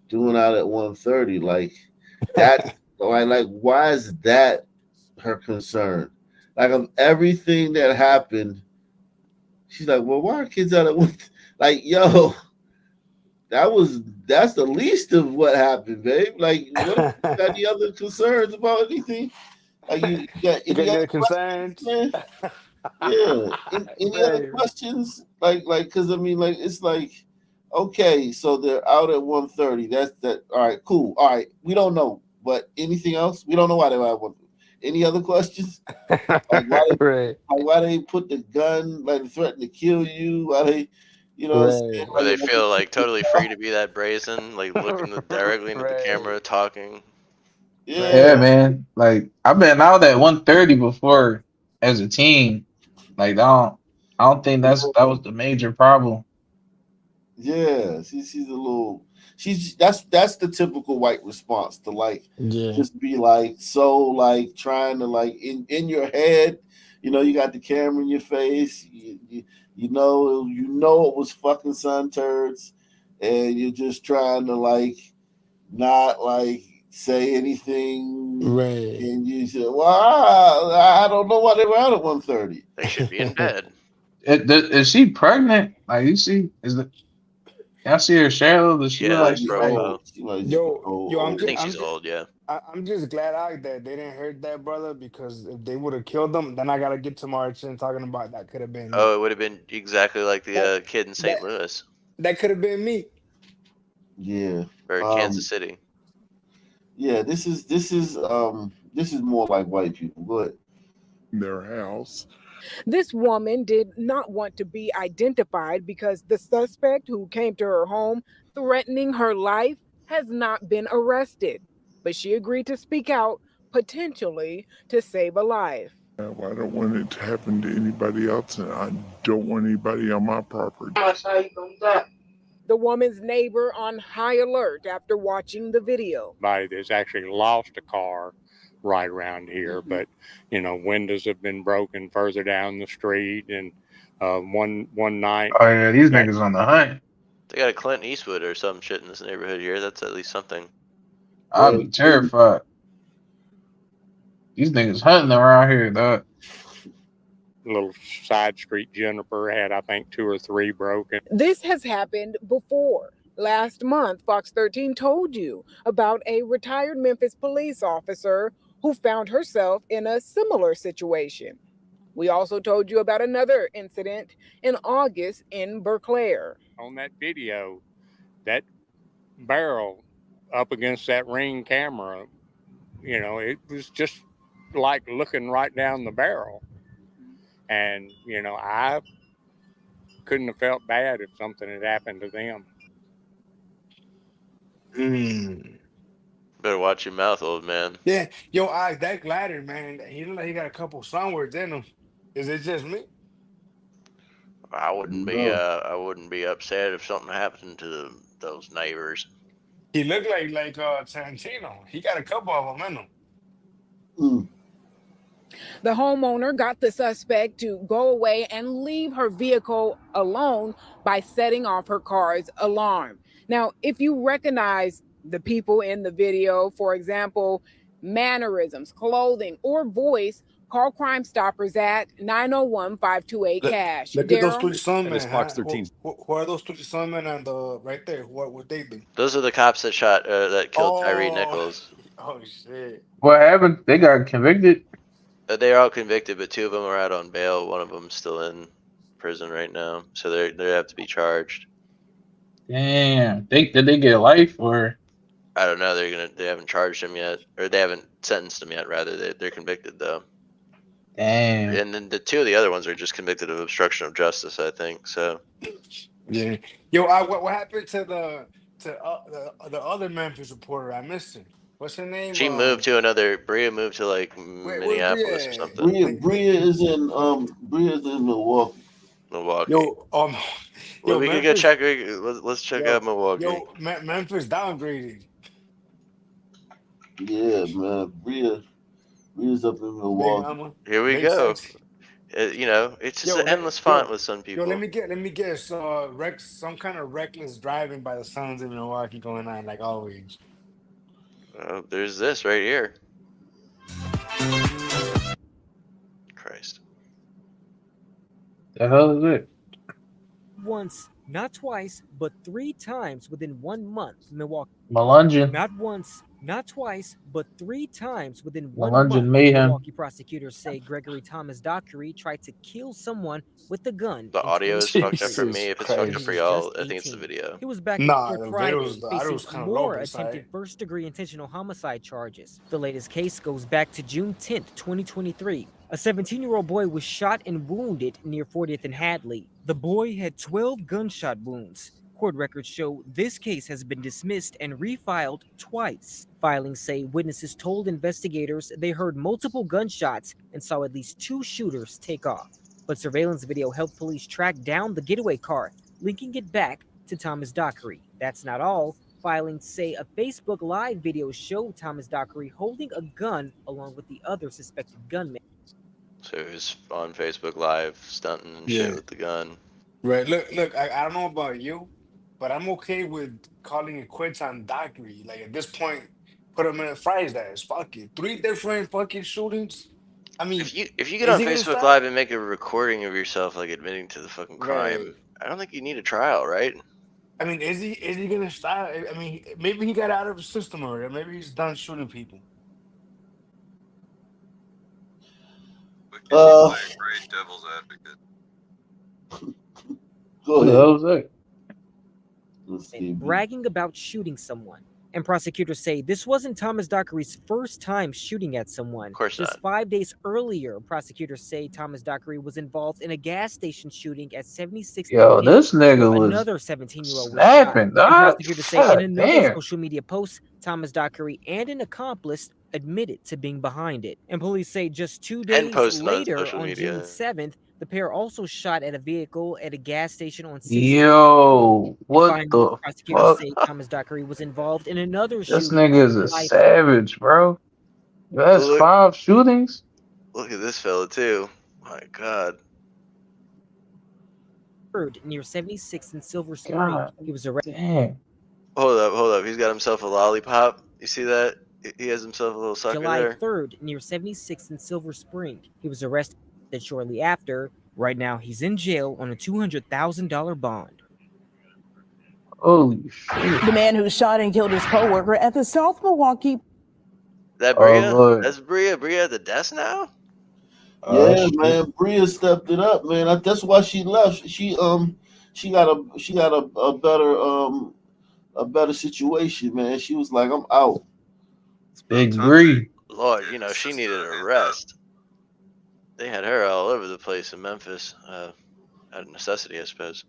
doing out at 1:30. Like that, like why is that her concern? Like of everything that happened, she's like, well, why are kids out at one? Like, yo, that's the least of what happened, babe. Like, what you got any other concerns about anything? Like you got You got any any other other questions, concerns? man? Yeah. Any other Right. questions? Because I mean, like, it's like, okay, so they're out at 1:30. That's that. All right, cool. All right, we don't know, but anything else? We don't know why they're out at 1:30. Any other questions? Right. Why they put the gun? Like they threaten to kill you? Why they, you know, what I'm saying? Right. Where they feel like totally free to be that brazen, like looking directly into the camera, talking. Yeah, man. Like I've been out at 1:30 before as a teen. Like I don't think that was the major problem. Yeah, she's a little. That's the typical white response to like Yeah. just be like so like trying to like in your head, you know, you got the camera in your face, you know it was fucking sun turds, and you're just trying to like not like say anything, Right. and you say, well, I don't know why they were out at 1:30. They should be in bed. Is she pregnant? Like you see, y'all see her shadow? Does she Yeah, look that's like Provo. Yo, I think she's old. Yeah. I'm just glad that they didn't hurt that brother, because if they would have killed him, then I gotta get to Martin talking about that could have been me. Oh, it would have been exactly like the kid in St. Louis That could have been me. Yeah. or Kansas City. Yeah, this is more like white people. Go ahead. their house. This woman did not want to be identified because the suspect who came to her home threatening her life has not been arrested. But she agreed to speak out, potentially to save a life. I don't want it to happen to anybody else, and I don't want anybody on my property. The woman's neighbor on high alert after watching the video. Somebody that's actually lost a car right around here, but you know, windows have been broken further down the street, and one night. Oh yeah, these niggas on the hunt. They got a Clint Eastwood or some shit in this neighborhood here. That's at least something. I'd be terrified. These niggas hunting around here, dog. Little side street Juniper had, I think, 2 or 3 broken. This has happened before. Last month, Fox 13 told you about a retired Memphis police officer who found herself in a similar situation. We also told you about another incident in August in Berkeley. On that video, that barrel up against that Ring camera, you know, it was just like looking right down the barrel. And, you know, I couldn't have felt bad if something had happened to them. Better watch your mouth, old man. Yeah, yo, that glider, man, he look like he got a couple song words in him. Is it just me? I wouldn't be upset if something happened to those neighbors. He looked like Tarantino. He got a couple of them in him. The homeowner got the suspect to go away and leave her vehicle alone by setting off her car's alarm. Now, if you recognize the people in the video, for example, mannerisms, clothing, or voice, call Crime Stoppers at 901-528-CASH. Look at those two sunmen. It's Fox 13. Who are those two sunmen on the right there? What would they do? Those are the cops that killed Tyree Nichols. Oh shit! What happened? They got convicted? They're all convicted, but 2 of them are out on bail. One of them's still in prison right now, so they have to be charged. Damn. Did they get life or? I don't know. They haven't charged him yet, or they haven't sentenced him yet. Rather, they're convicted though. Damn. And then the 2 of the other ones are just convicted of obstruction of justice, I think. So. Yeah. Yo, what happened to the other Memphis reporter? I missed him. What's her name? She moved to another. Bria moved to like Minneapolis or something. Bria is in Milwaukee. Milwaukee. Yo, Well, we could go Memphis. check. Let's check out Milwaukee. Yo, Memphis downgraded. Yeah, man. Bria's up in Milwaukee. Here we go. It's just an endless font with some people. Yo, let me guess. Some kind of reckless driving by the Sons of Milwaukee going on, like always. There's this right here. Christ. The hell is it? Once, not twice, but 3 times within 1 month, Milwaukee. Melungeon. Not once, not twice, but 3 times within 1 Melungeon month. mayhem. Milwaukee prosecutors say Gregory Thomas Dockery tried to kill someone with a gun. The in audio is fucked up for me. If it's fucked up He for was y'all, just I think it's the 18. video. He was back Nah, on the Friday, audio was facing kinda low, more but it's attempted alright. first-degree intentional homicide charges. The latest case goes back to June 10th, 2023. A 17-year-old boy was shot and wounded near 40th and Hadley. The boy had 12 gunshot wounds. Court records show this case has been dismissed and refiled twice. Filings say witnesses told investigators they heard multiple gunshots and saw at least 2 shooters take off. But surveillance video helped police track down the getaway car, linking it back to Thomas Dockery. That's not all. Filings say a Facebook Live video showed Thomas Dockery holding a gun along with the other suspected gunman. So he was on Facebook Live stunting and Yeah. shit with the gun. Right. Look. I don't know about you, but I'm okay with calling it quits on Dockery. Like at this point, put him in a Fry's ass. Fuck it. 3 different fucking shootings. I mean, If you get is on he gonna Facebook stop? Live and make a recording of yourself like admitting to the fucking crime, Right. I don't think you need a trial, right? I mean, is he gonna stop? I mean, maybe he got out of the system already. Maybe he's done shooting people. Great devil's advocate. Go Who the ahead. hell is that? Let's see. bragging about shooting someone. And prosecutors say this wasn't Thomas Dockery's first time shooting at someone. Of course Just 5 days earlier, prosecutors say Thomas Dockery was involved in a gas station shooting at 76th Yo, and Hill. this nigga was Another 17-year-old was shot. snapping, And dog. prosecutors say in God another damn. social media post, Thomas Dockery and an accomplice admitted to being behind it. And police say just 2 days posting on later, social on media. June 7th, the pair also shot at a vehicle at a gas station on 6th. Yo, what Finally, the prosecutors fuck? say Thomas Dockery was involved in another This shooting. nigga is a on July savage, bro. That's Look- 5 shootings. Look at this fella too. My God. 3rd near 76th and Silver Spring. God He was arrested. damn. Hold up. He's got himself a lollipop. You see that? He has himself a little sucker July there. 3rd near 76th and Silver Spring. He was arrested shortly after. Right now, he's in jail on a $200,000 bond. Holy shit. The man who shot and killed his co-worker at the South Milwaukee. That Oh, Bria? Lord. That's Bria. Bria at the desk now? Yeah, shit. man. Bria stepped it up, man. That's why she left. She got a better situation, man. She was like, I'm out. Big Bree. Lord, she needed a rest. They had her all over the place in Memphis. Out of necessity, I suppose.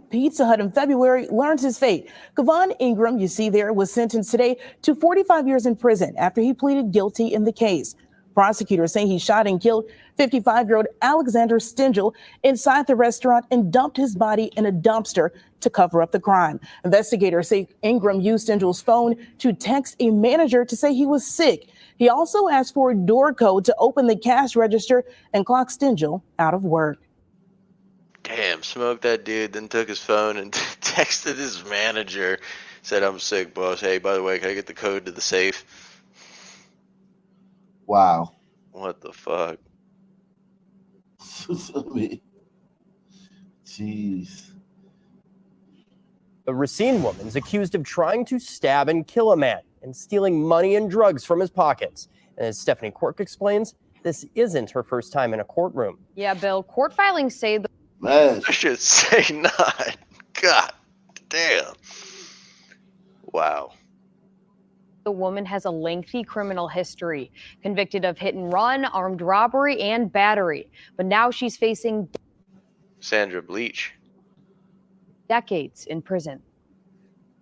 Pizza Hut in February learns his fate. Kevon Ingram, you see there, was sentenced today to 45 years in prison after he pleaded guilty in the case. Prosecutors say he shot and killed 55-year-old Alexander Stengel inside the restaurant and dumped his body in a dumpster to cover up the crime. Investigators say Ingram used Stengel's phone to text a manager to say he was sick. He also asked for a door code to open the cash register and clock Stengel out of work. Damn, smoked that dude, then took his phone and texted his manager. Said, I'm sick, boss. Hey, by the way, can I get the code to the safe? Wow. What the fuck? I mean, jeez. A Racine woman is accused of trying to stab and kill a man and stealing money and drugs from his pockets. And as Stephanie Quirk explains, this isn't her first time in a courtroom. Yeah, Bill, court filings say the Man. I should say not. God damn. Wow. woman has a lengthy criminal history, convicted of hit and run, armed robbery, and battery. But now she's facing Sandra Bleach. decades in prison.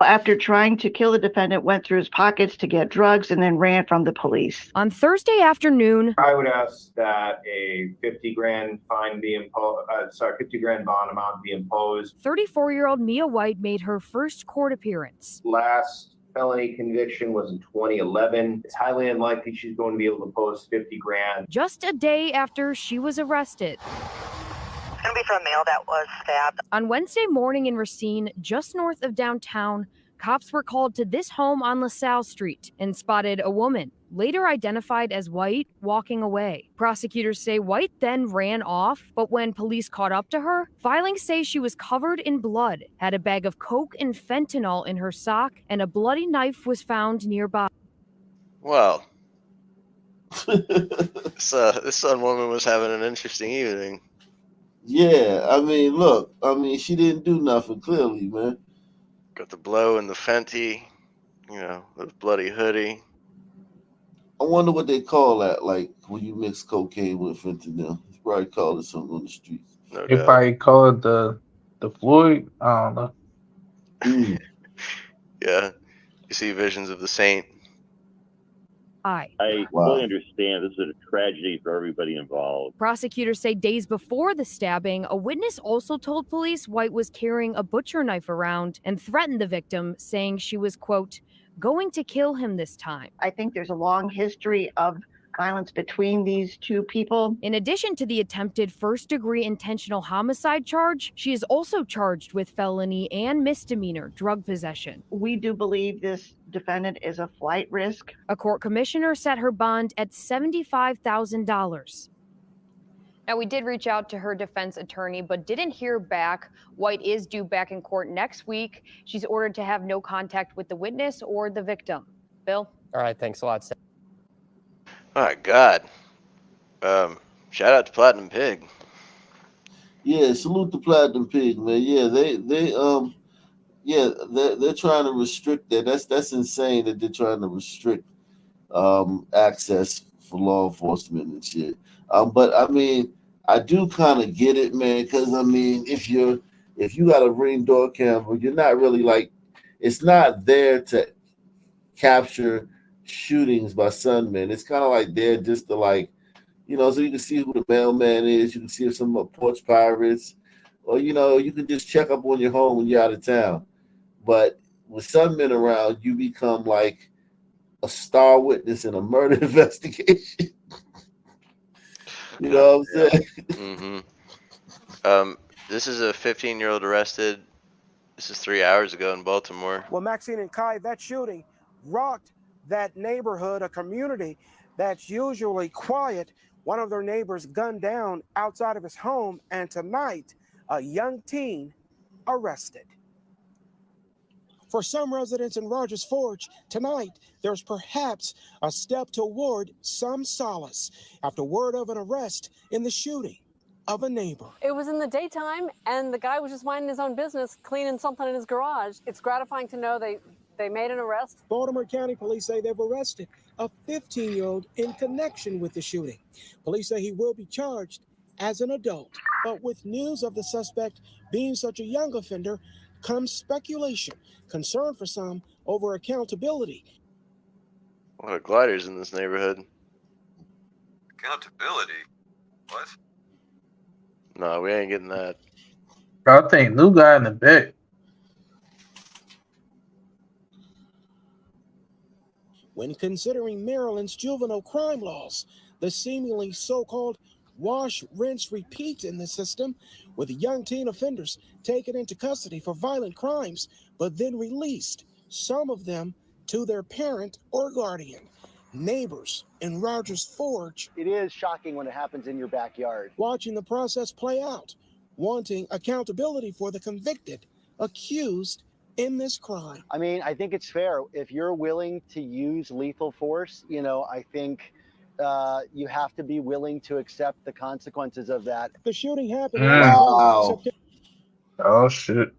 After trying to kill the defendant, went through his pockets to get drugs and then ran from the police. On Thursday afternoon, I would ask that a 50 grand fine be imposed. 50 grand bond amount be imposed. 34-year-old Mia White made her first court appearance. Last felony conviction was in 2011. It's highly unlikely she's going to be able to post 50 grand. Just a day after she was arrested. It's going to be for a male that was stabbed. On Wednesday morning in Racine, just north of downtown, cops were called to this home on LaSalle Street and spotted a woman, later identified as White, walking away. Prosecutors say White then ran off, but when police caught up to her, filings say she was covered in blood, had a bag of coke and fentanyl in her sock, and a bloody knife was found nearby. Well, this woman was having an interesting evening. Yeah, I mean, look, I mean, she didn't do nothing, clearly, man. Got the blow and the Fenty, the bloody hoodie. I wonder what they call that, like, when you mix cocaine with fentanyl. They probably call it something on the streets. No They doubt. probably call it the Floyd. I don't know. Yeah. You see visions of the saint. I fully understand this is a tragedy for everybody involved. Prosecutors say days before the stabbing, a witness also told police White was carrying a butcher knife around and threatened the victim, saying she was, quote, going to kill him this time. I think there's a long history of violence between these two people. In addition to the attempted first-degree intentional homicide charge, she is also charged with felony and misdemeanor drug possession. We do believe this defendant is a flight risk. A court commissioner set her bond at $75,000. Now, we did reach out to her defense attorney, but didn't hear back. White is due back in court next week. She's ordered to have no contact with the witness or the victim. Bill? All right, thanks a lot, Steph. Oh, my God. Shout out to Platinum Pig. Yeah, salute the Platinum Pig, man. Yeah, they're trying to restrict that. That's insane that they're trying to restrict access for law enforcement and shit. But I mean, I do kind of get it, man, because I mean, if you got a Ring door camera, you're not really like, it's not there to capture shootings by Sunman. It's kind of like there just to like, so you can see who the mailman is, you can see if some porch pirates, or you can just check up on your home when you're out of town. But with Sunman around, you become like a star witness in a murder investigation. You know what I'm saying? Mm-hmm. This is a 15-year-old arrested. This is 3 hours ago in Baltimore. Well, Maxine and Kai, that shooting rocked that neighborhood, a community that's usually quiet. One of their neighbors gunned down outside of his home, and tonight, a young teen arrested. For some residents in Rogers Forge, tonight, there's perhaps a step toward some solace after word of an arrest in the shooting of a neighbor. It was in the daytime, and the guy was just minding his own business, cleaning something in his garage. It's gratifying to know they made an arrest. Baltimore County Police say they've arrested a 15-year-old in connection with the shooting. Police say he will be charged as an adult, but with news of the suspect being such a young offender comes speculation, concern for some over accountability. A lot of gliders in this neighborhood. Accountability? What? No, we ain't getting that. I think new guy in the back. When considering Maryland's juvenile crime laws, the seemingly so-called wash, rinse, repeat in the system, with young teen offenders taken into custody for violent crimes, but then released, some of them to their parent or guardian. Neighbors in Rogers Forge. It is shocking when it happens in your backyard. Watching the process play out, wanting accountability for the convicted, accused in this crime. I mean, I think it's fair. If you're willing to use lethal force, I think you have to be willing to accept the consequences of that. The shooting happened. Wow. Oh shit.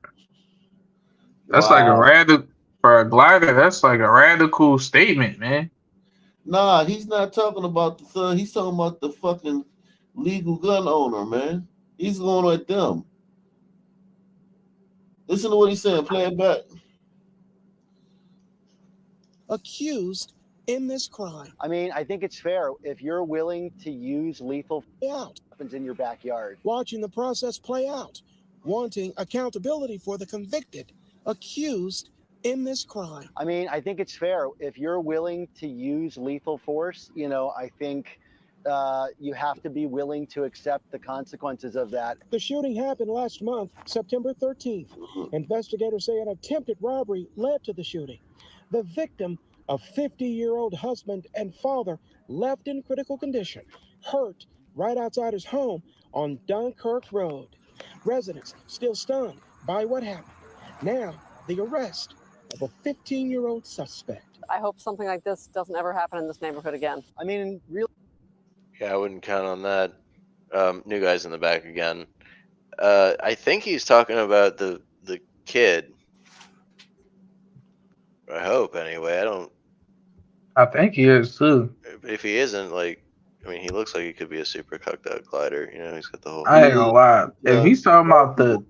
That's like a radical for a glider. That's like a radical statement, man. Nah, he's not talking about the thug. He's talking about the fucking legal gun owner, man. He's going at them. Listen to what he's saying. Play it back. accused in this crime. I mean, I think it's fair if you're willing to use lethal weapons in your backyard. Watching the process play out, wanting accountability for the convicted, accused in this crime. I mean, I think it's fair if you're willing to use lethal force. I think you have to be willing to accept the consequences of that. The shooting happened last month, September 13th. Investigators say an attempted robbery led to the shooting. The victim, a 50-year-old husband and father, left in critical condition, hurt right outside his home on Dunkirk Road. Residents still stunned by what happened. Now, the arrest of a 15-year-old suspect. I hope something like this doesn't ever happen in this neighborhood again. I mean, really. Yeah, I wouldn't count on that. New guy's in the back again. I think he's talking about the kid. I hope, anyway. I think he is too. If he isn't, he looks like he could be a super cucked out glider. He's got the whole. I ain't gonna lie. If he's talking about the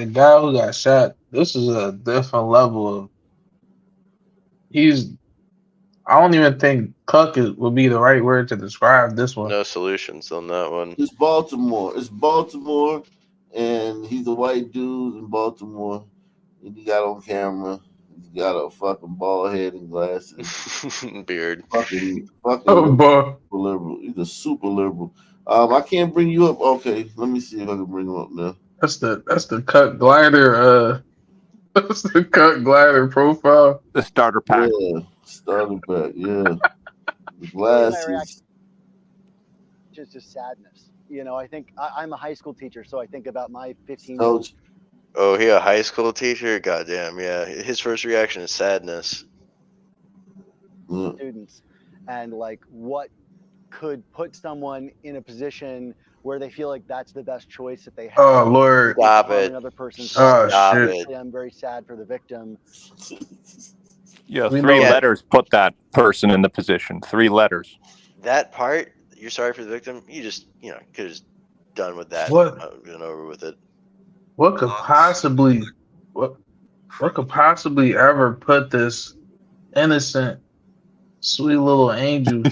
guy who got shot, this is a different level of. I don't even think cuck would be the right word to describe this one. No solutions on that one. It's Baltimore. And he's a white dude in Baltimore. And he got on camera. He's got a fucking bald head and glasses. Beard. Fucking Oh, boy. super liberal. He's a super liberal. I can't bring you up. Okay, let me see if I can bring him up now. That's the cuck glider. That's the cuck glider profile. The starter pack. Yeah, starter pack. Yeah, the glasses. Just sadness. I think I'm a high school teacher, so I think about my 15. Oh, he a high school teacher? Goddamn, yeah. His first reaction is sadness. Students, and what could put someone in a position where they feel like that's the best choice that they have. Oh, Lord. Stop it. Another person's Stop life. it. I'm very sad for the victim. Yeah, 3 letters put that person in the position. 3 letters. That part, you're sorry for the victim. You just, could have done with that. What? Been over with it. What could possibly ever put this innocent, sweet little angel?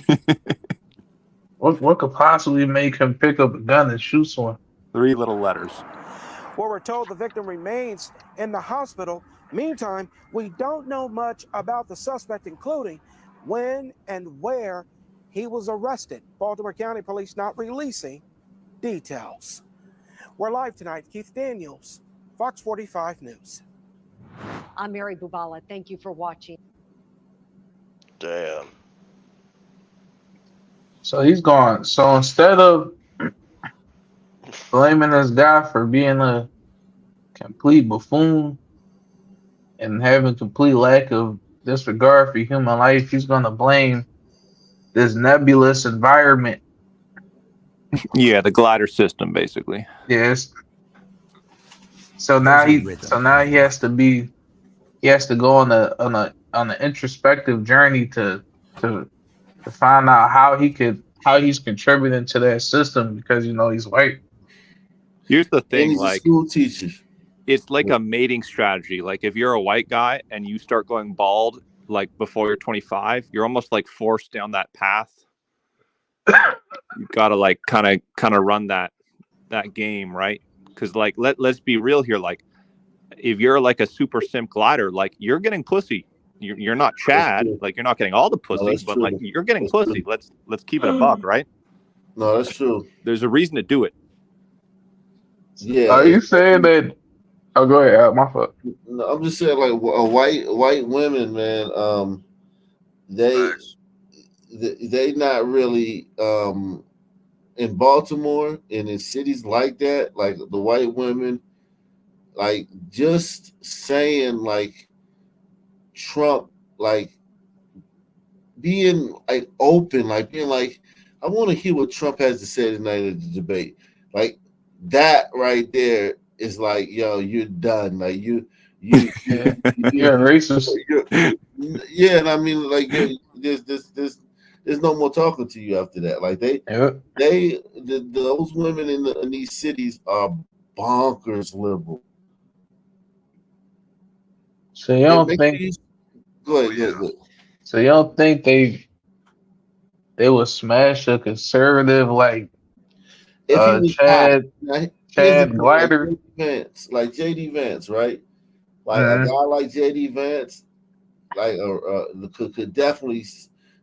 What could possibly make him pick up a gun and shoot someone? 3 little letters. Well, we're told the victim remains in the hospital. Meantime, we don't know much about the suspect, including when and where he was arrested. Baltimore County Police not releasing details. We're live tonight. Keith Daniels, Fox 45 News. I'm Mary Bubala. Thank you for watching. Damn. So he's gone. So instead of blaming this guy for being a complete buffoon and having complete lack of disregard for human life, he's going to blame this nebulous environment. Yeah, the glider system, basically. Yes. So now he has to go on an introspective journey to find out how he's contributing to that system because he's white. Here's the thing, He's a school teacher. It's like a mating strategy. Like if you're a white guy and you start going bald before you're 25, you're almost forced down that path. You've got to kind of run that game, right? Because let's be real here. If you're a super simp glider, you're getting pussy. You're not Chad. You're not getting all the pussy, but you're getting pussy. Let's keep it a buck, right? No, that's true. There's a reason to do it. Yeah. Are you saying that? Oh, go ahead. My fault. No, I'm just saying, white women, man. They not really in Baltimore and in cities like that. The white women, just saying Trump, being open, being I want to hear what Trump has to say tonight at the debate. That right there is yo, you're done. You're racist. Yeah, and I mean, there's no more talking to you after that. Those women in these cities are bonkers liberal. So you don't think? Go ahead. So you don't think they would smash a conservative like If he was hot, Chad Glider? like JD Vance, right? Like a guy like JD Vance, like could definitely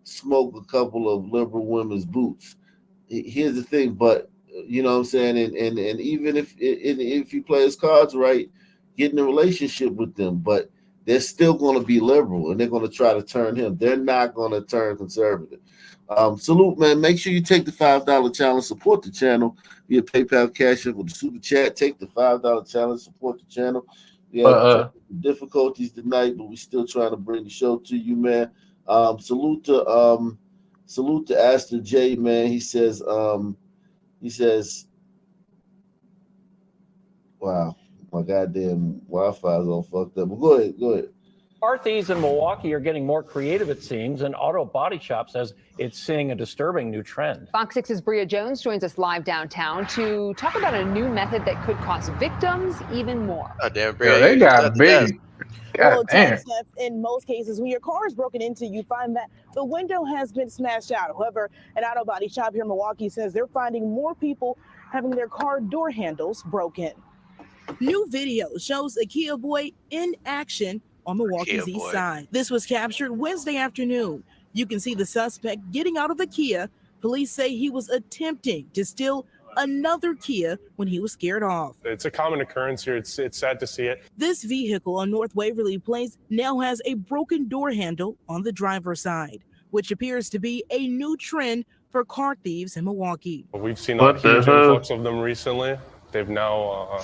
smoke a couple of liberal women's boots. Here's the thing, but you know what I'm saying, and even if he plays cards right, get in a relationship with them, but they're still going to be liberal and they're going to try to turn him. They're not going to turn conservative. Salute, man. Make sure you take the $5 challenge, support the channel via PayPal, Cash App, with the super chat. Take the $5 challenge, support the channel. Yeah, difficulties tonight, but we're still trying to bring the show to you, man. Salute to Astor J, man. He says, wow, my goddamn Wi-Fi is all fucked up. But go ahead. Car thieves in Milwaukee are getting more creative, it seems, and Auto Body Shop says it's seeing a disturbing new trend. Fox 6's Bria Jones joins us live downtown to talk about a new method that could cost victims even more. Oh, damn, Bria, they got big. Well, Tom, in most cases, when your car is broken into, you find that the window has been smashed out. However, an auto body shop here in Milwaukee says they're finding more people having their car door handles broken. New video shows a Kia boy in action on Milwaukee's east side. This was captured Wednesday afternoon. You can see the suspect getting out of the Kia. Police say he was attempting to steal another Kia when he was scared off. It's a common occurrence here. It's sad to see it. This vehicle on North Waverly Place now has a broken door handle on the driver's side, which appears to be a new trend for car thieves in Milwaukee. We've seen a huge influx of them recently. They've now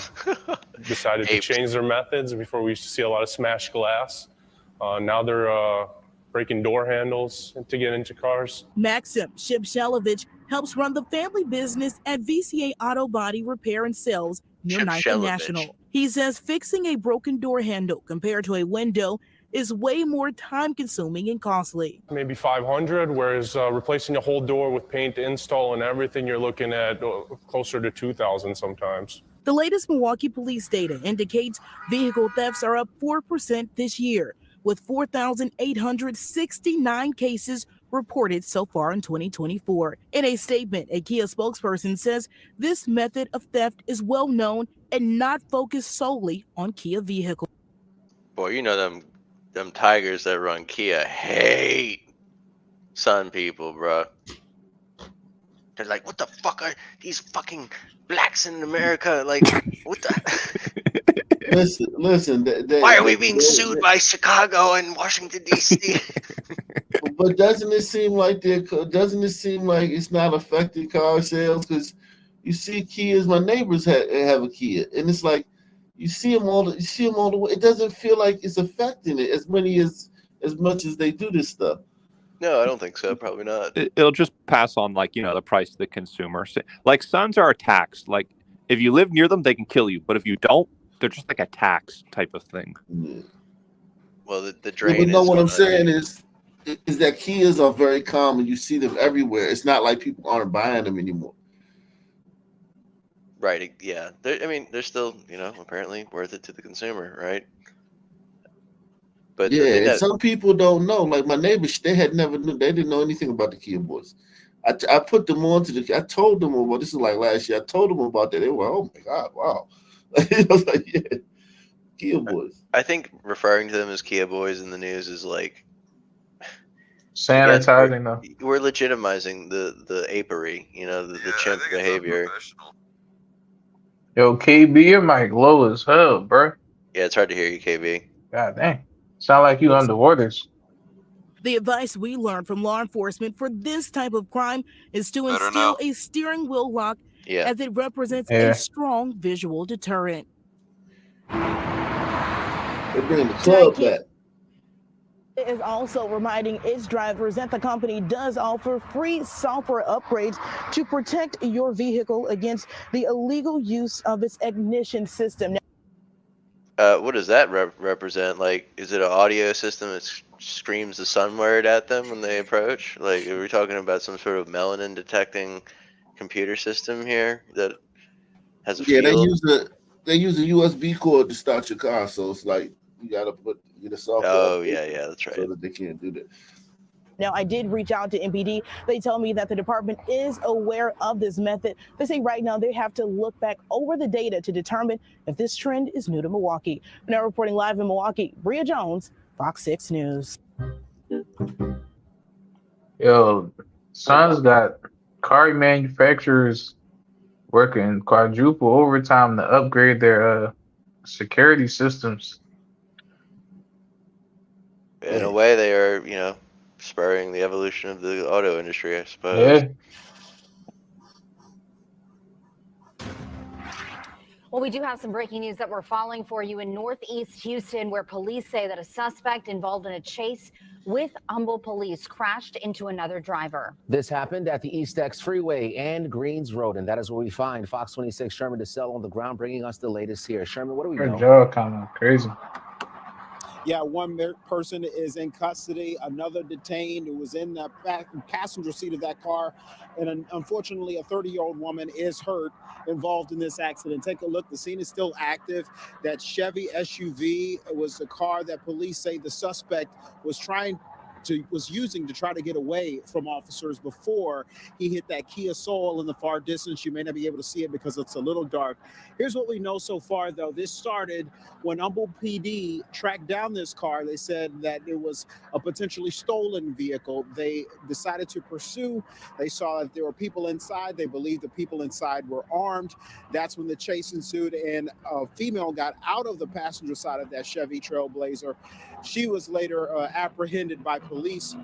decided to change their methods. Before, we used to see a lot of smashed glass. Now they're breaking door handles to get into cars. Maxim Shipshelovich helps run the family business at VCA Auto Body Repair and Sales near Ninth and National. He says fixing a broken door handle compared to a window is way more time-consuming and costly. Maybe $500, whereas replacing a whole door with paint, install, and everything, you're looking at closer to $2,000 sometimes. The latest Milwaukee police data indicates vehicle thefts are up 4% this year, with 4,869 cases reported so far in 2024. In a statement, a Kia spokesperson says this method of theft is well known and not focused solely on Kia vehicles. Boy, you know them tigers that run Kia hate Sun people, bro. They're like, what the fuck are these fucking blacks in America? Like, what the? Listen. Why are we being sued by Chicago and Washington D.C.? But doesn't it seem like it's not affecting car sales? Because you see Kias, my neighbors have a Kia, and it's like you see them all the way. It doesn't feel like it's affecting it as much as they do this stuff. No, I don't think so. Probably not. It'll just pass on, like, the price to the consumer. Like, Suns are a tax. Like, if you live near them, they can kill you. But if you don't, they're just like a tax type of thing. Yeah. Well, the drain. But no, what I'm saying is that Kias are very common. You see them everywhere. It's not like people aren't buying them anymore. Right. Yeah. They're still, apparently worth it to the consumer, right? But yeah, and some people don't know. Like my neighbors, they didn't know anything about the Kia boys. I put them on to I told them about, this is like last year. I told them about that. They were like, oh my God, wow. I was like, yeah, Kia boys. I think referring to them as Kia boys in the news is like sanitizing them. We're legitimizing the apery, the chimp behavior. Yo, KB, your mic low as hell, bro. Yeah, it's hard to hear you, KB. God dang. Sound like you under orders. The advice we learned from law enforcement for this type of crime is to instill a steering wheel lock, as it represents a strong visual deterrent. They're bringing the club back. It is also reminding its drivers that the company does offer free software upgrades to protect your vehicle against the illegal use of its ignition system. What does that represent? Like, is it an audio system that screams the Sun word at them when they approach? Like, are we talking about some sort of melanin detecting computer system here that has a they use a USB cord to start your car, so it's like You gotta get a software. Oh yeah, that's right. So that they can't do that. Now, I did reach out to MPD. They tell me that the department is aware of this method. They say right now they have to look back over the data to determine if this trend is new to Milwaukee. Now reporting live in Milwaukee, Bria Jones, Fox 6 News. Yo, Sun's got car manufacturers working quadruple overtime to upgrade their security systems. In a way, they are, spurring the evolution of the auto industry, I suppose. Yeah. Well, we do have some breaking news that we're following for you in Northeast Houston, where police say that a suspect involved in a chase with Humble police crashed into another driver. This happened at the East X Freeway and Greens Road, and that is where we find Fox 26 Sherman DeSell on the ground, bringing us the latest here. Sherman, what do we know? Her jaw kind of crazy. Yeah, one person is in custody, another detained who was in the passenger seat of that car. And unfortunately, a 30-year-old woman is hurt involved in this accident. Take a look. The scene is still active. That Chevy SUV was the car that police say the suspect was using to try to get away from officers before he hit that Kia Soul in the far distance. You may not be able to see it because it's a little dark. Here's what we know so far, though. This started when Humble PD tracked down this car. They said that it was a potentially stolen vehicle. They decided to pursue. They saw that there were people inside. They believed the people inside were armed. That's when the chase ensued, and a female got out of the passenger side of that Chevy Trailblazer. She was later apprehended by police,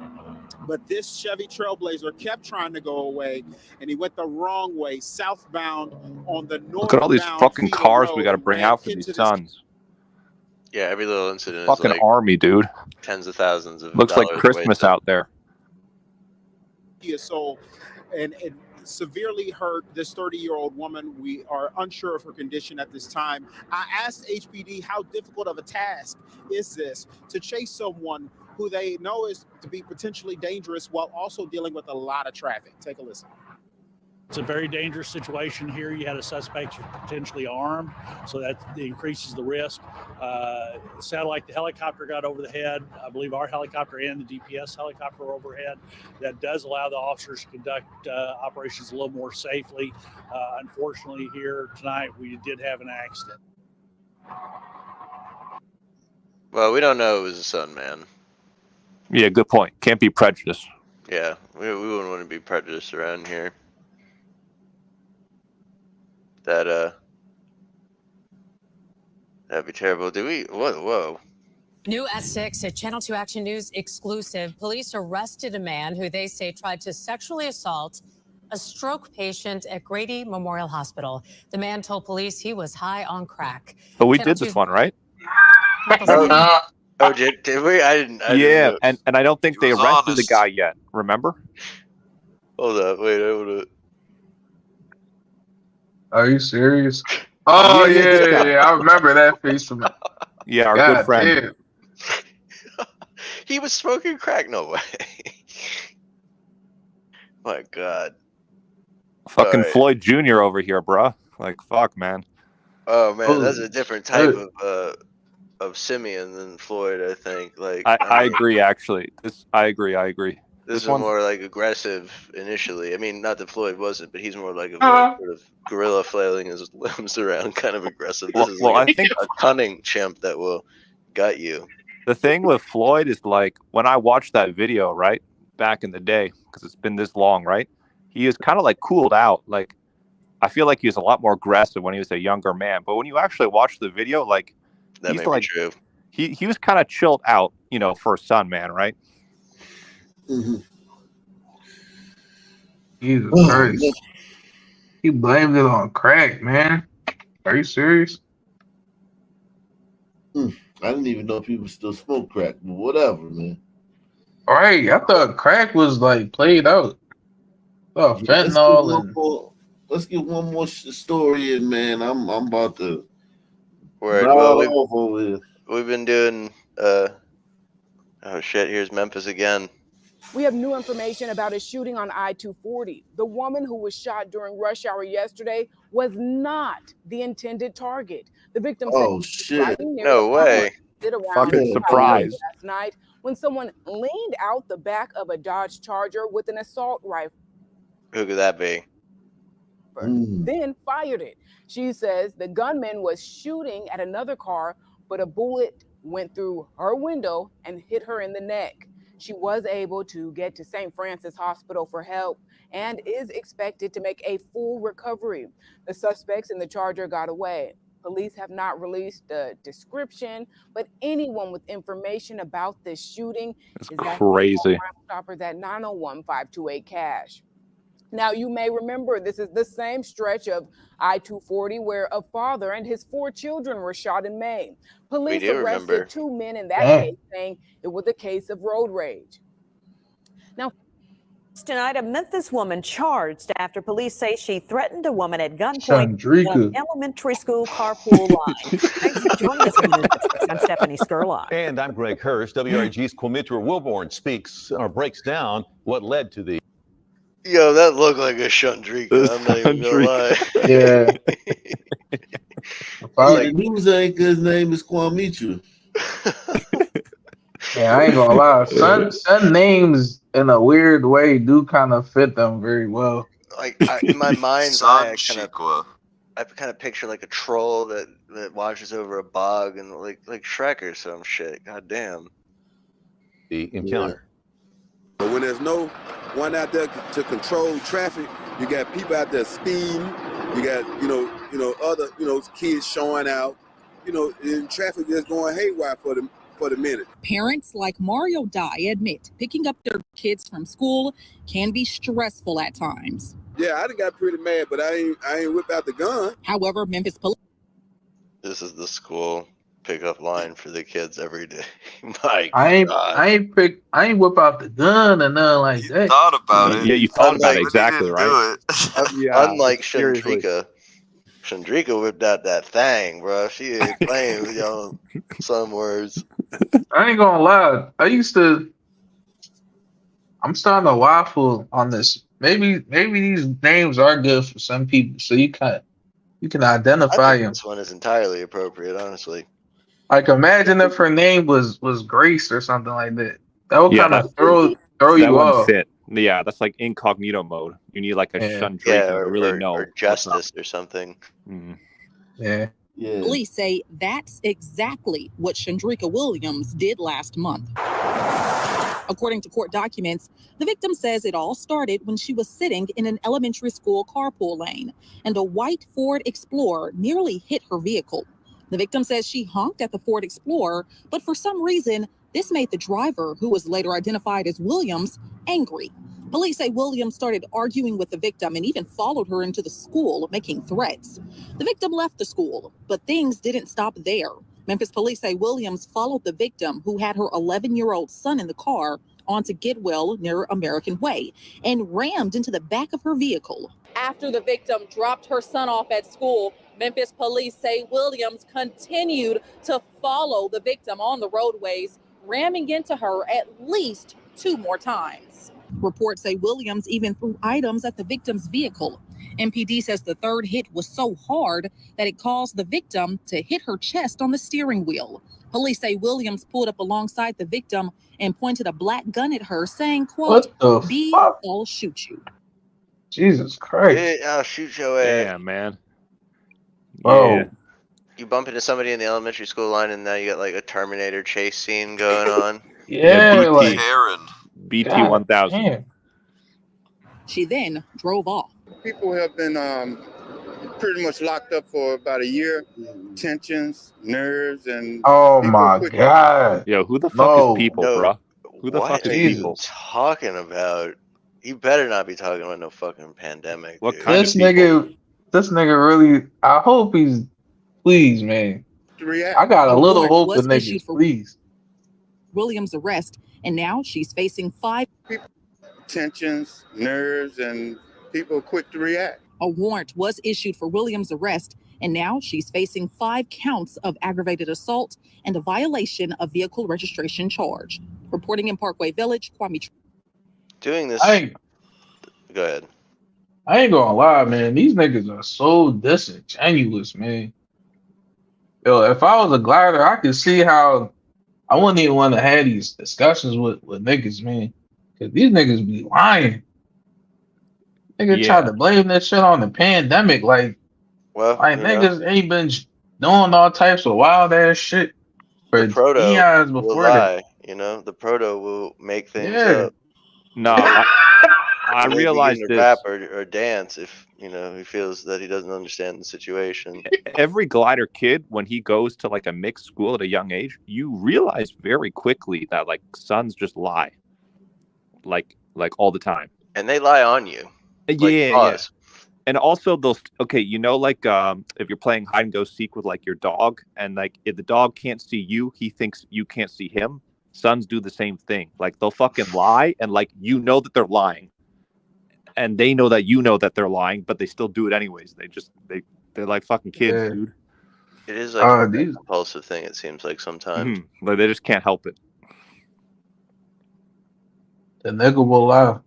but this Chevy Trailblazer kept trying to go away, and he went the wrong way, southbound on the northbound. Look at all these fucking cars we got to bring out for these Suns. Yeah, every little incident Fucking is like army, dude. tens of thousands of Looks like dollars Christmas wasted. out there. Kia Soul, and it severely hurt this 30-year-old woman. We are unsure of her condition at this time. I asked HPD how difficult of a task is this to chase someone who they know is to be potentially dangerous while also dealing with a lot of traffic. Take a listen. It's a very dangerous situation here. You had a suspect who's potentially armed, so that increases the risk. It sounded like the helicopter got over the head. I believe our helicopter and the DPS helicopter were overhead. That does allow the officers to conduct operations a little more safely. Unfortunately, here tonight, we did have an accident. Well, we don't know it was a Sun, man. Yeah, good point. Can't be prejudiced. Yeah, we wouldn't want to be prejudiced around here. That'd be terrible. Whoa. New at 6 at Channel 2 Action News exclusive. Police arrested a man who they say tried to sexually assault a stroke patient at Grady Memorial Hospital. The man told police he was high on crack. But we Channel did this 2's one, right? Oh, did we? I didn't Yeah, know. and I don't think they was arrested the honest. guy yet. Remember? Hold up, wait, hold up. Are you serious? Oh yeah. I remember that face from. Yeah, our God good friend. damn. He was smoking crack? No way. My God. Fucking Alright. Floyd Jr. over here, bruh. Like, fuck, man. Oh man, Oh, that's a different type of simian than Floyd, I think. Like I agree, actually. I agree. This is one's- more like aggressive initially. I mean, not that Floyd wasn't, but he's more like a Uh-huh. sort of gorilla flailing his limbs around, kind of aggressive. This Well- is well, like I think- a cunning chimp that will gut you. The thing with Floyd is, like, when I watched that video, right, back in the day, because it's been this long, right, he is kind of like cooled out. Like, I feel like he was a lot more aggressive when he was a younger man. But when you actually watch the video, like, That he's may be like, true. he was kind of chilled out, for a Sun man, right? Mhm. Jesus Oh, Christ. He blamed it on crack, man. Are you serious? I didn't even know people still smoke crack, but whatever, man. All right, I thought crack was like played out. Oh, fentanyl Let's get one more story in, man. I'm about to. Word. drive Well, off over here. we've been doing. Oh shit! Here's Memphis again. We have new information about a shooting on I-240. The woman who was shot during rush hour yesterday was not the intended target. The victim said Oh he was shit! driving near No the way. Sit around Fucking surprise. last night when someone leaned out the back of a Dodge Charger with an assault rifle, Who could that be? then fired it. She says the gunman was shooting at another car, but a bullet went through her window and hit her in the neck. She was able to get to St. Francis Hospital for help and is expected to make a full recovery. The suspects in the Charger got away. Police have not released a description, but anyone with information about this shooting is crazy. Stoppers at 901-528-CASH. Now, you may remember this is the same stretch of I-240 where a father and his 4 children were shot in May. Police do arrested remember. 2 men in that case, saying it was a case of road rage. Now, Tonight, a Memphis woman charged after police say she threatened a woman at gunpoint on Chandrika. an elementary school carpool line. Thanks for joining us. I'm Stephanie Skurlock. And I'm Greg Hurst. WRG's Quimitra Wilborn speaks or breaks down what led to the. Yo, that looked like a Chandrika. I'm not even gonna lie. Yeah. The news anchor's name is Kwamitra. Yeah, I ain't gonna lie. Some names in a weird way do kind of fit them very well. Like in my mind's eye, I kind of picture like a troll that watches over a bog and like Shrek or some shit. God damn. The encounter. But when there's no one out there to control traffic, you got people out there speeding. You got other kids showing out. And traffic just going haywire for the minute. Parents like Mario Dye admit picking up their kids from school can be stressful at times. Yeah, I done got pretty mad, but I ain't whip out the gun. However, Memphis police. This is the school pickup line for the kids every day. My I God. ain't whip out the gun or nothing like that. Thought about it. Yeah, you thought about it Unlike- exactly, right? Unlike seriously. Chandrika whipped out that thing, bro. She ain't playing with some words. I ain't gonna lie. I'm starting to waffle on this. Maybe these names are good for some people, so you can identify I think them. this one is entirely appropriate, honestly. Like imagine if her name was Grace or something like that. That would kind of throw that you wouldn't off. fit. Yeah, that's like incognito mode. You need like a Chandrika to really know. Or Justice or something. Yeah. Police say that's exactly what Chandrika Williams did last month. According to court documents, the victim says it all started when she was sitting in an elementary school carpool lane and a white Ford Explorer nearly hit her vehicle. The victim says she honked at the Ford Explorer, but for some reason, this made the driver, who was later identified as Williams, angry. Police say Williams started arguing with the victim and even followed her into the school, making threats. The victim left the school, but things didn't stop there. Memphis police say Williams followed the victim, who had her 11-year-old son in the car, onto Gidwell near American Way and rammed into the back of her vehicle. After the victim dropped her son off at school, Memphis police say Williams continued to follow the victim on the roadways, ramming into her at least 2 more times. Reports say Williams even threw items at the victim's vehicle. MPD says the third hit was so hard that it caused the victim to hit her chest on the steering wheel. Police say Williams pulled up alongside the victim and pointed a black gun at her, saying, quote, What the "B, fuck? I'll shoot you." Jesus Christ. Yeah, I'll shoot your ass. Damn, man. Whoa. Yeah. You bump into somebody in the elementary school line and now you got like a Terminator chase scene going on. Yeah, like BT God 1000. damn. She then drove off. People have been pretty much locked up for about a year. Tensions, nerves, and Oh my God. Yo, who the fuck No. is people, No. bro? Who the What fuck is are you people? talking about? You better not be talking about no fucking pandemic. What dude. kind This nigga really, I hope he's, please, man. I got a little warrant hope was in niggas, issued for please. Williams' arrest, and now she's facing 5. tensions, nerves, and people quick to react. A warrant was issued for Williams' arrest, and now she's facing 5 counts of aggravated assault and a violation of vehicle registration charge. Reporting in Parkway Village, Kwame. Doing this. Go ahead. I ain't gonna lie, man. These niggas are so disingenuous, man. Yo, if I was a glider, I could see how I wouldn't even want to have these discussions with niggas, man. Cause these niggas be lying. Nigga tried to blame that shit on the pandemic, like niggas ain't been doing all types of wild ass shit for The proto eons will before lie. You know, the proto will make things up. No, I He may realize begin to this. rap or dance if he feels that he doesn't understand the situation. Every glider kid, when he goes to like a mixed school at a young age, you realize very quickly that like sons just lie, like all the time. And they lie on you. Yeah. And also those, okay, like if you're playing hide and go seek with like your dog, and like if the dog can't see you, he thinks you can't see him. Sons do the same thing. Like they'll fucking lie, and like that they're lying, and they know that they're lying, but they still do it anyways. They're like fucking kids, dude. It is like a compulsive thing. It seems like sometimes. Like they just can't help it. The nigga will lie.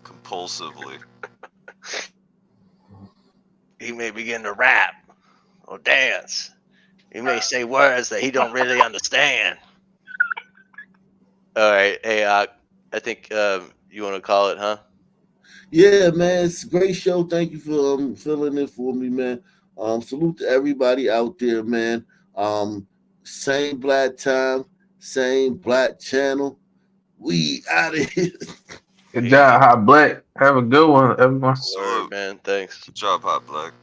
Compulsively. He may begin to rap or dance. He may say words that he don't really understand. All right, hey, I think you want to call it, huh? Yeah, man, it's a great show. Thank you for filling in for me, man. Salute to everybody out there, man. Same black time, same black channel. We out of here. Good job, Hot Black. Have a good one, everyone. Word, man. Thanks. Good job, Hot Black.